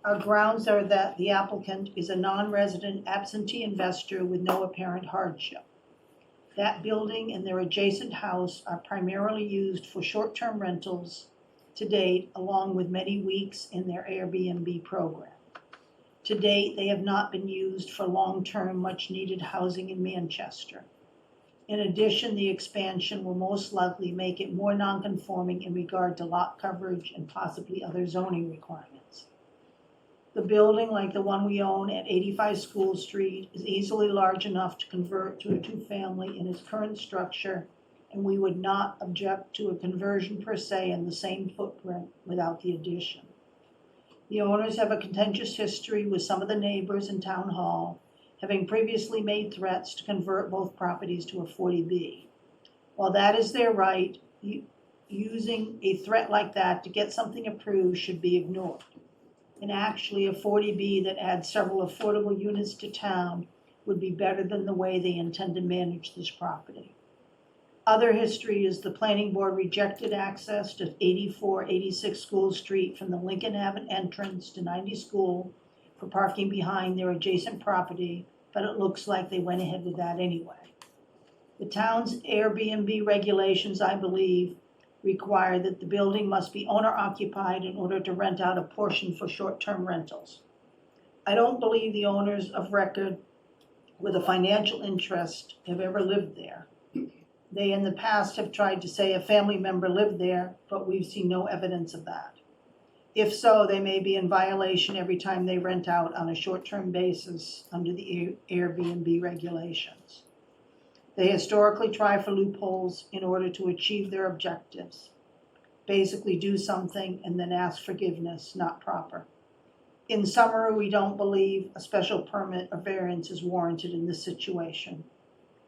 Our grounds are that the applicant is a non-resident absentee investor with no apparent hardship. That building and their adjacent house are primarily used for short-term rentals to date, along with many weeks in their Airbnb program. To date, they have not been used for long-term, much-needed housing in Manchester. In addition, the expansion will most likely make it more non-conforming in regard to lot coverage and possibly other zoning requirements. The building, like the one we own at 85 School Street, is easily large enough to convert to a 2-family in its current structure, and we would not object to a conversion per se in the same footprint without the addition. The owners have a contentious history with some of the neighbors in Town Hall, having previously made threats to convert both properties to a 40B. While that is their right, using a threat like that to get something approved should be ignored. And actually, a 40B that adds several affordable units to town would be better than the way they intend to manage this property. Other history is the planning board rejected access to 86 School Street from the Lincoln Avenue entrance to 90 School for parking behind their adjacent property, but it looks like they went ahead with that anyway. The town's Airbnb regulations, I believe, require that the building must be owner-occupied in order to rent out a portion for short-term rentals. I don't believe the owners of record with a financial interest have ever lived there. They in the past have tried to say a family member lived there, but we've seen no evidence of that. If so, they may be in violation every time they rent out on a short-term basis under the Airbnb regulations. They historically try for loopholes in order to achieve their objectives. Basically do something and then ask forgiveness, not proper. In summary, we don't believe a special permit or variance is warranted in this situation.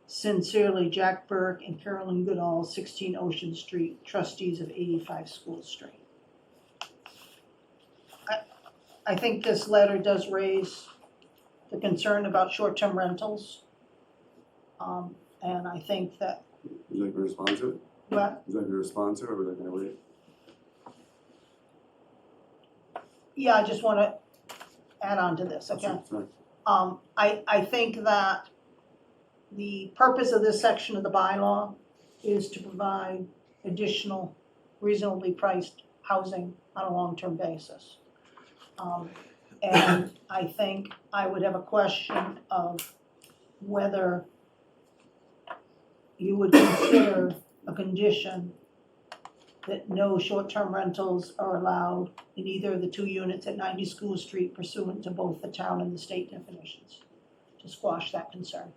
Sincerely, Jack Burke and Carolyn Goodall, 16 Ocean Street, trustees of 85 School Street. I think this letter does raise the concern about short-term rentals. And I think that. Would you like me to respond to it? What? Would you like me to respond to it, or would you like me to wait? Yeah, I just want to add on to this, okay? Sorry. I think that the purpose of this section of the bylaw is to provide additional reasonably priced housing on a long-term basis. And I think I would have a question of whether you would consider a condition that no short-term rentals are allowed in either of the 2 units at 90 School Street pursuant to both the town and the state definitions, to squash that concern.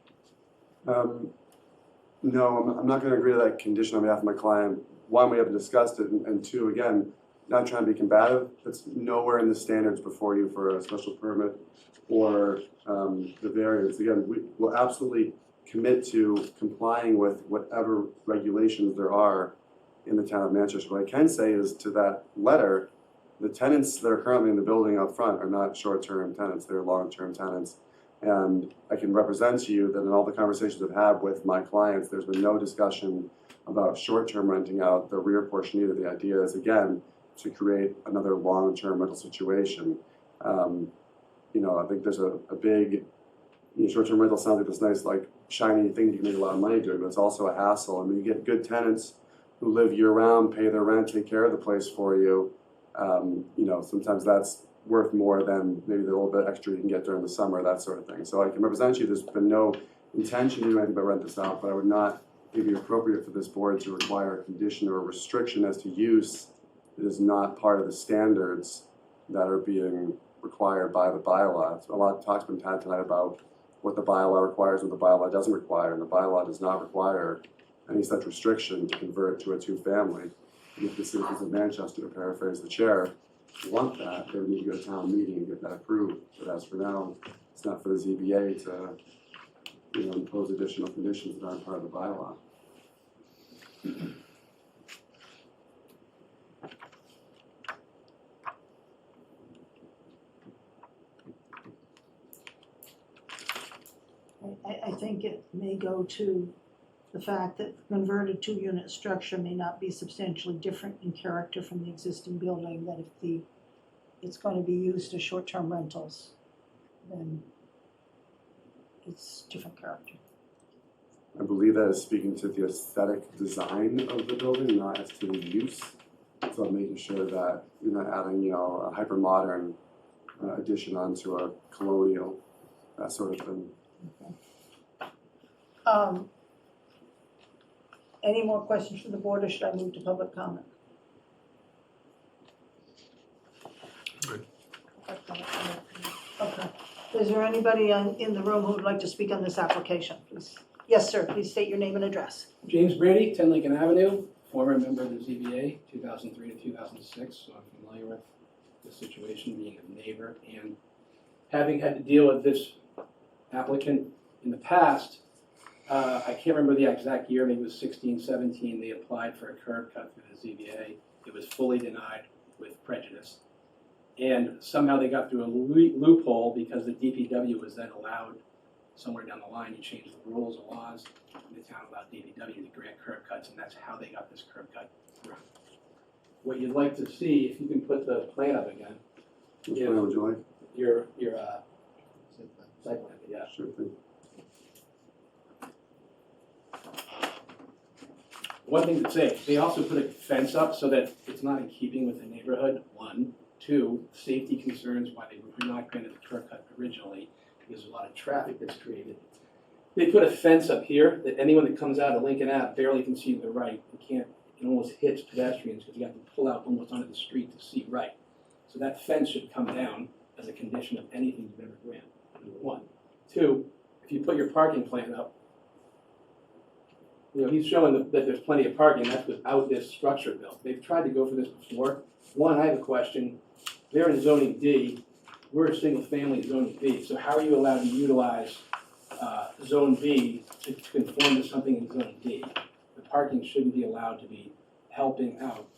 No, I'm not going to agree to that condition on behalf of my client. One, we haven't discussed it, and 2, again, not trying to be combative, that's nowhere in the standards before you for a special permit or the variance. Again, we will absolutely commit to complying with whatever regulations there are in the town of Manchester. What I can say is to that letter, the tenants that are currently in the building up front are not short-term tenants, they're long-term tenants. And I can represent to you that in all the conversations I've had with my clients, there's been no discussion about short-term renting out the rear portion either. The idea is, again, to create another long-term rental situation. I think there's a big, short-term rental sounds like this nice, like, shiny thing you can make a lot of money doing, but it's also a hassle. I mean, you get good tenants who live year-round, pay their rent, take care of the place for you. Sometimes that's worth more than maybe the little bit extra you can get during the summer, that sort of thing. So I can represent you, there's been no intention to do anything but rent this out, but I would not think it be appropriate for this board to require a condition or a restriction as to use that is not part of the standards that are being required by the bylaw. A lot of talk's been had tonight about what the bylaw requires, what the bylaw doesn't require, and the bylaw does not require any such restriction to convert to a two-family. And if the citizens of Manchester, to paraphrase the chair, want that, they would need to go to town meeting and get that approved. But as for now, it's not for the ZBA to, impose additional conditions that aren't part of the bylaw. I think it may go to the fact that converted two-unit structure may not be substantially different in character from the existing building, that if it's going to be used as short-term rentals, then it's different character. I believe that is speaking to the aesthetic design of the building, not as to the use. So making sure that you're not adding, a hyper-modern addition onto a colonial, that sort of thing. Any more questions from the board, or should I move to public comment? Good. Okay. Is there anybody in the room who would like to speak on this application, please? Yes, sir. Please state your name and address. James Brady, 10 Lincoln Avenue, former member of the ZBA, 2003 to 2006, so I'm familiar with the situation, being a neighbor, and having had to deal with this applicant in the past. I can't remember the exact year, maybe it was 16, 17, they applied for a curb cut through the ZBA. It was fully denied with prejudice. And somehow they got through a loophole because the DPW was then allowed, somewhere down the line, you changed the rules and laws, and the town allowed DPW to grant curb cuts, and that's how they got this curb cut through. What you'd like to see, if you can put the plan up again. Which plan would you like? Your site plan, yeah. Sure thing. One thing to say, they also put a fence up so that it's not in keeping with the neighborhood, one. Two, safety concerns, why they were not granted the curb cut originally, because there's a lot of traffic that's created. They put a fence up here that anyone that comes out of Lincoln Ave barely can see to the right. It almost hits pedestrians because you have to pull out almost onto the street to see right. So that fence should come down as a condition of anything you've ever granted, number one. Two, if you put your parking plan up, he's showing that there's plenty of parking, that's without this structure built. They've tried to go for this before. One, I have a question. They're in zoning D, we're a single family zoning B, so how are you allowed to utilize zone B to conform to something in zone D? The parking shouldn't be allowed to be helping out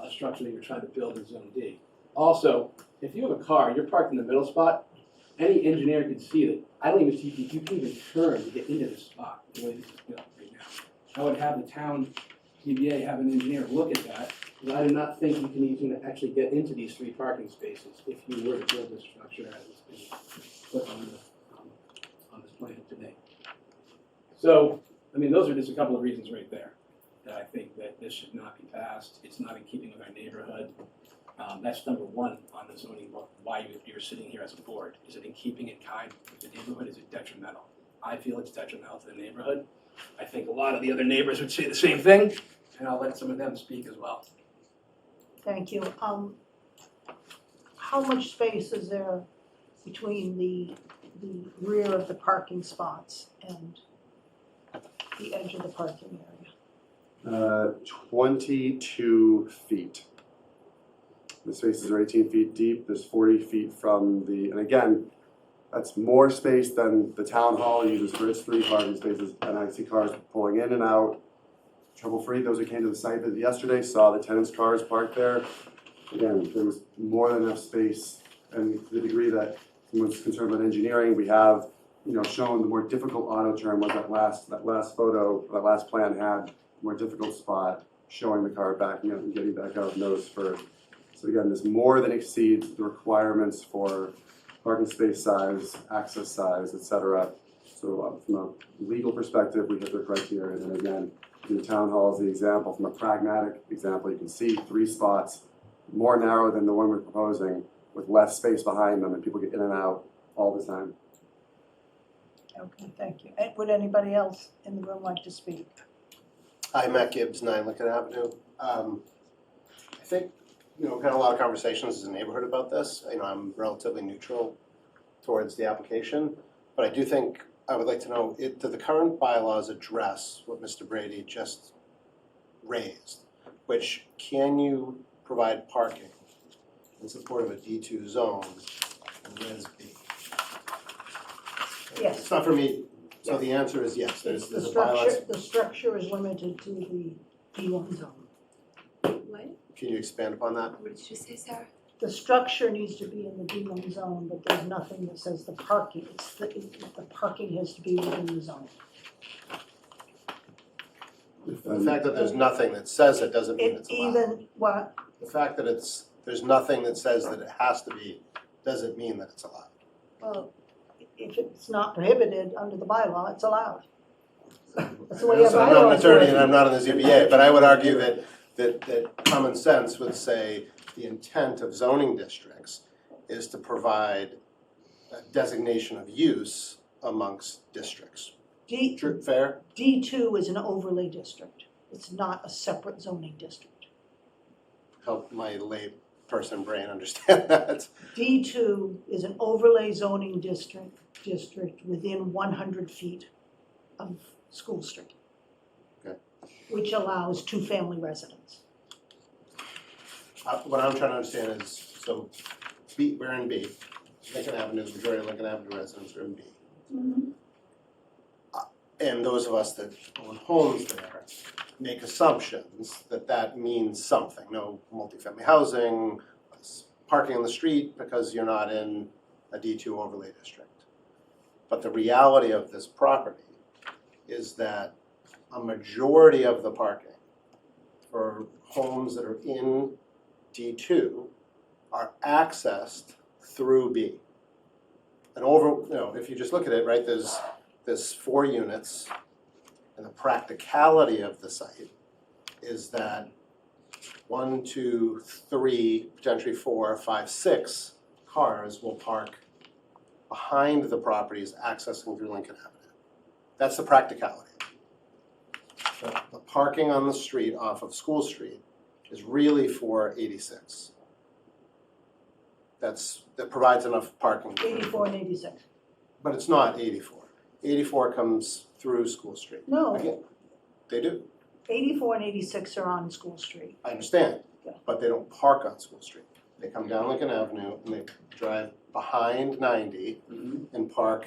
a structure that you're trying to build in zone D. Also, if you have a car, you're parked in the middle spot, any engineer could see that. I don't even see if you can even turn to get into this spot, the way this is built right now. I would have the town ZBA have an engineer look at that, because I do not think you can even actually get into these 3 parking spaces if you were to build this structure as it's been put on this plan today. So, I mean, those are just a couple of reasons right there that I think that this should not be passed. It's not in keeping with our neighborhood. That's number one on the zoning book, why you're sitting here as a board. Is it in keeping in kind with the neighborhood? Is it detrimental? I feel it's detrimental to the neighborhood. I think a lot of the other neighbors would say the same thing, and I'll let some of them speak as well. Thank you. How much space is there between the rear of the parking spots and the edge of the parking area? 22 feet. The spaces are 18 feet deep, there's 40 feet from and again, that's more space than the town hall uses for its 3 parking spaces, and I see cars pulling in and out, trouble-free. Those who came to the site visit yesterday saw the tenants' cars parked there. Again, there was more than enough space, and to the degree that someone's concerned about engineering, we have, shown the more difficult auto turn was that last photo, that last plan had a more difficult spot, showing the car backing up and getting back out of nose first. So again, this more than exceeds the requirements for parking space size, access size, etc. So from a legal perspective, we hit their criteria. And then again, in the town hall is the example. From a pragmatic example, you can see 3 spots, more narrow than the one we're proposing, with less space behind them, and people get in and out all the time. Okay, thank you. And would anybody else in the room like to speak? Hi, Matt Gibbs, 9 Lincoln Avenue. I think, we've had a lot of conversations as a neighborhood about this. I'm relatively neutral towards the application, but I do think I would like to know, do the current bylaws address what Mr. Brady just raised, which can you provide parking in support of a D2 zone in Res B? Yes. It's not for me, so the answer is yes, there's a bylaw. The structure is limited to the D1 zone. What? Can you expand upon that? What did you say, Sarah? The structure needs to be in the D1 zone, but there's nothing that says the parking, the parking has to be within the zone. The fact that there's nothing that says it doesn't mean it's allowed. Even, what? The fact that there's nothing that says that it has to be, doesn't mean that it's allowed. Well, if it's not prohibited under the bylaw, it's allowed. That's the way our So I'm not an bylaws attorney work. and I'm not in the ZBA, but I would argue that common sense would say the intent of zoning districts is to provide a designation of use amongst districts. True, fair? D2 is an overlay district. It's not a separate zoning district. Help my lay person brain understand that. D2 is an overlay zoning district within 100 feet of School Street. Okay. Which allows 2-family residents. What I'm trying to understand is, so we're in B, Lincoln Avenue, the majority of Lincoln Avenue residents are in B. And those of us that own homes there make assumptions that that means something. No multifamily housing, parking on the street because you're not in a D2 overlay district. But the reality of this property is that a majority of the parking for homes that are in D2 are accessed through B. And if you just look at it, right, there's 4 units, and the practicality of the site is that 1, 2, 3, potentially 4, 5, 6 cars will park behind the properties accessing through Lincoln Avenue. That's the practicality. The parking on the street off of School Street is really for 86. That provides enough parking. 84 and 86. But it's not 84. 84 comes through School Street. No. Again, they do. 84 and 86 are on School Street. I understand, Yeah. but they don't park on School Street. They come down Lincoln Avenue and they drive behind 90 and park.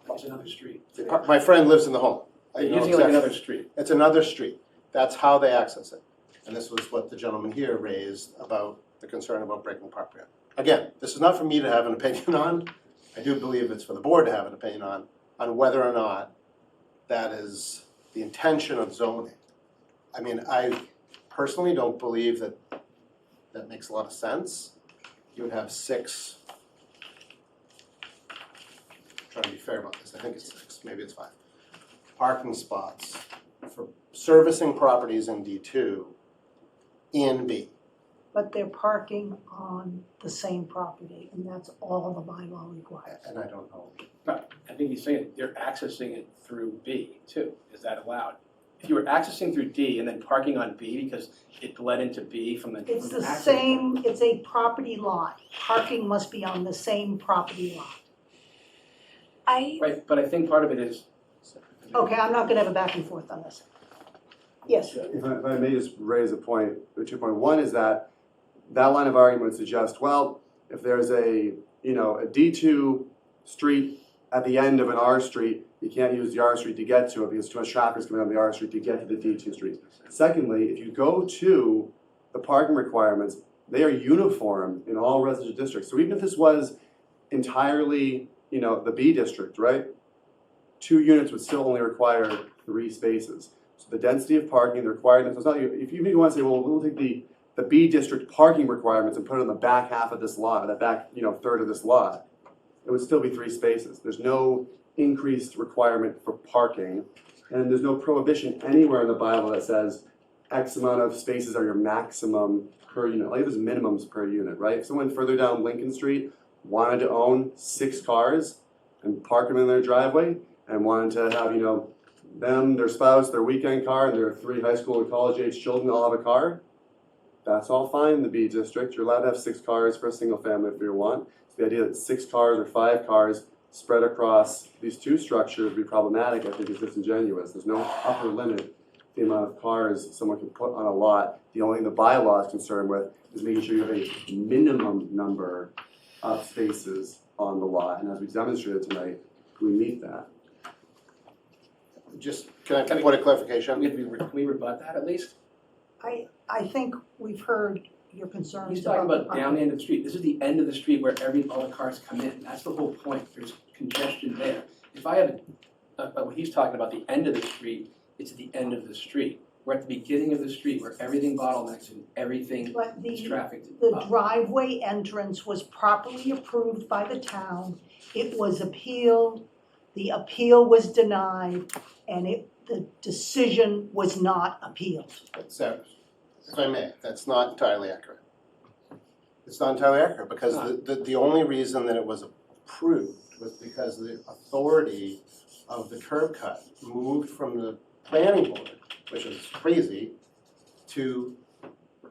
It's another street. My friend lives in the home. I They're know using it like exactly. another street. It's another street. That's how they access it. And this was what the gentleman here raised about the concern about breaking the property up. Again, this is not for me to have an opinion on. I do believe it's for the board to have an opinion on whether or not that is the intention of zoning. I mean, I personally don't believe that that makes a lot of sense. You would have 6, trying to be fair about this, I think it's 6, maybe it's 5, parking spots for servicing properties in D2 in B. But they're parking on the same property, and that's all the bylaw requires. And I don't know. But I think he's saying they're accessing it through B too. Is that allowed? If you were accessing through D and then parking on B because it bled into B from the. It's from the access same, it's a property lot. Parking must be on the same property lot. Right, but I think part of it is. Okay, I'm not gonna have a back and forth on this. Yes, If I may just raise a point, or 2 point. One is that that line of argument would suggest, well, if there's a D2 street at the end of an R street, you can't use the R street to get to it because too much traffic is coming on the R street to get to the D2 street. Secondly, if you go to the parking requirements, they are uniform in all residential districts. So even if this was entirely, the B district, right? 2 units would still only require 3 spaces. So the density of parking, the requirements, it's not, if you want to say, well, we'll take the B district parking requirements and put it on the back half of this lot, the back, third of this lot, it would still be 3 spaces. There's no increased requirement for parking, and there's no prohibition anywhere in the bylaw that says X amount of spaces are your maximum per unit. Like there's minimums per unit, right? If someone further down Lincoln Street wanted to own 6 cars and park them in their driveway and wanted to have, them, their spouse, their weekend car, and their 3 high school and college age children all have a car, that's all fine in the B district. You're allowed to have 6 cars for a single family if you want. So the idea that 6 cars or 5 cars spread across these 2 structures would be problematic, I think is disingenuous. There's no upper limit to the amount of cars someone can put on a lot. The only thing the bylaw is concerned with is making sure you have a minimum number of spaces on the lot. And as we demonstrated tonight, we meet that. Just, can I point a clarification? Can we rebut that at least? I think we've heard your concerns He's talking about the down the end of the street. This is the end of the street where all the cars come in. That's the whole point. There's congestion there. If I have what he's talking about, the end of the street, it's at the end of the street. We're at the beginning of the street where everything bottlenecks and everything is trafficked. The driveway entrance was properly approved by the town. It was appealed, the appeal was denied, and the decision was not appealed. So, if I may, that's not entirely accurate. It's not entirely accurate because the only reason that it was approved was because the authority of the curb cut moved from the planning board, which is crazy, to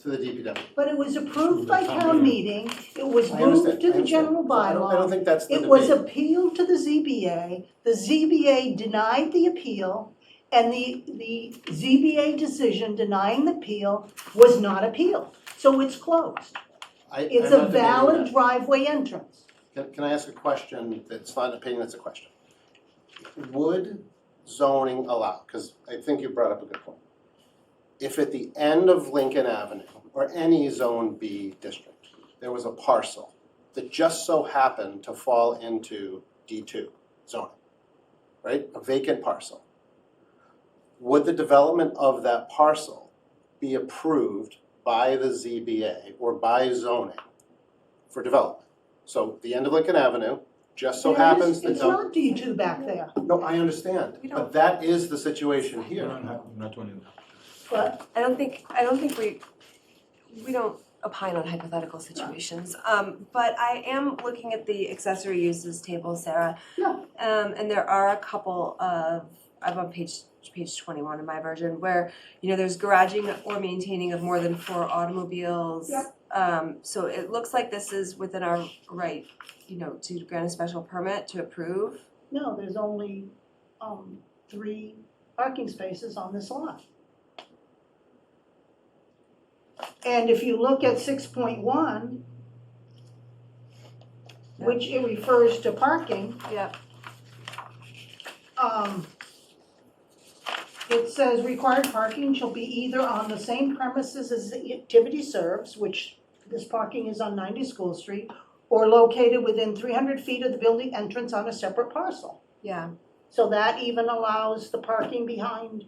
the DPW. But it was approved by town meeting, it was I moved understand, to I the understand. general bylaw. I don't think that's the It was debate. appealed to the ZBA denied the appeal, and the ZBA decision denying the appeal was not appealed, so it's closed. It's I'm a not debating valid that. driveway entrance. Can I ask a question that's not an opinion, it's a question? Would zoning allow, because I think you brought up a good point, if at the end of Lincoln Avenue, or any Zone B district, there was a parcel that just so happened to fall into D2 zoning, right? A vacant parcel. Would the development of that parcel be approved by the ZBA or by zoning for development? So the end of Lincoln Avenue just so happens that. It's not D2 back there, No, I understand, but that is the situation here. Not doing it. but I don't think we don't opine on hypothetical situations. But I am looking at the accessory uses table, Sarah. Yeah. And there are a couple of, I'm on page 21 in my version, where, there's garaging or maintaining of more than 4 automobiles. Yep. So it looks like this is within our right, to grant a special permit to approve. no, there's only 3 parking spaces on this lot. And if you look at 6.1, which it refers to parking. Yep. It says required parking shall be either on the same premises as the activity serves, which this parking is on 90 School Street, or located within 300 feet of the building entrance on a separate parcel. Yeah. So that even allows the parking behind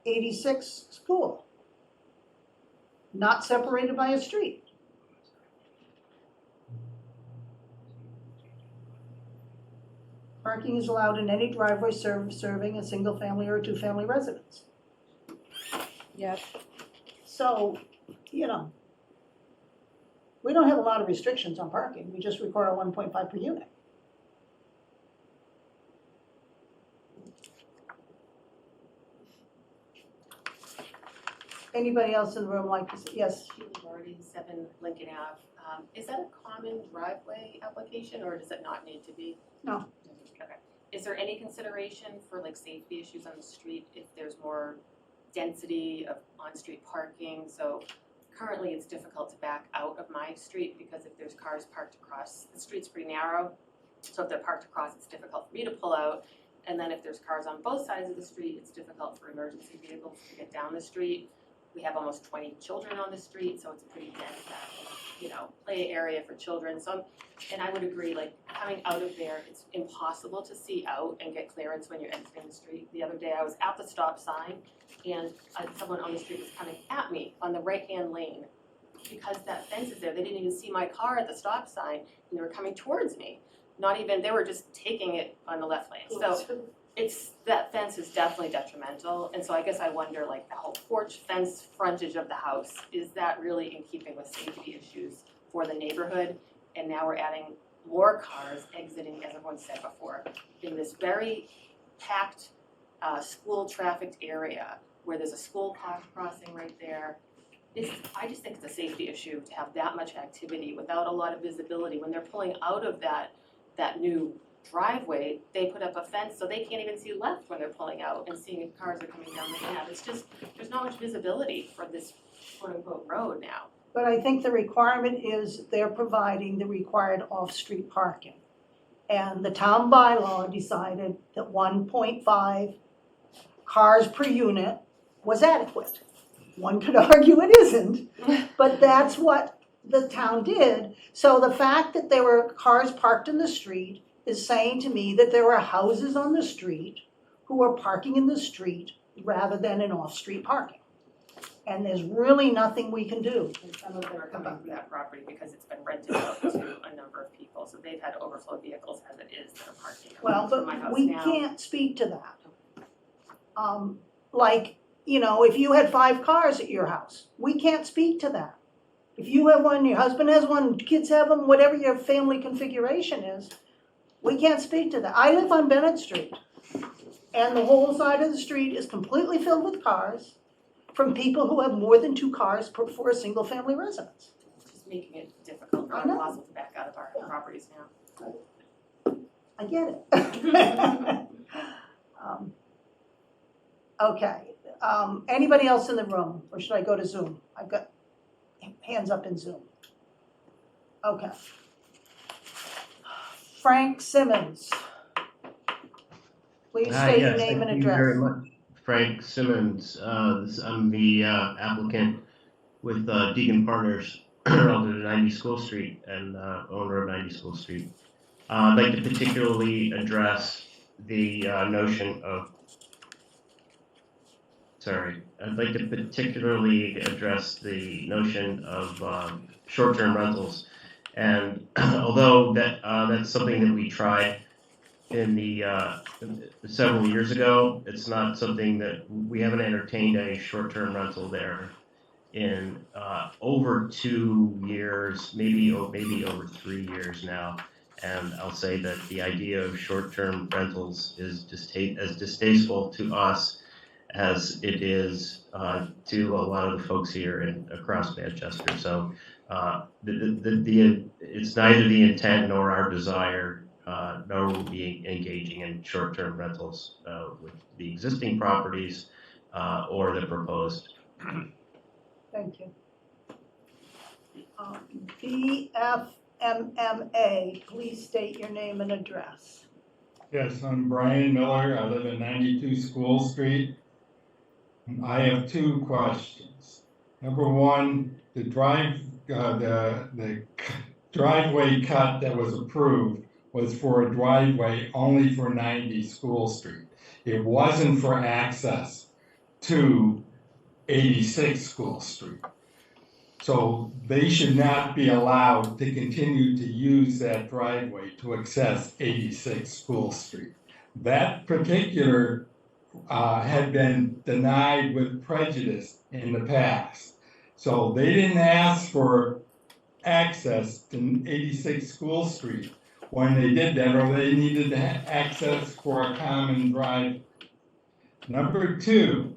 86 School, not separated by a street. Parking is allowed in any driveway serving a single-family or a 2-family residence. Yep. So, we don't have a lot of restrictions on parking, we just require 1.5 per unit. Anybody else in the room like to say, yes? Julie Doherty, 7 Lincoln Ave. Is that a common driveway application, or does it not need to be? No. Okay. Is there any consideration for safety issues on the street if there's more density of on-street parking? So currently it's difficult to back out of my street because if there's cars parked across, the street's pretty narrow. So if they're parked across, it's difficult for me to pull out. And then if there's cars on both sides of the street, it's difficult for emergency vehicles to get down the street. We have almost 20 children on the street, so it's a pretty dense, play area for children. So, and I would agree, like, coming out of there, it's impossible to see out and get clearance when you're exiting the street. The other day, I was at the stop sign, and someone on the street was coming at me on the right-hand lane. Because that fence is there, they didn't even see my car at the stop sign, and they were coming towards me. Not even, they were just taking it on the left lane. So that fence is definitely detrimental. And so I guess I wonder, like, the whole porch fence frontage of the house, is that really in keeping with safety issues for the neighborhood? And now we're adding more cars exiting, as everyone said before, in this very packed, school trafficked area where there's a school car crossing right there. I just think it's a safety issue to have that much activity without a lot of visibility. When they're pulling out of that new driveway, they put up a fence so they can't even see left when they're pulling out and seeing if cars are coming down the path. It's just, there's not much visibility for this quote-unquote road now. But I think the requirement is they're providing the required off-street parking. And the town bylaw decided that 1.5 cars per unit was adequate. One could argue it isn't, but that's what the town did. So the fact that there were cars parked in the street is saying to me that there were houses on the street who are parking in the street rather than in off-street parking. And there's really nothing we can do. And some of them are coming from that property because it's been rented out to a number of people. So they've had overflow vehicles as it is that are parking Well, in my but house we now. can't speak to that. If you had 5 cars at your house, we can't speak to that. If you have one, your husband has one, kids have them, whatever your family configuration is, we can't speak to that. I live on Bennett Street, and the whole side of the street is completely filled with cars from people who have more than 2 cars for a single-family residence. It's just making it difficult, not possible to back out of our properties now. I get it. Okay. Anybody else in the room, or should I go to Zoom? I've got hands up in Zoom. Okay. Frank Simmons. Please state your name and Thank you very address. much. Frank Simmons, I'm the applicant with Deegan Partners, relative to 90 School Street and owner of 90 School Street. I'd like to particularly address the notion of short-term rentals. And although that's something that we tried in the several years ago, it's not something that we haven't entertained a short-term rental there in over 2 years, maybe over 3 years now. And I'll say that the idea of short-term rentals is as distasteful to us as it is to a lot of the folks here across Manchester. So it's neither the intent nor our desire, nor will we be engaging in short-term rentals with the existing properties or the proposed. Thank you. BFMMA, please state your name and address. Yes, I'm Brian Miller. I live at 92 School Street. I have 2 questions. Number one, the driveway cut that was approved was for a driveway only for 90 School Street. It wasn't for access to 86 School Street. So they should not be allowed to continue to use that driveway to access 86 School Street. That particular had been denied with prejudice in the past. So they didn't ask for access to 86 School Street when they did that, or they needed access for a common drive. Number 2,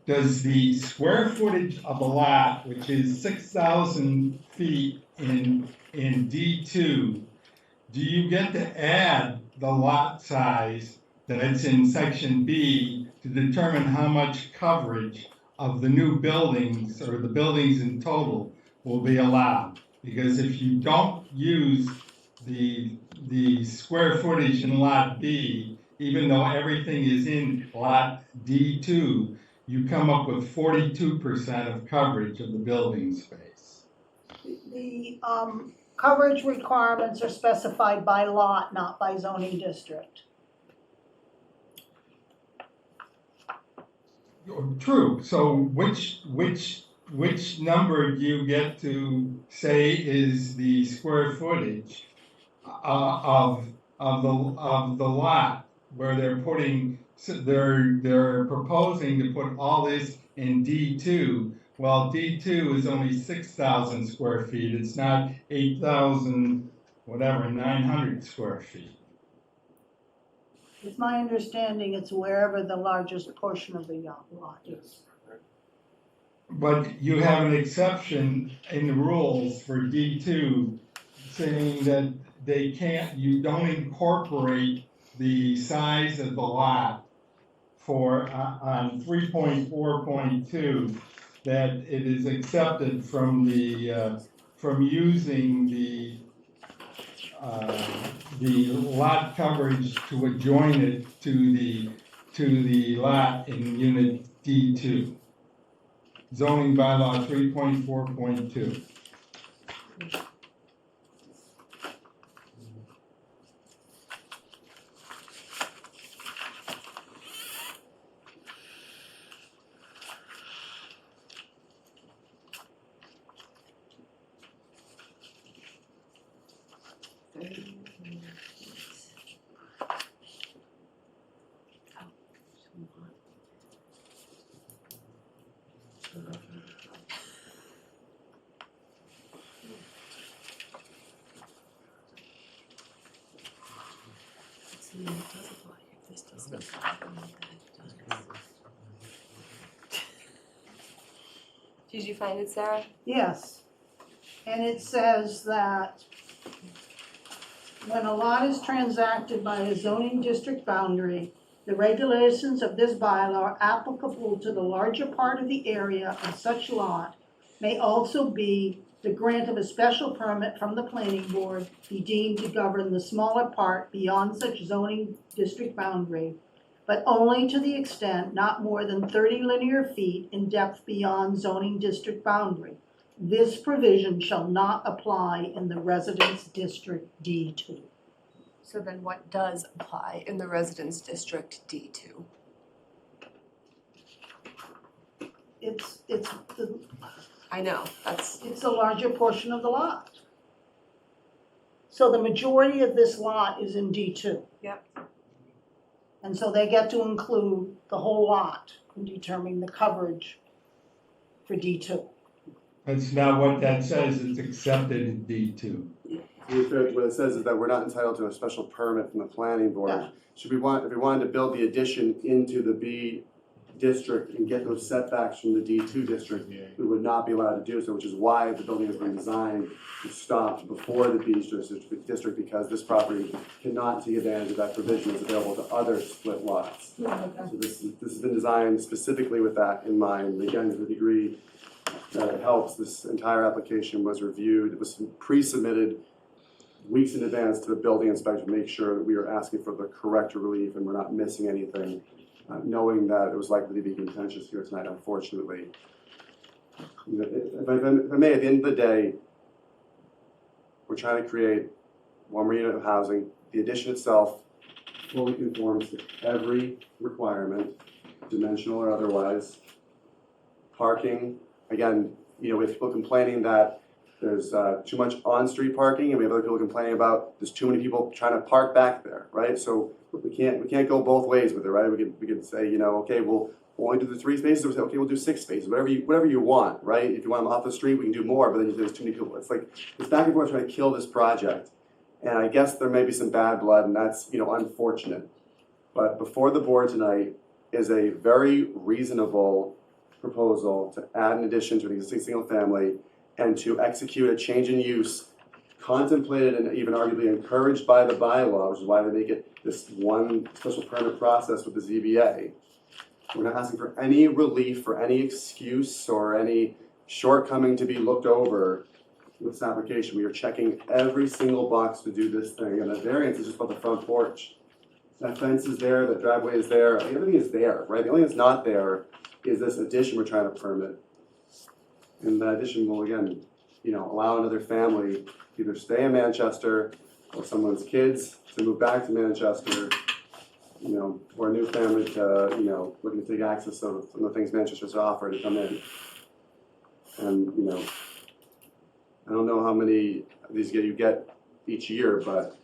does the square footage of a lot, which is 6,000 feet in D2, do you get to add the lot size that's in section B to determine how much coverage of the new buildings or the buildings in total will be allowed. Because if you don't use the square footage in Lot B, even though everything is in Lot D2, you come up with 42% of coverage of the building space. The coverage requirements are specified by lot, not by zoning district. True, so which number do you get to say is the square footage of the lot where they're putting, they're proposing to put all this in D2? Well, D2 is only 6,000 square feet, it's not 8,000, whatever, 900 square feet. It's my understanding it's wherever the largest portion of the lot is. But you have an exception in the rules for D2 saying that they can't, you don't incorporate the size of the lot for, on 3.4.2, that it is accepted from the, from using the lot coverage to adjoin it to the lot in unit D2. Zoning bylaw 3.4.2. Did you find it, Sarah? Yes, and it says that when a lot is transacted by a zoning district boundary, the regulations of this bylaw are applicable to the larger part of the area of such lot may also be the grant of a special permit from the planning board be deemed to govern the smaller part beyond such zoning district boundary, but only to the extent not more than 30 linear feet in depth beyond zoning district boundary. This provision shall not apply in the residence district D2. So then what does apply in the residence district D2? It's the, I know, that's, it's a larger portion of the lot. So the majority of this lot is in D2. Yep. And so they get to include the whole lot in determining the coverage for D2. That's not what that says, it's accepted in D2. What it says is that we're not entitled to a special permit from the planning board. Yeah. If we wanted to build the addition into the B district and get those setbacks from the D2 district, we would not be allowed to do so, which is why the building has been designed to stop before the B district, because this property cannot take advantage of that provision that's available to other split lots. So this has been designed specifically with that in mind. Again, to the degree that it helps, this entire application was reviewed, it was pre-submitted weeks in advance to the building inspector to make sure that we are asking for the correct relief and we're not missing anything, knowing that it was likely to be contentious here tonight, unfortunately. If I may, at the end of the day, we're trying to create one more unit of housing. The addition itself fully conforms to every requirement, dimensional or otherwise. Parking, again, we have people complaining that there's too much on-street parking, and we have other people complaining about there's too many people trying to park back there, right? So we can't go both ways with it, right? We could say, okay, we'll only do the 3 spaces, or say, okay, we'll do 6 spaces, whatever you want, right? If you want them off the street, we can do more, but then there's too many people. It's like it's back and forth trying to kill this project, and I guess there may be some bad blood, and that's unfortunate. But before the board tonight is a very reasonable proposal to add an addition to an existing single family and to execute a change in use contemplated and even arguably encouraged by the bylaw, which is why they make it this one special permit process with the ZBA. We're not asking for any relief or any excuse or any shortcoming to be looked over with this application. We are checking every single box to do this thing, and the variance is just about the front porch. That fence is there, that driveway is there, everything is there, right? The only thing that's not there is this addition we're trying to permit. And that addition will, again, allow another family to either stay in Manchester or someone's kids to move back to Manchester, or a new family to, looking to take access of some of the things Manchester's offer to come in. And, I don't know how many of these you get each year, but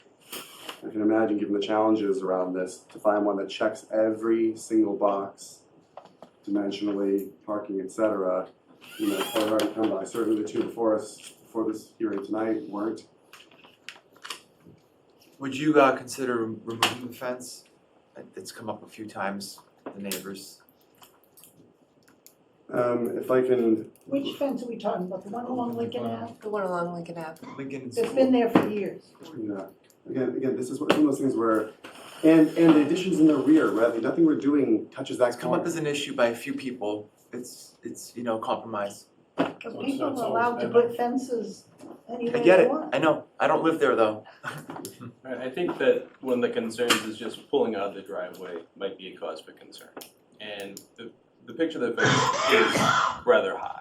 I can imagine, given the challenges around this, to find one that checks every single box, dimensionally, parking, etc. Quite hard to come by. Certainly the two before us, before this hearing tonight, weren't. Would you consider removing the fence? It's come up a few times, the neighbors. If I can. Which fence are we talking about? The one along Lincoln Ave? The one along Lincoln Ave. Lincoln's. It's been there for years. Yeah. Again, this is one of those things where, and the additions in the rear, right? Nothing we're doing touches that. It's come up as an issue by a few people. It's compromise. But people are allowed to put fences I anywhere get they it. want. I know. I don't live there though. Right, I think that one of the concerns is just pulling out of the driveway might be a cause for concern. And the picture of the fence is rather high.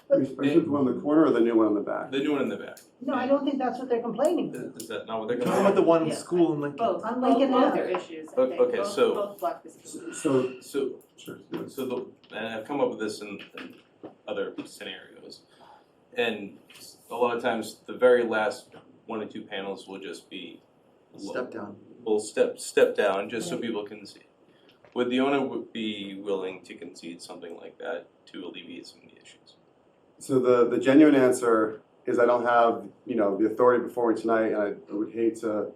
Are you the one in the corner or the new one in the back? The new one in the back. No, I don't think that's what they're complaining about. Is that not what they're Talking going about the one Yeah. school in Lincoln. Both, On both, Lincoln both Ave. are issues, I O- think. okay, Both- so- Both block visibility. Sure. and I've come up with this in other scenarios. And a lot of times, the very last one or two panels will just be Step down. will step down just so people can see. Would the owner be willing to concede something like that to alleviate some of the issues? So the genuine answer is I don't have, the authority before me tonight, and I would hate to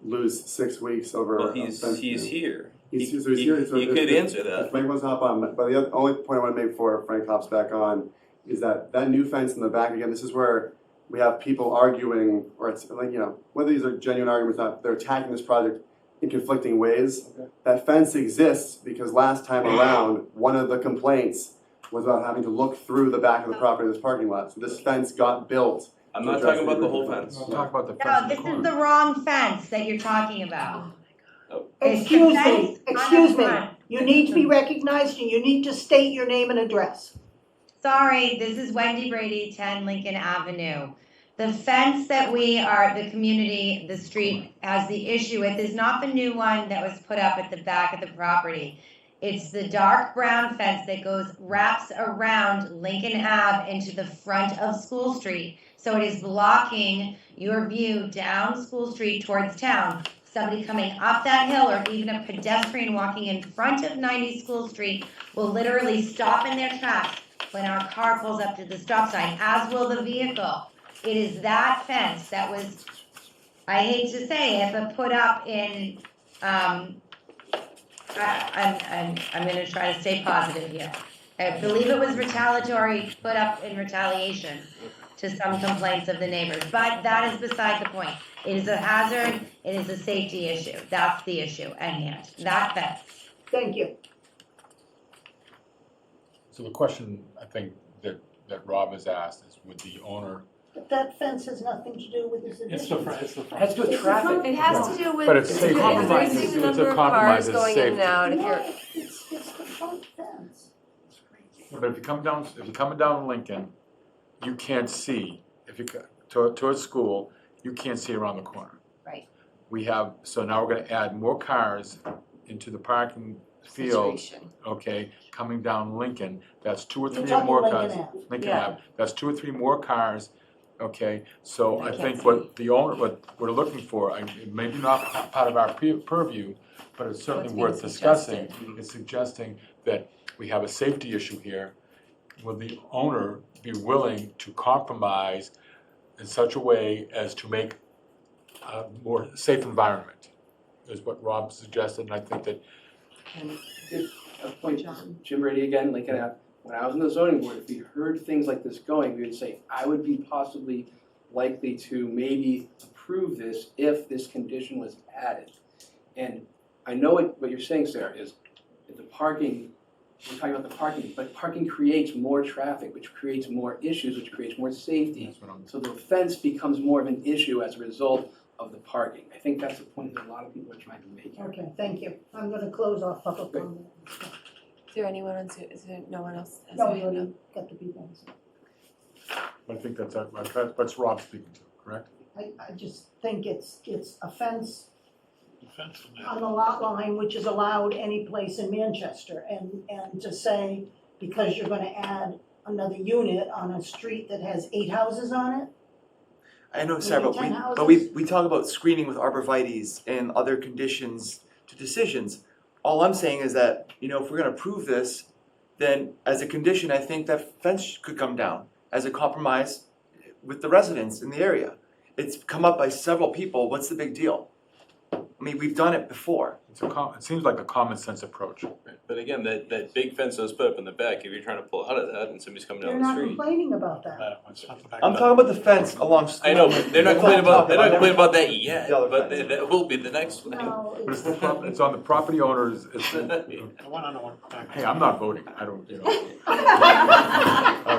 lose 6 weeks over. Well, a he's fence here. He's He- here. So he if- could if- answer that. If Frank wants to hop on, but the only point I want to make before Frank hops back on is that new fence in the back, again, this is where we have people arguing, or it's like, whether these are genuine arguments or not, they're attacking this project in conflicting ways. Okay. That fence exists because last time around, one of the complaints was about having to look through the back of the property of this parking lot. So this fence got built. I'm to not address talking about the whole issue. fence. Talk about the No, fence in the this corner. is the wrong fence that you're talking about. Oh. It's the Excuse fence me, on the excuse me. front. You need to be recognized and you need to state your name and address. Sorry, this is Wendy Brady, 10 Lincoln Avenue. The fence that the community, the street has the issue with is not the new one that was put up at the back of the property. It's the dark brown fence that wraps around Lincoln Ave into the front of School Street. So it is blocking your view down School Street towards town. Somebody coming up that hill or even a pedestrian walking in front of 90 School Street will literally stop in their tracks when our car pulls up to the stop sign, as will the vehicle. It is that fence that was, I hate to say it, but put up in, I'm gonna try to stay positive here. I believe it was retaliatory, put up in retaliation to some complaints of the neighbors, but that is beside the point. It is a hazard, it is a safety issue, that's the issue at hand, that fence. Thank you. So the question, I think, that Rob has asked is, would the owner, But that fence has nothing to do with this addition. Has to do with traffic. It has to do with But it's the safe. increasing It's the a number of compromise, cars it's going in and safety. out. If No, you're, it's the front fence. but if you're coming down Lincoln, you can't see, if you towards school, you can't see around the corner. Right. So now we're gonna add more cars into the parking field, Situation. okay, coming down Lincoln, that's 2 or You're 3 talking more Lincoln cars. Ave. Lincoln Yeah. Ave, that's 2 or 3 more cars, okay, so I I can't think see. what the owner, what we're looking for, it may be not part of our purview, but it's certainly What's being worth discussing. suggested. It's suggesting that we have a safety issue here. Will the owner be willing to compromise in such a way as to make a more safe environment? Is what Rob suggested, and I think that And if, a point, Jim Brady again, Lincoln Ave, when I was on the zoning board, if we heard things like this going, we would say, I would be possibly likely to maybe approve this if this condition was added. And I know what you're saying, Sarah, is if the parking we're talking about the parking, but parking creates more traffic, which creates more issues, which creates more safety. So the fence becomes more of an issue as a result of the parking. I think that's the point that a lot of people are trying to make here. Okay, thank you. I'm gonna close off public comment. Is there anyone on Zoom? Is there no one else? Has No, their we hand already got the people. I think that's Rob speaking to, correct? I just think it's a fence on the lot line, which is allowed any place in Manchester, and to say, because you're gonna add another unit on a street that has 8 houses on it, I know, Sarah, Maybe but 10 we talk about screening with arborvitaes and other conditions to decisions. All I'm saying is that, you know, if we're gonna approve this, then as a condition, I think that fence could come down as a compromise with the residents in the area. It's come up by several people, what's the big deal? I mean, we've done it before. It seems like a common sense approach. But again, that big fence that was put up in the back, if you're trying to pull out of that and somebody's coming you're down the not street. complaining about that. I'm talking about the fence along. I know, but they're not complaining about that yet, The other but fence. that will be the next one. No, But it's on the property owners, I wanna know what. hey, I'm not voting, I don't,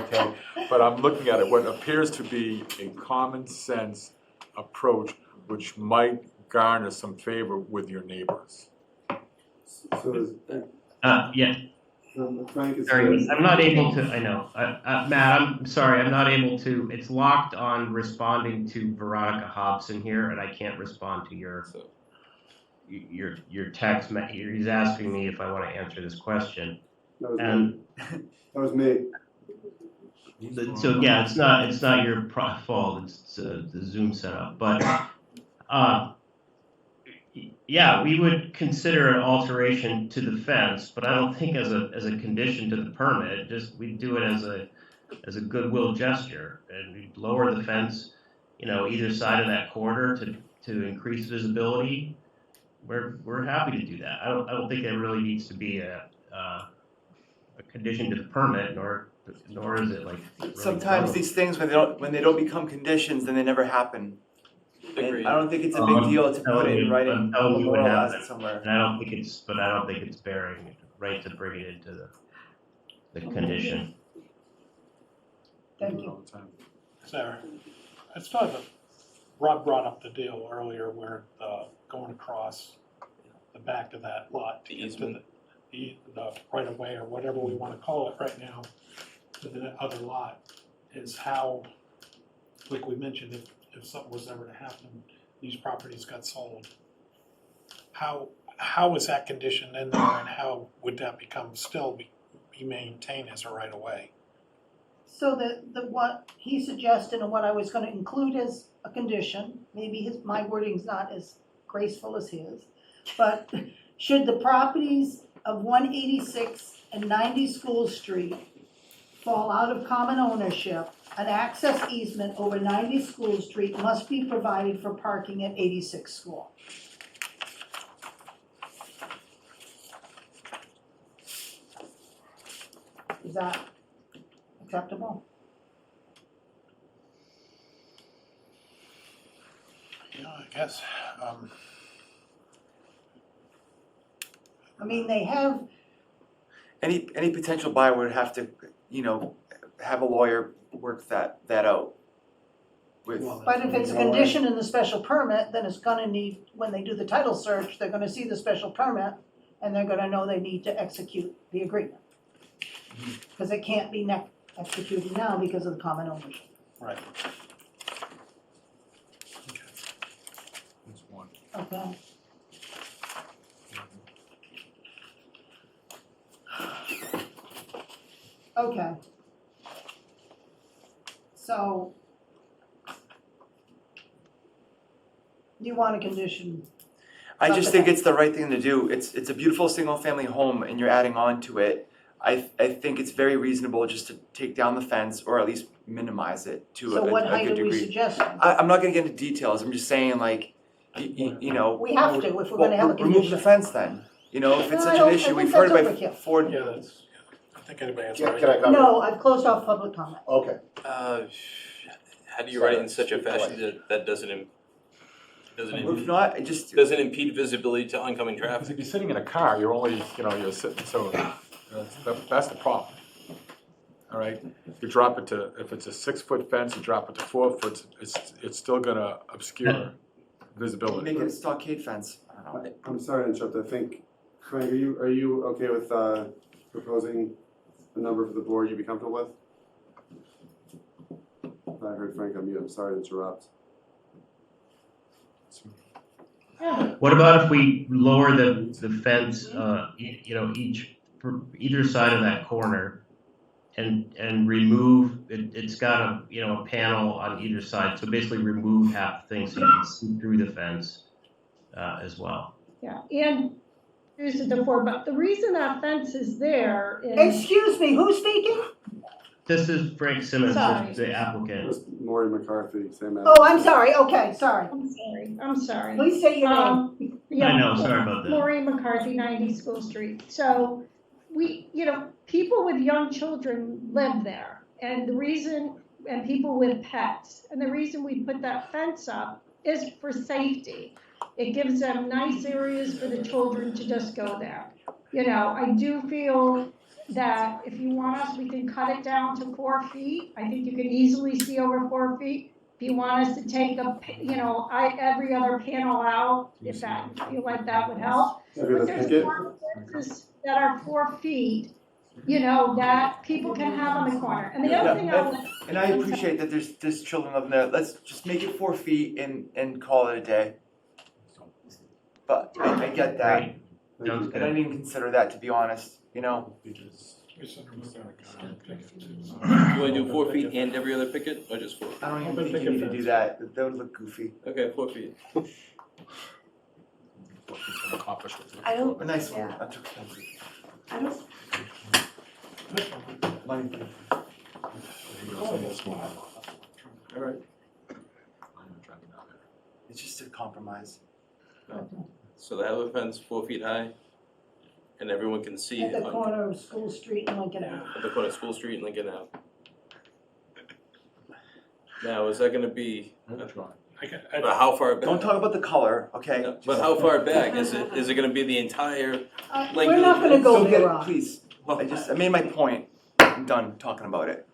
Okay, but I'm looking at it, what appears to be a common sense approach which might garner some favor with your neighbors. So is, Yeah, Frank is. sorry, I'm not able to, I know, Matt, I'm sorry, I'm not able to, it's locked on responding to Veronica Hobson here, and I can't respond to your text. He's asking me if I want to answer this question. That was me. So yeah, it's not your fault, it's the Zoom setup, but, yeah, we would consider an alteration to the fence, but I don't think as a condition to the permit, just we'd do it as a goodwill gesture, and we'd lower the fence, you know, either side of that corridor to increase visibility. We're happy to do that. I don't think it really needs to be a condition to the permit, nor is it like really Sometimes these things, when they don't become conditions, then they never happen. And I don't think it's a big deal to put it in writing, memorialize it somewhere. And I don't think it's bearing right to bring it into the condition. Thank you. Sarah, it's sort of, Rob brought up the deal earlier where going across the back of that lot to get to the right of way or whatever we want to call it right now to the other lot is how, like we mentioned, if something was ever to happen, these properties got sold. How is that condition in there, and how would that still be maintained as a right of way? So what he suggested and what I was gonna include as a condition, maybe my wording's not as graceful as his, but should the properties of 186 and 90 School Street fall out of common ownership, an access easement over 90 School Street must be provided for parking at 86 School. Is that acceptable? Yeah, I guess. I mean, they have, Any potential buyer would have to, you know, have a lawyer work that out with. but if it's a condition in the special permit, then it's gonna need, when they do the title search, they're gonna see the special permit and they're gonna know they need to execute the agreement. Because it can't be executed now because of the common ownership. Right. That's one. Okay. Okay. So you want a condition? I just think it's the right thing to do. It's a beautiful single-family home and you're adding on to it. I think it's very reasonable just to take down the fence or at least minimize it to So a what good height are we degree. suggesting? I'm not gonna get into details, I'm just saying like, you know. We have to if we're gonna have a condition. Remove the fence then, you know, if it's No, such I an don't- issue, I we've think heard that's it by overkill. Ford. Yeah, I think anybody has. Can I comment? No, I've closed off public comment. Okay. How do you write it in such a fashion that doesn't If not, it just. doesn't impede visibility to oncoming Because traffic? if you're sitting in a car, you're only, you're sitting, so That's the problem. All right, you drop it to, if it's a 6-foot fence, you drop it to 4 foot, it's still gonna obscure visibility. Make it a stockade fence. I don't know. I'm sorry to interrupt, I think, Frank, are you okay with proposing a number for the board you'd be comfortable with? I heard Frank on mute, I'm sorry to interrupt. What about if we lower the fence, each, for either side of that corner and remove, it's got a panel on either side, so basically remove half the thing so you can see through the fence as well. Yeah, and here's the four, but the reason that fence is there is. Excuse me, who's speaking? This is Frank Simmons, Sorry. the applicant. Maury McCarthy, same as. Oh, I'm sorry, okay, sorry. I'm sorry. Please say your name. Yeah, I know, sorry about that. Maureen McCarthy, 90 School Street. So people with young children live there. And people with pets. And the reason we put that fence up is for safety. It gives them nice areas for the children to just go there. I do feel that if you want us, we can cut it down to 4 feet. I think you can easily see over 4 feet. If you want us to take every other panel out, if that, you feel like that would help. But there's more fences that are 4 feet, that people can have on the corner. And the other thing And I appreciate that there's children living there. Let's just make it 4 feet and call it a day. But I get that. And I didn't even consider that, to be honest, You wanna do 4 feet and every other picket, or just 4? I don't even think you need to do that. That would look goofy. Okay, 4 feet. I don't. A nice one, yeah. not too expensive. I don't. Alright. It's just a compromise. So they have a fence 4 feet high, and everyone can see At the on corner of School Street and Lincoln Ave. at the corner of School Street and Lincoln Ave. Now, is that gonna be, but how far back? Don't talk about the color, okay? No, but how far back? Is it gonna be the entire length We're of not the gonna fence? go Don't get there, it, Rob. please. I made my point. I'm done talking about it.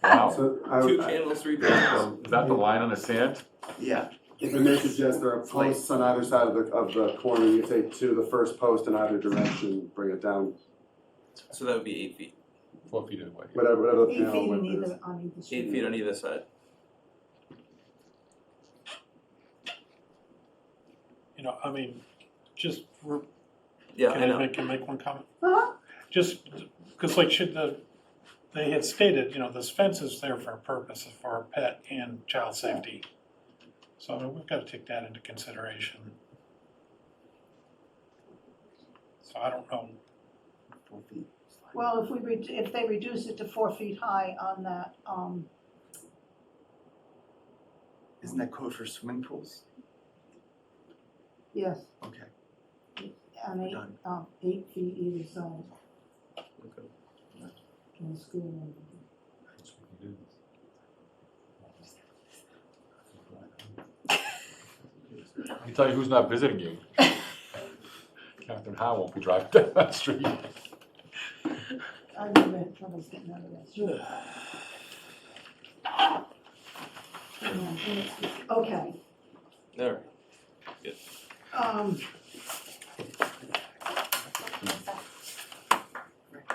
Wow. So 2 candles, 3 candles. Is that the line on the sand? Yeah. If I may suggest, there are posts on either side of the corner, you take the first post in either direction, bring it down, So that would be 8 feet. 4 feet away. whatever the 8 panel feet width on is. either street. 8 feet on either side. Just, Yeah, I can know. I make one comment? Uh-huh. Just, because they had stated, this fence is there for a purpose, for pet and child safety. So we've got to take that into consideration. So I don't know. 4 feet. Well, if they reduce it to 4 feet high on that, Isn't that code for swimming pools? yes, Okay. and Done. 8 feet either side. Okay. In the school. I can tell you who's not visiting you. Catherine Howe won't be driving down that street. I never had troubles getting out of that street. Okay, All right. Good.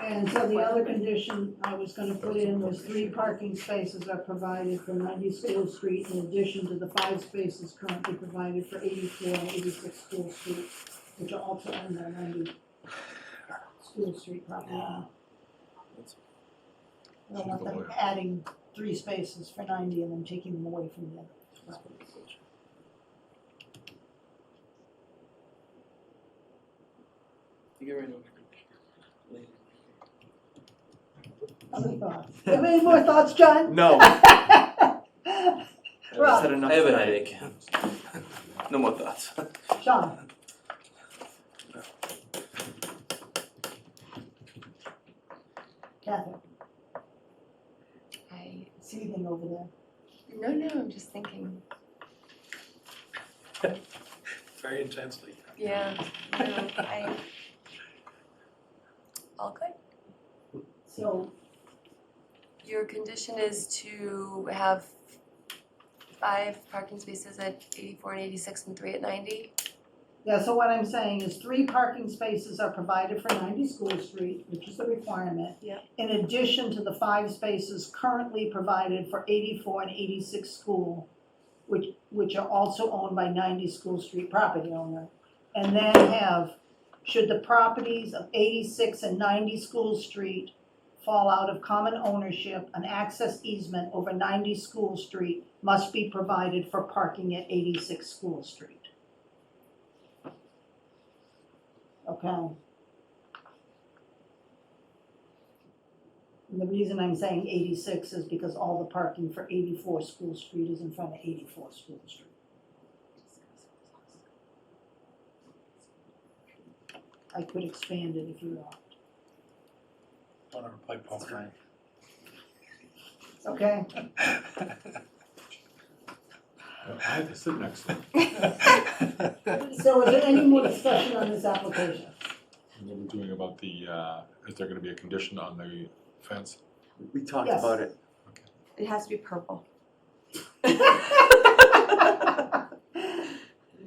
And so the other condition I was gonna put in was 3 parking spaces are provided for 90 School Street in addition to the 5 spaces currently provided for 84 and 86 School Street, which are also on the 90 School Street property. I don't want them adding 3 spaces for 90 and then taking them away from the other properties. You get right over. Other thoughts? You have any more thoughts, John? No. Rob? Said enough I have a tonight. headache. No more thoughts. John? Catherine? See anything over there? No, I'm just thinking. Very intensely. Yeah, no, All good. So, Your condition is to have 5 parking spaces at 84 and 86 and 3 at 90? yeah, so what I'm saying is 3 parking spaces are provided for 90 School Street, which is the requirement. Yeah. In addition to the 5 spaces currently provided for 84 and 86 School, which are also owned by 90 School Street property owner. And then have, should the properties of 86 and 90 School Street fall out of common ownership, an access easement over 90 School Street must be provided for parking at 86 School Street. Okay. And the reason I'm saying 86 is because all the parking for 84 School Street is in front of 84 School Street. I could expand it if you want. Don't ever play poker. Okay. I had to sit next to him. So is there any more discussion on this application? What are we doing about the, is there gonna be a condition on the fence? We talked Yes. about it. It has to be purple. We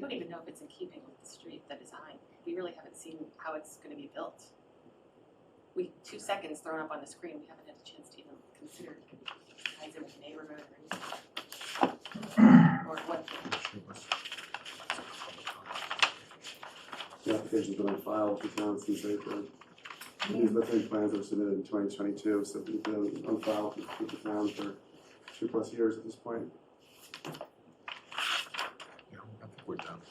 don't even know if it's in keeping with the street, the design. We really haven't seen how it's gonna be built. 2 seconds thrown up on the screen, we haven't had a chance to even consider ties in with the neighborhood or anything. Or what. The application's been on file with the town since April. These are the same plans that were submitted in 2022, so they've been on file with the town for 2+ years at this point. Yeah, I think we're done.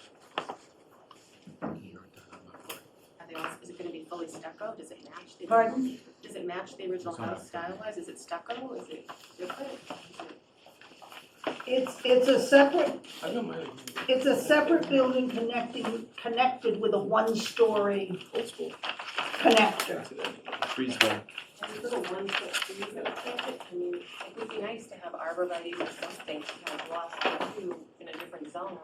Are they also, is it gonna be fully stucco? Does it match the? Pardon? Does it match the original house style wise? Is it stucco? Is it different? It's a separate, I know my it's a separate building connected with a 1-story old school. connector. Breezeway. And these little ones that trees that are planted, I mean, it would be nice to have arborvitae or something to kind of block the view in a different zone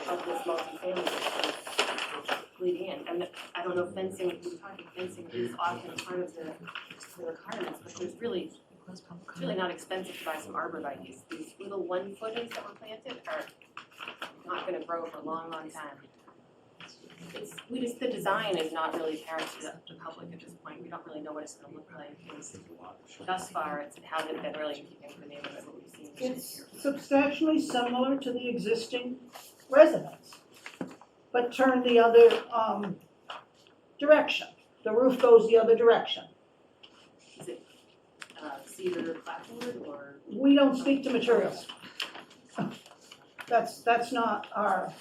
of this multifamily that can bleed in. And I don't know if fencing, we were talking fencing is often part of the requirements, but there's really, it's really not expensive to buy some arborvitae. These little 1-footers that were planted are not gonna grow for a long, long time. The design is not really apparent to the public at this point. We don't really know what it's gonna look like. Thus far, it hasn't been really keeping the neighborhood what we've seen. It's substantially similar to the existing residence, but turned the other direction. The roof goes the other direction. Is it cedar clapboard or? We don't speak to materials. That's not our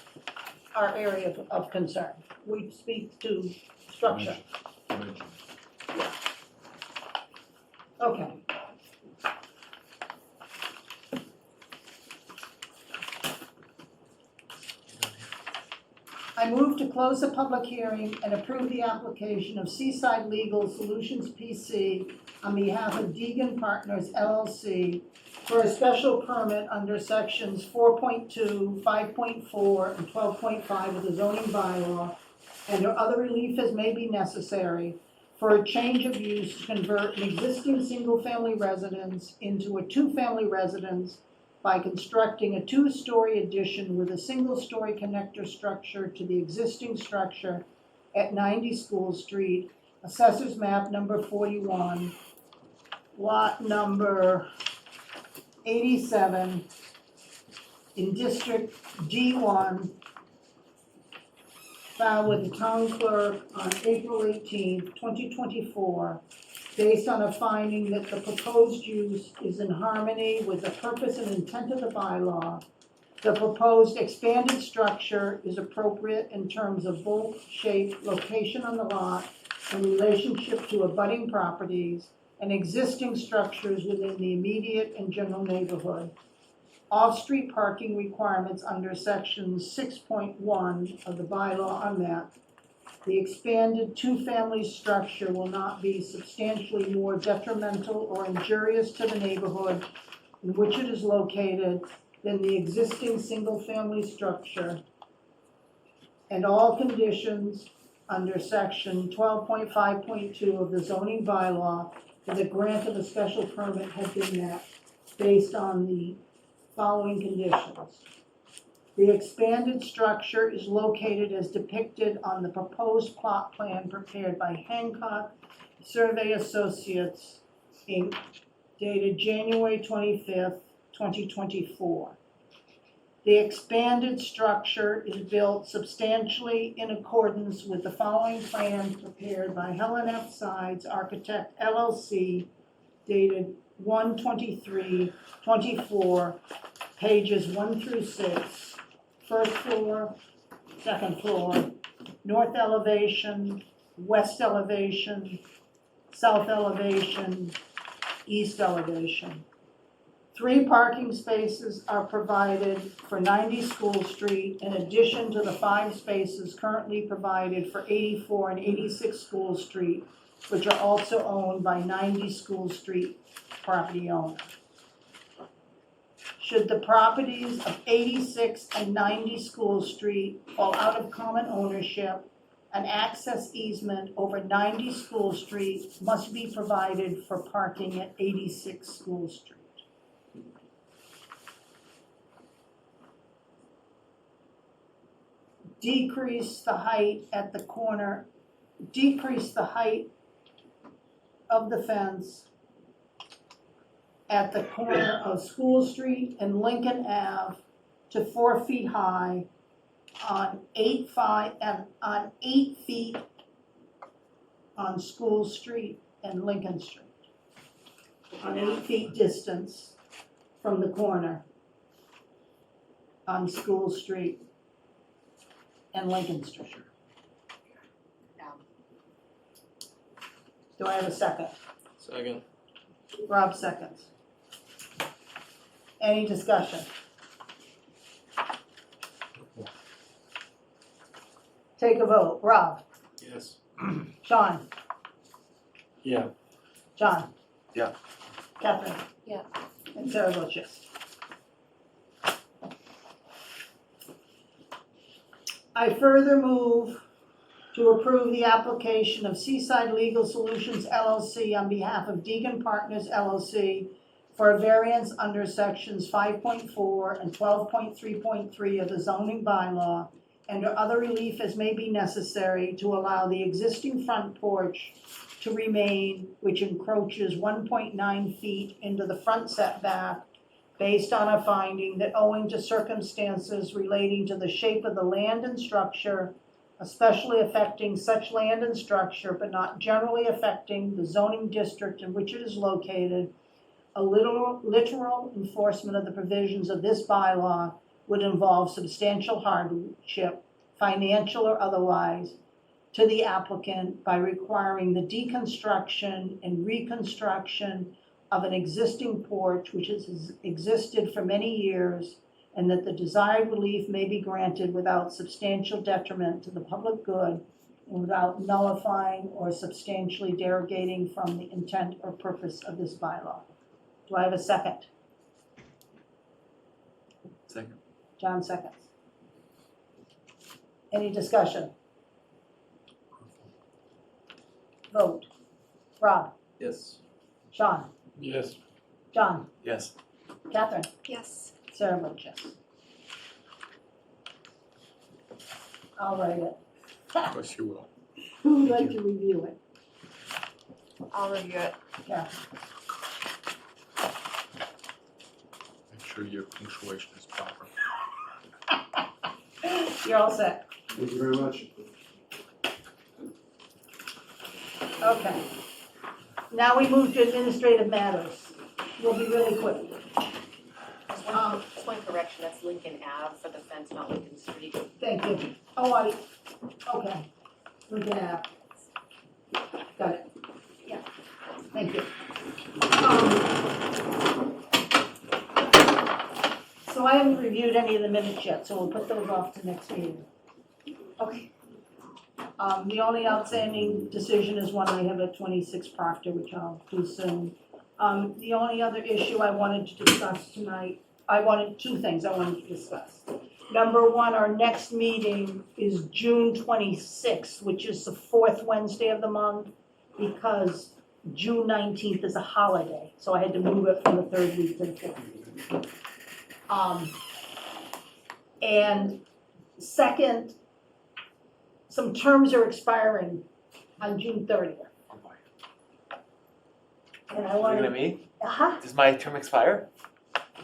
area of concern. We speak to structure. Okay. I move to close the public hearing and approve the application of Seaside Legal Solutions PC on behalf of Deegan Partners LLC for a special permit under sections 4.2, 5.4, and 12.5 of the zoning bylaw, and other relief as may be necessary for a change of use to convert an existing single-family residence into a 2-family residence by constructing a 2-story addition with a single-story connector structure to the existing structure at 90 School Street, Assessors Map number 41, lot number 87, in District D1, filed with the town clerk on April 18th, 2024, based on a finding that the proposed use is in harmony with the purpose and intent of the bylaw. The proposed expanded structure is appropriate in terms of bulk, shape, location on the lot, and relationship to abutting properties and existing structures within the immediate and general neighborhood. Off-street parking requirements under section 6.1 of the bylaw are met. The expanded 2-family structure will not be substantially more detrimental or injurious to the neighborhood in which it is located than the existing single-family structure, and all conditions under section 12.5.2 of the zoning bylaw that the grant of a special permit had been met based on the following conditions. The expanded structure is located as depicted on the proposed plot plan prepared by Hancock Survey Associates, Inc., dated January 25th, 2024. The expanded structure is built substantially in accordance with the following plan prepared by Helen F. Sides Architect LLC, dated 1/23/24, pages 1 through 6, first floor, second floor, north elevation, west elevation, south elevation, east elevation. 3 parking spaces are provided for 90 School Street in addition to the 5 spaces currently provided for 84 and 86 School Street, which are also owned by 90 School Street property owner. Should the properties of 86 and 90 School Street fall out of common ownership, an access easement over 90 School Street must be provided for parking at 86 School Street. Decrease the height of the fence at the corner of School Street and Lincoln Ave to 4 feet high on 8 feet on School Street and Lincoln Street. On 8 feet distance from the corner on School Street and Lincoln Street. Do I have a second? Second. Rob seconds. Any discussion? Take a vote. Rob? Yes. Sean? Yeah. John? Yeah. Catherine? Yeah. And Sarah votes yes. I further move to approve the application of Seaside Legal Solutions LLC on behalf of Deegan Partners LLC for a variance under sections 5.4 and 12.3.3 of the zoning bylaw and other relief as may be necessary to allow the existing front porch to remain, which encroaches 1.9 feet into the front setback based on a finding that owing to circumstances relating to the shape of the land and structure, especially affecting such land and structure, but not generally affecting the zoning district in which it is located, a literal enforcement of the provisions of this bylaw would involve substantial hardship, financial or otherwise, to the applicant by requiring the deconstruction and reconstruction of an existing porch which has existed for many years, and that the desired relief may be granted without substantial detriment to the public good and without nullifying or substantially derogating from the intent or purpose of this bylaw. Do I have a second? Second. John seconds. Any discussion? Vote. Rob? Yes. Sean? Yes. John? Yes. Catherine? Yes. Sarah votes yes. I'll write it. Yes, you will. Who would like to review it? I'll review it. Yeah. Make sure your punctuation is proper. You're all set. Thank you very much. Okay. Now we move to administrative matters. We'll be really quick. Just one correction, that's Lincoln Ave for the fence, not Lincoln Street. Thank you. Okay. Lincoln Ave. Got it. Yeah. Thank you. So I haven't reviewed any of the minutes yet, so we'll put those off to next meeting. Okay. The only outstanding decision is one I have at 26 Proctor, which I'll do soon. The only other issue I wanted to discuss tonight, I wanted two things I wanted to discuss. Number one, our next meeting is June 26th, which is the fourth Wednesday of the month, because June 19th is a holiday, so I had to move it from the third week to the fourth. And second, some terms are expiring on June 30th. And I You're want gonna to, me? uh-huh, Does my term expire?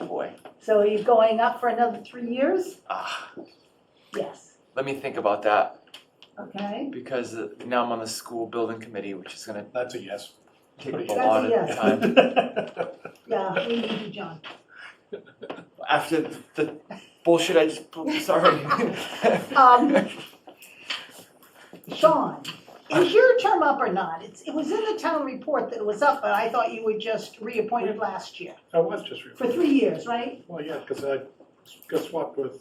Oh boy. so are you going up for another 3 years? Yes, Let me think about that, okay. because now I'm on the school building committee, which is gonna That's a yes. take up a That's lot a of yes. time. Yeah, we need you, John. After the bullshit I just, sorry. Sean, is your term up or not? It was in the town report that it was up, but I thought you were just reappointed last year. I was just For 3 years, right? Well, yeah, because I got swapped with.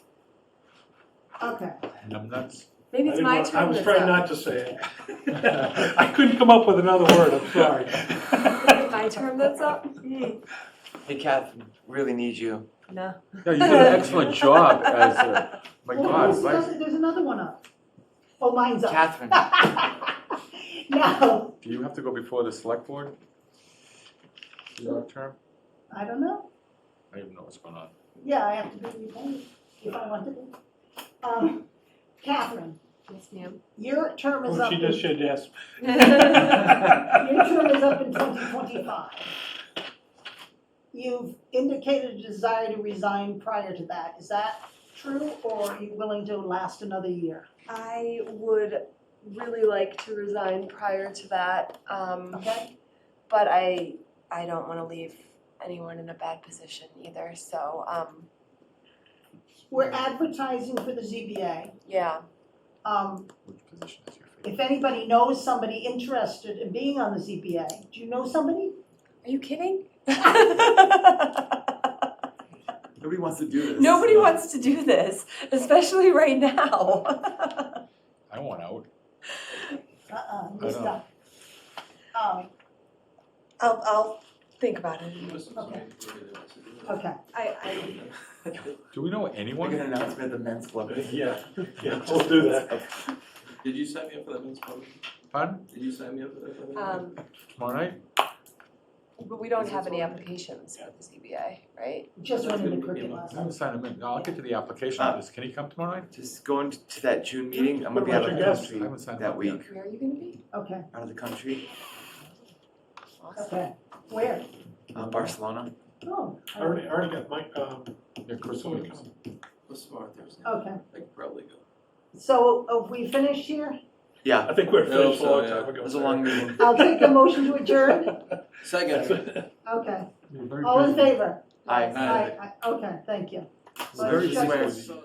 Okay. Numbnuts? Maybe it's my I turn was that's trying up. not to say it. I couldn't come up with another word, I'm sorry. My term that's up? Hey, Kath, really need you. No. Yeah, you did an excellent job as a, my Well, God, there's another one up. Oh, mine's up. Catherine. No, do you have to go before the select board? Your term? I don't know. I don't even know what's going on. Yeah, I have to be reappointed if I want to be. Catherine, Yes, ma'am. your term is Oh, up. she just said yes. Your term is up in 2025. You've indicated a desire to resign prior to that. Is that true, or are you willing to last another year? I would really like to resign prior to that, Okay? but I don't want to leave anyone in a bad position either, so, We're advertising for the ZBA. yeah. Which position is your favorite? If anybody knows somebody interested in being on the ZBA, do you know somebody? Are you kidding? Nobody wants to do this. Nobody wants to do this, especially right now. I want out. You're stuck. I'll think about it. Okay. Okay. I Do we know anyone? Make an announcement at the men's club. Yeah, we'll do that. Did you sign me up for that men's club? Pardon? Did you sign me up for that? Tomorrow night? But we don't have any applications for the ZBA, right? Just went into cricket I last night. haven't signed him in. No, I'll get to the application. Can he come tomorrow night? Just going to that June meeting, I'm gonna be What out about of your the guests? country I haven't signed that up yet. week. Where are you gonna be? Okay, Out of the country, okay. Where? Barcelona. Oh, I already got my, Yeah, Chris will come. What's tomorrow, Thursday? okay. I could probably go. So have we finished here? Yeah, I think we're No, finished a long so, yeah. time ago. it was a long meeting. I'll take a motion to adjourn. Second. Okay. You're very All in busy. favor? Aye. Aye. Okay, thank you. Very Shut busy. it.